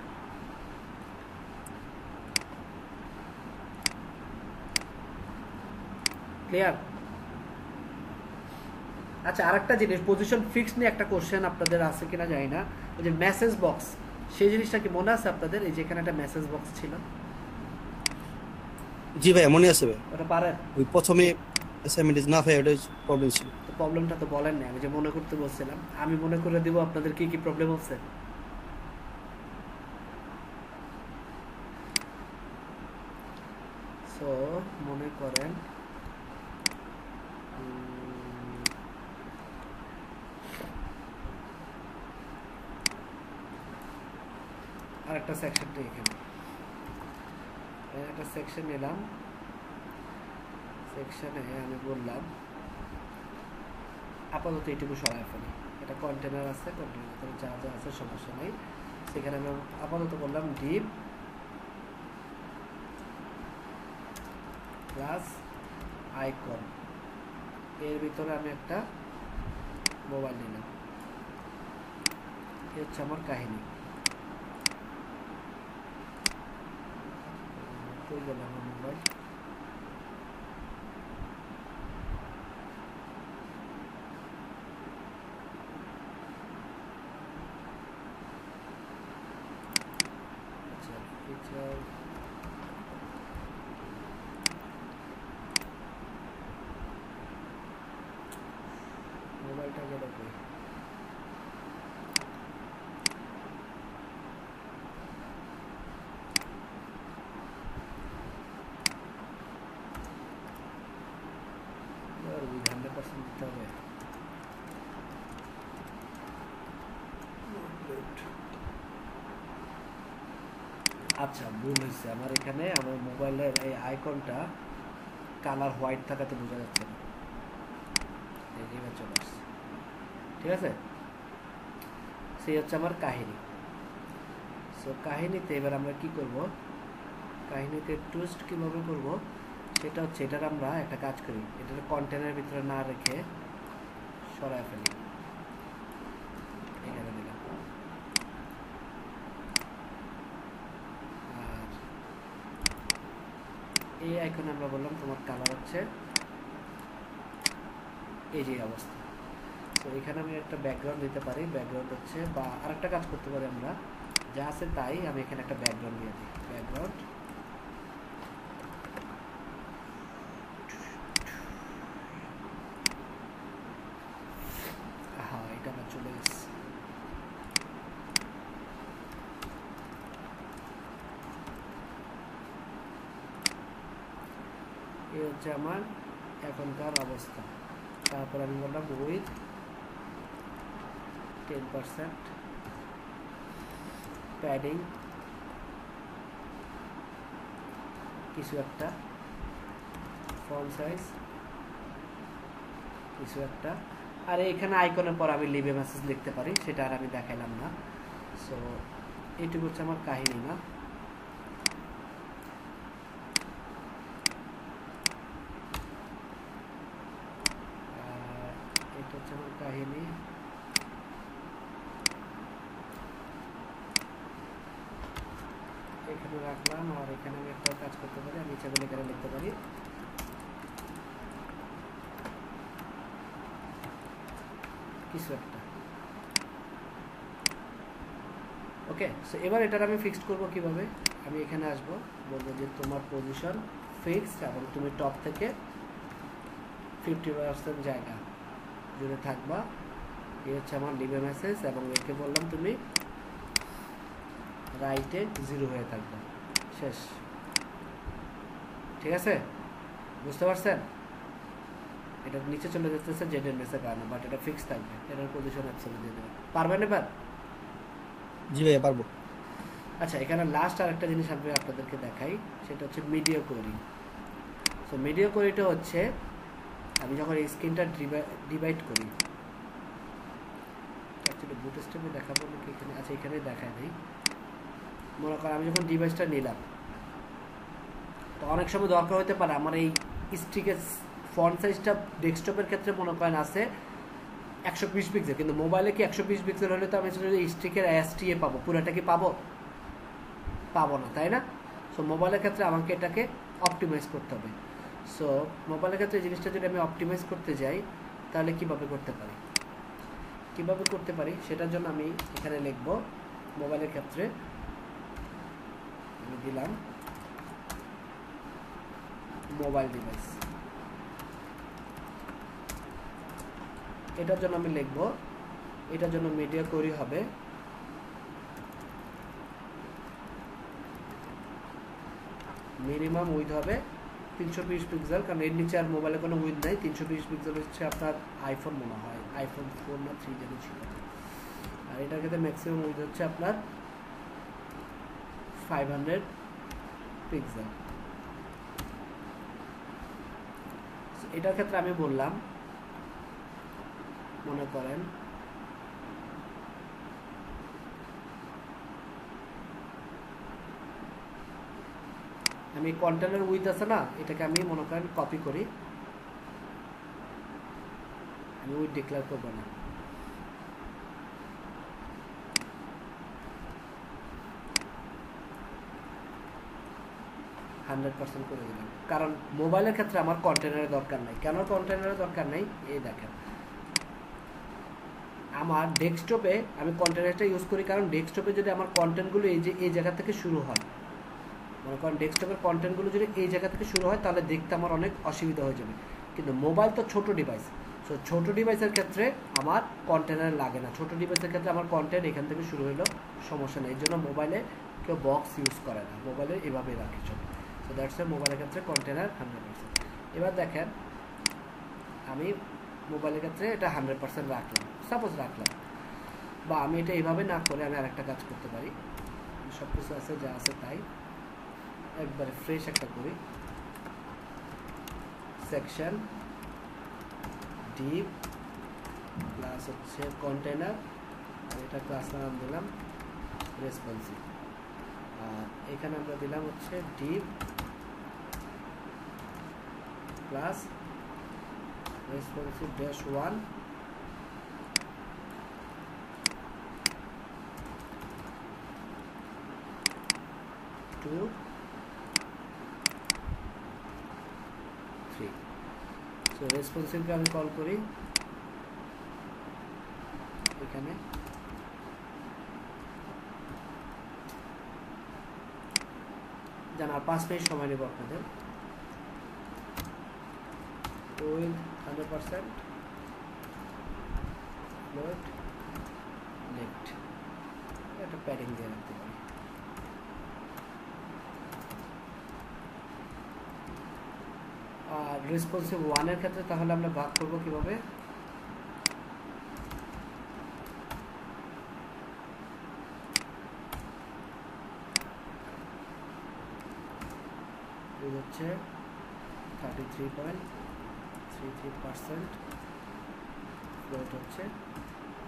Speaker 1: ক্লিয়ার? আচ্ছা, আরেকটা জিনিস, পজিশন ফিক্স নিয়ে একটা কোশ্চেন আপনাদের আছে কিনা জানি না। ওই যে মেসেজ বক্স, সেই জিনিসটা কি মনে আছে আপনাদের? এই যে এখানে একটা মেসেজ বক্স ছিল।
Speaker 5: জি ভাই, মনে আছে ভাই।
Speaker 1: ওটা পারেন?
Speaker 5: ওই প্রথমে অ্যাসাইনমেন্ট না ভাই, ওটা প্রবলেম ছিল।
Speaker 1: তো প্রবলেমটা তো বলেন না, আমি যে মনে করতে বলছিলাম। আমি মনে করে দিব আপনাদের কি কি প্রবলেম হচ্ছে। সো মনে করেন আরেকটা সেকশন নিয়ে এখানে একটা সেকশন নিলাম। সেকশনে আমি বললাম আপাতত এইটুকু সরাই ফেলি। এটা কন্টেনার আছে, কন্টেনার ভিতরে যা যা আছে সমস্যা নেই। সেখানে আমি আপাতত বললাম ডিপ প্লাস আইকন, এর ভিতরে আমি একটা মোবাইল নিলাম। এই হচ্ছে আমার কাহিনী। কই গেল আমার মোবাইল? আচ্ছা, ফিচার মোবাইলটা গেল কই? আচ্ছা, ভুল হয়েছে আমার। এখানে আমার মোবাইলের এই আইকনটা কালার হোয়াইট থাকাতে বোঝা যাচ্ছে না। এইবার চলে আসছে, ঠিক আছে? সেই হচ্ছে আমার কাহিনী। সো কাহিনীতে এবার আমরা কি করব, কাহিনীতে টুইস্ট কিভাবে করব সেটা হচ্ছে, এটার আমরা একটা কাজ করি, এটার কন্টেনারের ভিতরে না রেখে সরায় ফেলি। এখানে দিলাম। আর এই আইকনে আমরা বললাম তোমার কালার হচ্ছে এই যে অবস্থা। তো এখানে আমি একটা ব্যাকগ্রাউন্ড দিতে পারি। ব্যাকগ্রাউন্ড হচ্ছে, বা আরেকটা কাজ করতে পারি আমরা, যা আছে তাই আমি এখানে একটা ব্যাকগ্রাউন্ড দিয়ে দিই। ব্যাকগ্রাউন্ড হ্যাঁ, এটা আমার চলে গেছে। এই হচ্ছে আমার এখনকার অবস্থা। তারপর আমি বললাম উইথ 10% প্যাডিং কিছু একটা, ফন্ট সাইজ কিছু একটা। আর এখানে আইকনের পর আমি লিভ এ মেসেজ লিখতে পারি, সেটা আর আমি দেখাইলাম না। সো এইটুকু হচ্ছে আমার কাহিনী না? এটা হচ্ছে আমার কাহিনী। এখানে রাখলাম। আর এখানে আমি একটা কাজ করতে পারি, আমি ইচ্ছা করলে এখানে লিখতে পারি কিছু একটা। ওকে, সো এবার এটার আমি ফিক্সড করব কিভাবে। আমি এখানে আসবো, বলবো যে তোমার পজিশন ফিক্সড এবং তুমি টপ থেকে 50% জায়গা জুড়ে থাকবা। এই হচ্ছে আমার লিভে মেসেজ, এবং একে বললাম তুমি রাইটে 0 হয়ে থাকবে। শেষ। ঠিক আছে, বুঝতে পারছেন? এটা নিচে চলে যেতেছে জেডএনএসের কারণে, বাট এটা ফিক্স থাকবে। এটার পজিশন অ্যাবসলিউট দিয়ে দেবেন। পারবেন এবার?
Speaker 5: জি ভাইয়া পারবো।
Speaker 1: আচ্ছা, এখানে লাস্ট আরেকটা জিনিস আমি আপনাদেরকে দেখাই, সেটা হচ্ছে মিডিয়া কোয়ারি। সো মিডিয়া কোয়ারিটা হচ্ছে আমি যখন এই স্ক্রিনটা ডিভাইড করি, অ্যাকচুয়ালি বুট স্টেপে দেখাবো নাকি এখানে? আচ্ছা, এখানে দেখায় নেই। মনে করেন আমি যখন ডিভাইসটা নিলাম, তো অনেক সময় দরকার হতে পারে আমার এই স্ট্রিকের ফন্ট সাইজটা ডেস্কটপের ক্ষেত্রে মনে করেন আছে 120 পিক্সেল, কিন্তু মোবাইলে কি 120 পিক্সেল হলে তো আমি স্ট্রিকের এসটিএ পাবো, পুরোটা কি পাবো? পাবো না, তাই না? সো মোবাইলের ক্ষেত্রে আমাকে এটাকে অপটিমাইজ করতে হবে। সো মোবাইলের ক্ষেত্রে জিনিসটা যদি আমি অপটিমাইজ করতে যাই, তাহলে কিভাবে করতে পারি সেটার জন্য আমি এখানে লিখব মোবাইলের ক্ষেত্রে আমি দিলাম মোবাইল ডিভাইস। এটার জন্য আমি লিখব, এটার জন্য মিডিয়া কোয়ারি হবে মিনিমাম উইথ হবে 320 পিক্সেল, কারণ এর নিচে আর মোবাইলে কোনো উইথ নাই। 320 পিক্সেল হচ্ছে আপনার আইফোন, মনে হয় আইফোন 4 না 3 যেন ছিল। আর এটার ক্ষেত্রে ম্যাক্সিমাম উইথ হচ্ছে আপনার 500 পিক্সেল। এটার ক্ষেত্রে আমি বললাম, মনে করেন আমি কন্টেনার উইথ আছে না, এটাকে আমি মনে করেন কপি করি, আমি উইথ ডিক্লেয়ার করবো না। %, করে দিলাম, কারণ মোবাইলের ক্ষেত্রে আমার কন্টেনারের দরকার নাই। কেন কন্টেনারের দরকার নাই? এই দেখেন, আমার ডেস্কটপে আমি কন্টেনারটা ইউজ করি, কারণ ডেস্কটপে যদি আমার কন্টেন্টগুলো এই জায়গা থেকে শুরু হয়, মনে করেন ডেস্কটপের কন্টেন্টগুলো যদি এই জায়গা থেকে শুরু হয়, তাহলে দেখতে আমার অনেক অসুবিধা হয়ে যাবে। কিন্তু মোবাইল তো ছোট ডিভাইস, সো ছোট ডিভাইসের ক্ষেত্রে আমার কন্টেনার লাগে না। ছোট ডিভাইসের ক্ষেত্রে আমার কন্টেন্ট এখান থেকে শুরু হলেও সমস্যা নেই। এই জন্য মোবাইলে কেউ বক্স ইউজ করে না, মোবাইলে এভাবেই রাখে চলে। সো দ্যাটস মোবাইলের ক্ষেত্রে কন্টেনার 100%। এবার দেখেন, আমি মোবাইলের ক্ষেত্রে এটা 100% রাখলাম, সাপোজ রাখলাম, বা আমি এটা এইভাবে না করে আমি আরেকটা কাজ করতে পারি। সব কিছু আছে, যা আছে তাই একবারে ফ্রেশ একটা করি। সেকশন ডিপ প্লাস হচ্ছে কন্টেনার, আর এটা ক্লাস নাম দিলাম রেসপন্সিভ, আর এখানে আমরা দিলাম হচ্ছে ডিপ প্লাস রেসপন্সিভ -1 2 3। সো রেসপন্সিভকে আমি কল করি এখানে, জানা 5 মিনিট সময় নেব আপনাদের। উইথ 100% লোড লেফট, একটা প্যাডিং দিয়ে রাখতে পারি। আর রেসপন্সিভ 1 এর ক্ষেত্রে তাহলে আমরা ভাগ করব কিভাবে? এই হচ্ছে 33.33%, ফ্লোট হচ্ছে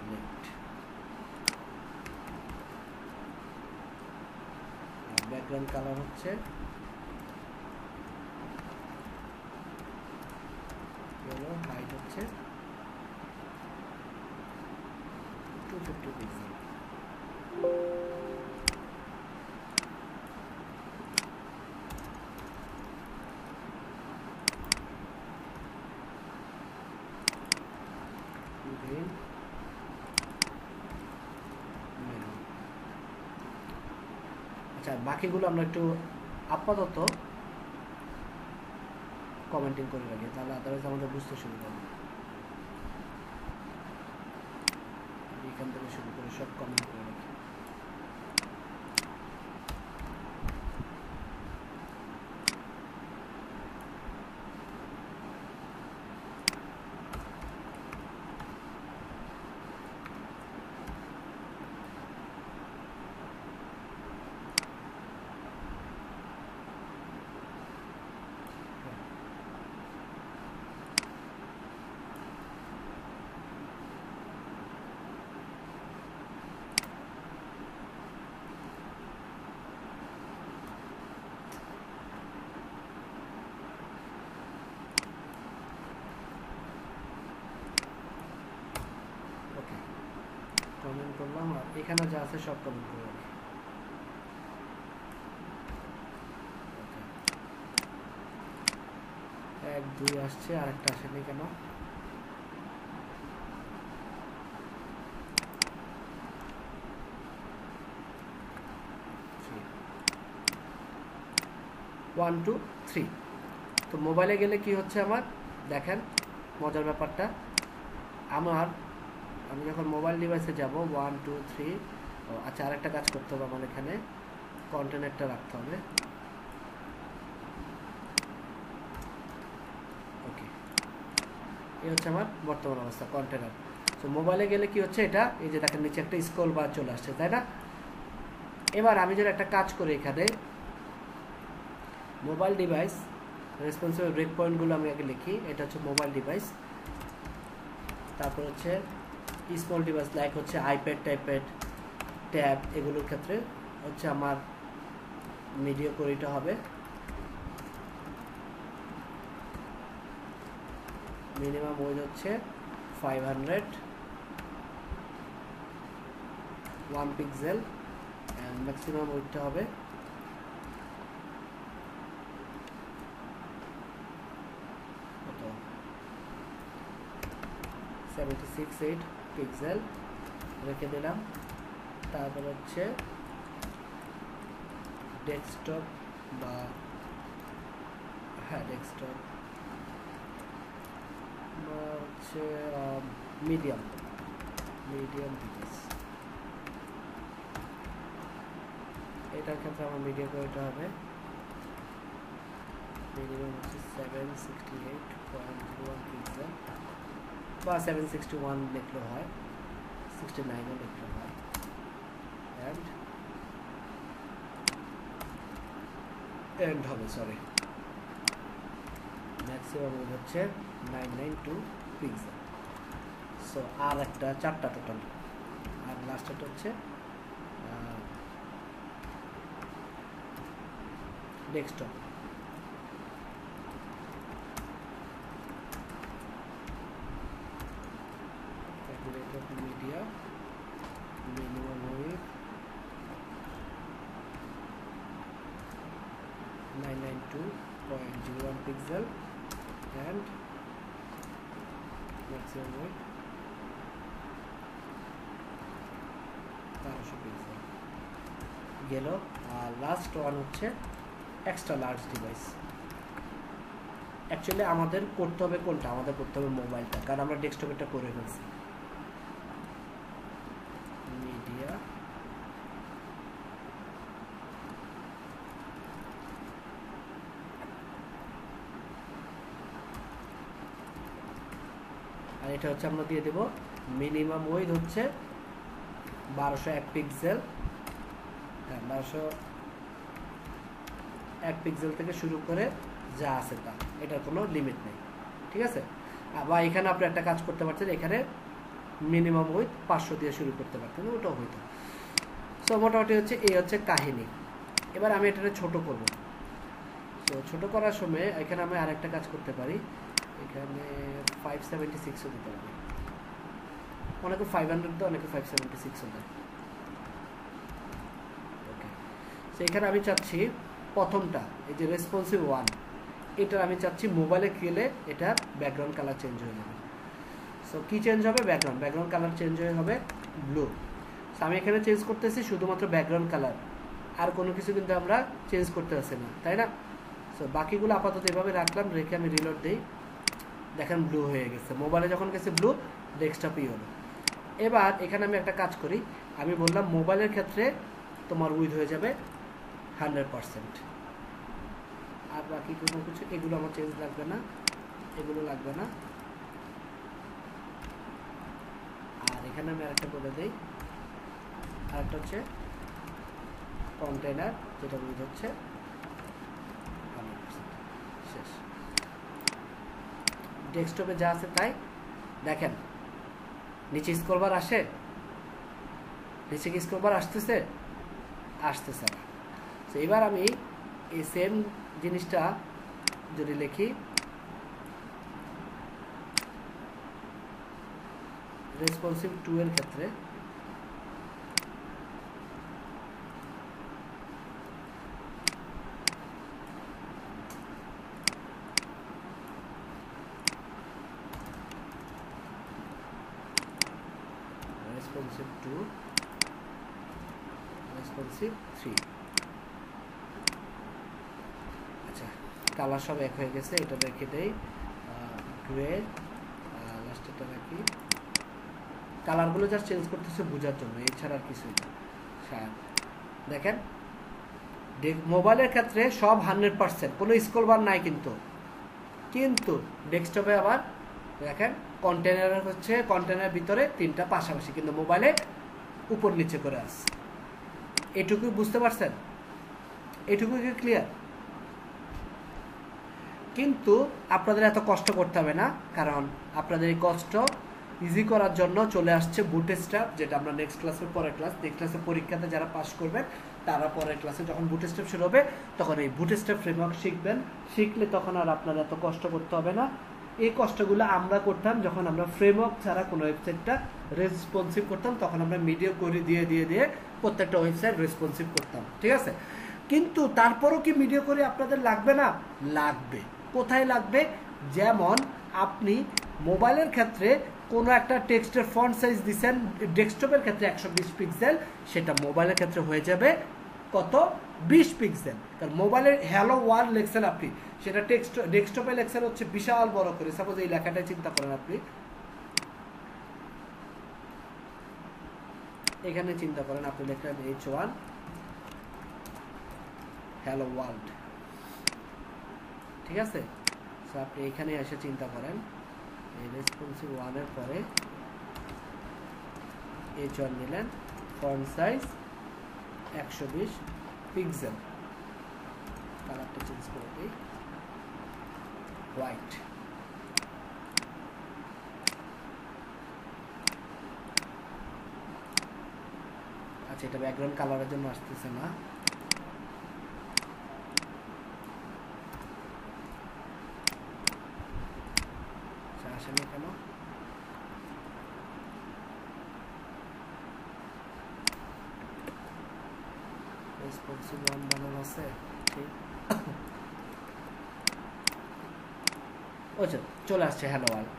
Speaker 1: লেফট, আর ব্যাকগ্রাউন্ড কালার হচ্ছে ইয়েলো, হাইট হচ্ছে 250 পিক্সেল। আচ্ছা, হ্যাঁ বাকিগুলো আমরা একটু আপাতত কমেন্টিং করে রাখি, তাহলে আদারওয়াইজ আমাদের বুঝতে সুবিধা হবে। এখান থেকে শুরু করে সব কমেন্ট করে রাখি। কমেন্ট করলাম, আর এখানে যা আছে সব কমেন্ট করে রাখি। 1 2 আসছে, আরেকটা আসেনি কেন? One two three. তো মোবাইলে গেলে কি হচ্ছে আমার দেখেন মজার ব্যাপারটা, আমি যখন মোবাইল ডিভাইসে যাব 1 2 3, আচ্ছা আরেকটা কাজ করতে হবে, আমার এখানে কন্টেনারটা রাখতে হবে। ওকে, এই হচ্ছে আমার বর্তমান অবস্থা কন্টেনার। তো মোবাইলে গেলে কি হচ্ছে, এটা এই যে দেখেন নিচে একটা স্ক্রল বার চলে আসছে, তাই না? এবার আমি যদি একটা কাজ করি, এখানে মোবাইল ডিভাইস রেসপন্সিবল ব্রেক পয়েন্টগুলো আমি আগে লিখি। এটা হচ্ছে মোবাইল ডিভাইস, তারপর হচ্ছে স্মল ডিভাইস লাইক হচ্ছে আইপ্যাড টাইপ্যাড ট্যাব, এগুলোর ক্ষেত্রে হচ্ছে আমার মিডিয়া কোয়ালিটি হবে মিনিমাম ওয়েট হচ্ছে 500 1 পিক্সেল, এন্ড ম্যাক্সিমাম ওয়েটটা হবে 76.8 পিক্সেল রেখে দিলাম। তারপর হচ্ছে ডেস্কটপ বা ডেস্কটপ বা হচ্ছে মিডিয়াম ডিভাইস, এটার ক্ষেত্রে আমার মিডিয়া কোয়ালিটি হবে মিনিমাম হচ্ছে 768.1 পিক্সেল বা 761 লিখলে হয়, 69 লিখলে হয়, এন্ড হবে, সরি ম্যাক্সিমাম হচ্ছে 992 পিক্সেল। সো আর একটা 4টা টোটাল, আর লাস্টটা হচ্ছে desktop. media minimum width 992.01 pixel and maximum width 1200 pixel গেল। আর লাস্ট ওয়ান হচ্ছে এক্সট্রা লার্জ ডিভাইস। অ্যাকচুয়ালি আমাদের করতে হবে কোনটা, আমাদের করতে হবে মোবাইলটা, কারণ আমরা ডেস্কটপেরটা করে ফেলছি। মিডিয়া আর এটা হচ্ছে আমরা দিয়ে দেব মিনিমাম ওয়েট হচ্ছে 1201 পিক্সেল, 1201 পিক্সেল থেকে শুরু করে যা আছে তা, এটার কোনো লিমিট নেই, ঠিক আছে? বা এখানে আপনি একটা কাজ করতে পারছেন, এখানে মিনিমাম ওয়েট 500 দিয়ে শুরু করতে পারতেন, ওটাও হইতো। সো মোটামুটি হচ্ছে এই হচ্ছে কাহিনী। এবার আমি এটাকে ছোট করব। তো ছোট করার সময় এখানে আমি আরেকটা কাজ করতে পারি, এখানে 576 দিতে পারি, অনেকে 500 দেয়, অনেকে 576 দেয়। ওকে, সো এখানে আমি চাচ্ছি প্রথমটা এই যে রেসপন্সিভ ওয়ান, এটা আমি চাচ্ছি মোবাইলে গেলে এটা ব্যাকগ্রাউন্ড কালার চেঞ্জ হয়ে যাবে। সো কি চেঞ্জ হবে? ব্যাকগ্রাউন্ড কালার চেঞ্জ হয়ে হবে ব্লু। সো আমি এখানে চেঞ্জ করতেছি শুধুমাত্র ব্যাকগ্রাউন্ড কালার, আর কোনো কিছু কিন্তু আমরা চেঞ্জ করতে পারছি না, তাই না? সো বাকিগুলো আপাতত এভাবে রাখলাম, রেখে আমি রিলোড দিই, দেখেন ব্লু হয়ে গেছে। মোবাইলে যখন গেছে ব্লু, ডেস্কটপেই হলো। এবার এখানে আমি একটা কাজ করি, আমি বললাম মোবাইলের ক্ষেত্রে তোমার উইথ হয়ে যাবে 100%, আর বাকি কোনো কিছু এগুলো আমার চেঞ্জ লাগবে না, এগুলো লাগবে না। আর এখানে আমি আরেকটা বলে দিই, আরেকটা হচ্ছে কন্টেনার, যেটা উইথ হচ্ছে 100%। শেষ। ডেস্কটপে যা আছে তাই। দেখেন নিচে স্ক্রলবার আসে, নিচে কি স্ক্রলবার আসতেছে? আসতেছে না। তো এবার আমি এই সেম জিনিসটা যদি লিখি, রেসপন্সিভ 2 এর ক্ষেত্রে রেসপন্সিভ 2, রেসপন্সিভ 3। আচ্ছা, কালার সব এক হয়ে গেছে, এটা রেখে দেই গ্রে, লাস্টেরটা রাখি। কালারগুলো জাস্ট চেঞ্জ করতেছে বোঝার জন্য, এছাড়া আর কিছুই না। দেখেন মোবাইলের ক্ষেত্রে সব 100%, কোনো স্ক্রলবার নাই কিন্তু, কিন্তু ডেস্কটপে আবার দেখেন কন্টেনার হচ্ছে, কন্টেনারের ভিতরে 3টা পাশাপাশি, কিন্তু মোবাইলে উপর নিচে করে আসছে। এটুকু বুঝতে পারছেন? এটুকু কি ক্লিয়ার? কিন্তু আপনাদের এত কষ্ট করতে হবে না, কারণ আপনাদের এই কষ্ট ইজি করার জন্য চলে আসছে বুটস্ট্র্যাপ, যেটা আমরা নেক্সট ক্লাসের পরের ক্লাস, নেক্সট ক্লাসের পরীক্ষাতে যারা পাস করবেন তারা পরের ক্লাসে যখন বুটস্ট্র্যাপ শুরু হবে তখন এই বুটস্ট্র্যাপ ফ্রেমওয়ার্ক শিখবেন। শিখলে তখন আর আপনার এত কষ্ট করতে হবে না। এই কষ্টগুলো আমরা করতাম যখন আমরা ফ্রেমওয়ার্ক ছাড়া কোনো ওয়েবসাইটটা রেসপন্সিভ করতাম, তখন আমরা মিডিয়া করে দিয়ে দিয়ে দিয়ে প্রত্যেকটা ওয়েবসাইট রেসপন্সিভ করতাম, ঠিক আছে? কিন্তু তারপরও কি মিডিয়া করে আপনাদের লাগবে না? লাগবে। কোথায় লাগবে? যেমন আপনি মোবাইলের ক্ষেত্রে কোনো একটা টেক্সটের ফন্ট সাইজ দিচ্ছেন, ডেস্কটপের ক্ষেত্রে 120 পিক্সেল, সেটা মোবাইলের ক্ষেত্রে হয়ে যাবে কত? 20 পিক্সেল। কারণ মোবাইলের হ্যালো ওয়ার্ল্ড লেখছেন আপনি, সেটা ডেস্কটপে লেখছেন হচ্ছে বিশাল বড় করে। সাপোজ এই লেখাটাই চিন্তা করেন আপনি, এখানে চিন্তা করেন আপনি লেখলেন H1 হ্যালো ওয়ার্ল্ড, ঠিক আছে? সো আপনি এখানে এসে চিন্তা করেন এই রেসপন্সিভ 1 এর পরে H1 নিলেন, ফন্ট সাইজ 120 পিক্সেল, কালারটা চেঞ্জ করে দিই হোয়াইট। আচ্ছা, এটা ব্যাকগ্রাউন্ড কালারের জন্য আসতেছে না, আসে না কেন? রেসপন্সিভ 1 বানানো আছে, ঠিক। আচ্ছা, চলে আসছে হ্যালো ওয়ার্ল্ড।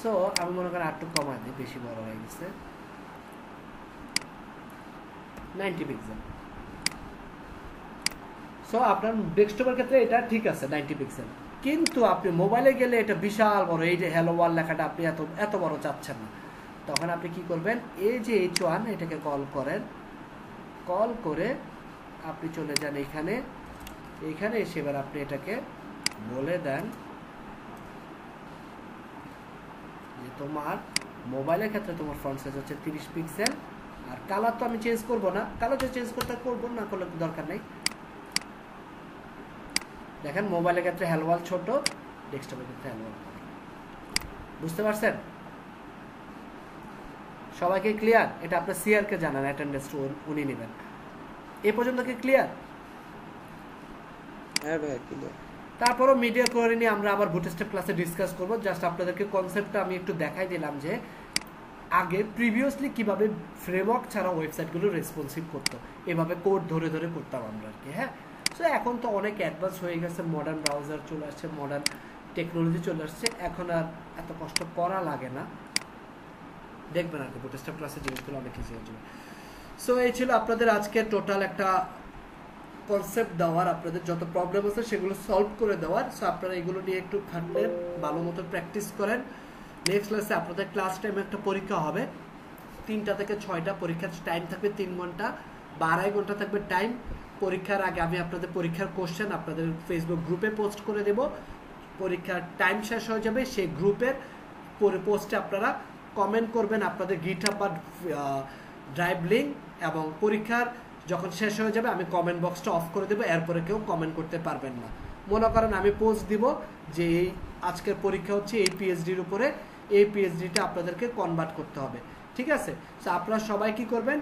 Speaker 1: সো আমি মনে করেন আরেকটু কমাই দিই, বেশি বড় হয়ে গেছে, 90 পিক্সেল। সো আপনার ডেস্কটপের ক্ষেত্রে এটা ঠিক আছে 90 পিক্সেল, কিন্তু আপনি মোবাইলে গেলে এটা বিশাল বড়, এই যে হ্যালো ওয়ার্ল্ড লেখাটা আপনি এত বড় চাচ্ছেন না। তখন আপনি কি করবেন? এই যে H1 এটাকে কল করেন, কল করে আপনি চলে যান এইখানে, এইখানে এসে এবার আপনি এটাকে বলে দেন যে তোমার মোবাইলের ক্ষেত্রে তোমার ফন্ট সাইজ হচ্ছে 30 পিক্সেল, আর কালার তো আমি চেঞ্জ করব না, কালার যে চেঞ্জ করতে করবো না, করলে দরকার নেই। দেখেন মোবাইলের ক্ষেত্রে হ্যালো ওয়ার্ল্ড ছোট, ডেস্কটপের ক্ষেত্রে হ্যালো ওয়ার্ল্ড। বুঝতে পারছেন? সবাইকে ক্লিয়ার? এটা আপনার সিআর কে জানান, অ্যাটেন্ডেন্স উনি নেবেন। এই পর্যন্ত কি ক্লিয়ার?
Speaker 11: হ্যাঁ ভাই ক্লিয়ার।
Speaker 1: তারপরও মিডিয়া করে নিয়ে আমরা আবার বুটস্ট্র্যাপ ক্লাসে ডিসকাস করব। জাস্ট আপনাদেরকে কনসেপ্টটা আমি একটু দেখাই দিলাম যে আগে প্রিভিয়াসলি কিভাবে ফ্রেমওয়ার্ক ছাড়া ওয়েবসাইটগুলো রেসপন্সিভ করতো, এভাবে কোড ধরে ধরে করতাম আমরা আর কি। হ্যাঁ, সো এখন তো অনেক অ্যাডভান্স হয়ে গেছে, মডার্ন ব্রাউজার চলে আসছে, মডার্ন টেকনোলজি চলে আসছে, এখন আর এত কষ্ট করা লাগে না। দেখবেন আর কি বুটস্ট্র্যাপ ক্লাসে জিনিসগুলো অনেক ইজি হয়ে যাবে। সো এই ছিল আপনাদের আজকে টোটাল একটা কনসেপ্ট দেওয়ার, আপনাদের যত প্রবলেম আছে সেগুলো সলভ করে দেওয়ার। সো আপনারা এগুলো নিয়ে একটু খাটলেন, ভালো মতো প্র্যাকটিস করেন। নেক্সট ক্লাসে আপনাদের ক্লাস টাইমে একটা পরীক্ষা হবে, 3টা থেকে 6টা পরীক্ষার টাইম থাকবে 3 ঘন্টা বা 2.5 ঘন্টা থাকবে টাইম। পরীক্ষার আগে আমি আপনাদের পরীক্ষার কোশ্চেন আপনাদের ফেসবুক গ্রুপে পোস্ট করে দেব। পরীক্ষার টাইম শেষ হয়ে যাবে, সেই গ্রুপের পোস্টে আপনারা কমেন্ট করবেন আপনাদের গিটহাব বা ড্রাইভ লিঙ্ক, এবং পরীক্ষার যখন শেষ হয়ে যাবে আমি কমেন্ট বক্সটা অফ করে দেবো, এরপরে কেউ কমেন্ট করতে পারবেন না। মনে করেন আমি পোস্ট দিব যে এই আজকের পরীক্ষা হচ্ছে এই পিএইচডির উপরে, এই পিএইচডিটা আপনাদেরকে কনভার্ট করতে হবে, ঠিক আছে? তো আপনারা সবাই কি করবেন,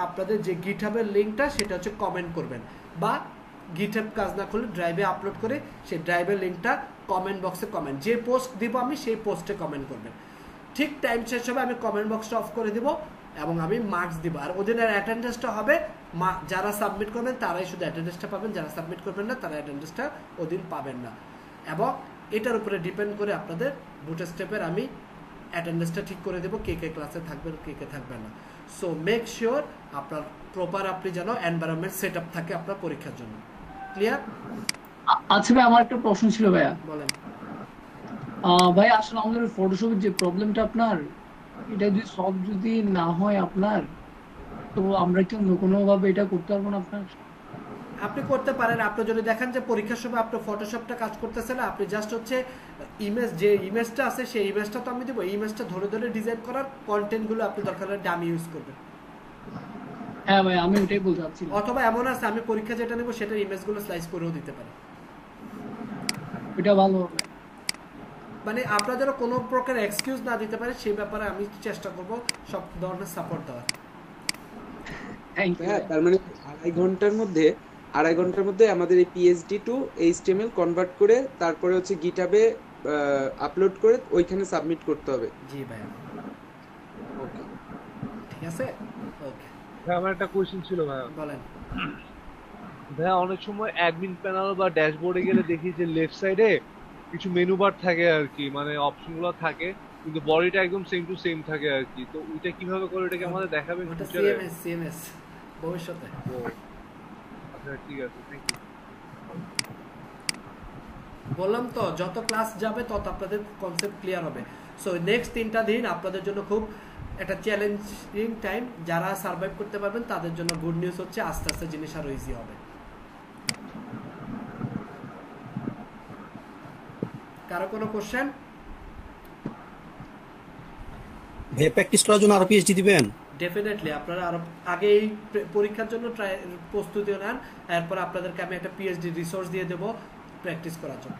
Speaker 1: আপনাদের যে গিটহাবের লিঙ্কটা সেটা হচ্ছে কমেন্ট করবেন, বা গিটহাব কাজ না করলে ড্রাইভে আপলোড করে সেই ড্রাইভের লিঙ্কটা কমেন্ট বক্সে কমেন্ট, যে পোস্ট দিব আমি সেই পোস্টে কমেন্ট করবেন। ঠিক টাইম শেষ হবে আমি কমেন্ট বক্সটা অফ করে দিব এবং আমি মার্কস দিব। আর ওদিনের অ্যাটেন্ডেন্সটা হবে, যারা সাবমিট করবেন তারাই শুধু অ্যাটেন্ডেন্সটা পাবেন, যারা সাবমিট করবেন না তারা অ্যাটেন্ডেন্সটা ওদিন পাবেন না। এবং এটার উপরে ডিপেন্ড করে আপনাদের বুটস্ট্র্যাপের আমি অ্যাটেন্ডেন্সটা ঠিক করে দেবো, কে কে ক্লাসে থাকবেন কে কে থাকবেন না। সো মেক শিওর আপনার প্রপার আপনি যেন এনভায়রনমেন্ট সেট আপ থাকে আপনার পরীক্ষার জন্য। ক্লিয়ার?
Speaker 3: আচ্ছা ভাই, আমার একটা প্রশ্ন ছিল ভাইয়া।
Speaker 1: বলেন।
Speaker 3: ভাই আসলে আমাদের ফটোশপের যে প্রবলেমটা আপনার, এটা যদি সলভ যদি না হয় আপনার, তো আমরা কি অন্য কোনোভাবে এটা করতে পারবো না আপনার?
Speaker 1: আপনি করতে পারেন। আপনি যদি দেখেন যে পরীক্ষার সময় আপনার ফটোশপটা কাজ করতেছে না, আপনি জাস্ট হচ্ছে ইমেজ, যে ইমেজটা আছে সেই ইমেজটা তো আমি দেবো, এই ইমেজটা ধরে ধরে ডিজাইন করার কন্টেন্টগুলো আপনি দরকার হলে ডামি ইউজ করবেন।
Speaker 3: হ্যাঁ ভাই, আমি ওটাই বলতে চাচ্ছি।
Speaker 1: অথবা এমন আছে আমি পরীক্ষা যেটা নেব সেটার ইমেজগুলো স্লাইস করেও দিতে পারি,
Speaker 3: এটা ভালো হবে।
Speaker 1: মানে আপনারা যেন কোনো প্রকার এক্সকিউজ না দিতে পারে সেই ব্যাপারে আমি চেষ্টা করব সব ধরনের সাপোর্ট দেওয়ার।
Speaker 11: হ্যাঁ, তার মানে 2.5 ঘন্টার মধ্যে আমাদের এই পিএইচডি টু এইচটিএমএল কনভার্ট করে তারপরে হচ্ছে গিটহাবে আপলোড করে ওইখানে সাবমিট করতে হবে।
Speaker 1: জি ভাই, ওকে, ঠিক আছে, ওকে।
Speaker 2: ভাই আমার একটা কোশ্চেন ছিল ভাই।
Speaker 1: বলেন।
Speaker 2: ভাই অনেক সময় অ্যাডমিন প্যানেল বা ড্যাশবোর্ডে গেলে দেখি যে লেফট সাইডে কিছু মেনু বার থাকে আর কি, মানে অপশনগুলো থাকে কিন্তু বডিটা একদম সেম টু সেম থাকে আর কি। তো ওইটা কিভাবে করে ওটাকে আমাদের দেখাবেন ফিউচারে?
Speaker 1: সিএমএস ভবিষ্যতে।
Speaker 2: আচ্ছা ঠিক আছে, থ্যাংক ইউ।
Speaker 1: বললাম তো যত ক্লাস যাবে তত আপনাদের কনসেপ্ট ক্লিয়ার হবে। সো নেক্সট 3টা দিন আপনাদের জন্য খুব একটা চ্যালেঞ্জিং টাইম। যারা সার্ভাইভ করতে পারবেন তাদের জন্য গুড নিউজ হচ্ছে আস্তে আস্তে জিনিস আরো ইজি হবে। কারো কোনো কোশ্চেন?
Speaker 5: ভাই প্র্যাকটিস করার জন্য আরো পিএইচডি দিবেন?
Speaker 1: ডেফিনেটলি আপনারা আরো আগে এই পরীক্ষার জন্য প্রস্তুতি নেন, এরপর আপনাদেরকে আমি একটা পিএইচডি রিসোর্স দিয়ে দেবো প্র্যাকটিস করার জন্য।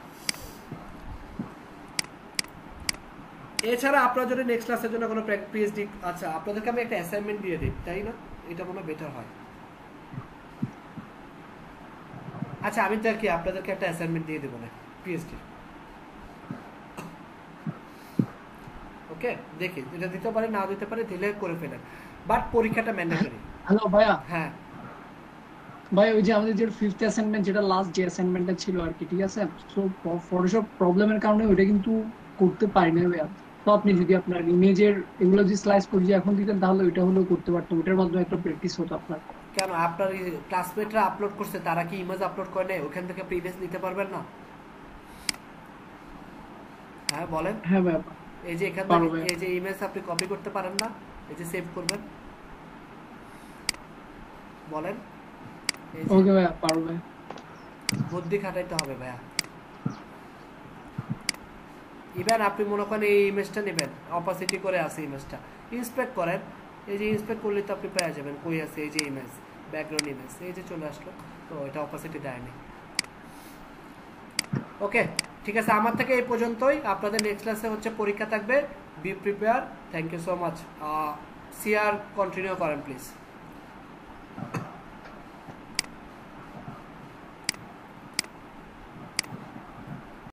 Speaker 1: এছাড়া আপনারা যদি নেক্সট ক্লাসের জন্য কোনো পিএইচডি, আচ্ছা আপনাদেরকে আমি একটা অ্যাসাইনমেন্ট দিয়ে দিই, তাই না? এটা মনে বেটার হয়। আচ্ছা আমি তো কি আপনাদেরকে একটা অ্যাসাইনমেন্ট দিয়ে দেবো না পিএইচডি, ওকে? দেখি এটা দিতে পারে না দিতে পারে, দিলে করে ফেলেন, বাট পরীক্ষাটা ম্যান্ডেটরি।
Speaker 3: হ্যালো ভাইয়া।
Speaker 1: হ্যাঁ
Speaker 3: ভাই, ওই যে আমাদের যে 5th অ্যাসাইনমেন্ট, যেটা লাস্ট যে অ্যাসাইনমেন্টটা ছিল আর কি, ঠিক আছে? সো ফটোশপ প্রবলেমের কারণে ওইটা কিন্তু করতে পারি না ভাইয়া। তো আপনি যদি আপনার ইমেজের এগুলো যে স্লাইস করে যে এখন দিতেন তাহলে ওইটা হলেও করতে পারতো, ওটার মাধ্যমে একটা প্র্যাকটিস হতো আপনার।
Speaker 1: কেন আপনার ক্লাসমেটরা আপলোড করছে, তারা কি ইমেজ আপলোড করে নাই? ওখান থেকে প্রিভিয়াস নিতে পারবেন না? হ্যাঁ বলেন।
Speaker 3: হ্যাঁ ভাইয়া,
Speaker 1: এই যে এখান থেকে এই যে ইমেজ আপনি কপি করতে পারেন না, এই যে সেভ করবেন, বলেন।
Speaker 3: ওকে ভাইয়া, পারবো ভাইয়া।
Speaker 1: বুদ্ধি খাটাইতে হবে ভাইয়া। ইভেন আপনি মনে করেন এই ইমেজটা নেবেন, অপাসিটি করে আছে ইমেজটা, ইন্সপেক্ট করেন, এই যে ইন্সপেক্ট করলে তো আপনি পেয়ে যাবেন কই আছে এই যে ইমেজ, ব্যাকগ্রাউন্ড ইমেজ, এই যে চলে আসলো, তো এটা অপাসিটি দেয়নি। ওকে ঠিক আছে, আমার থেকে এই পর্যন্তই। আপনাদের নেক্সট ক্লাসে হচ্ছে পরীক্ষা থাকবে, be prepare. Thank you so much. CR continue করেন প্লিজ।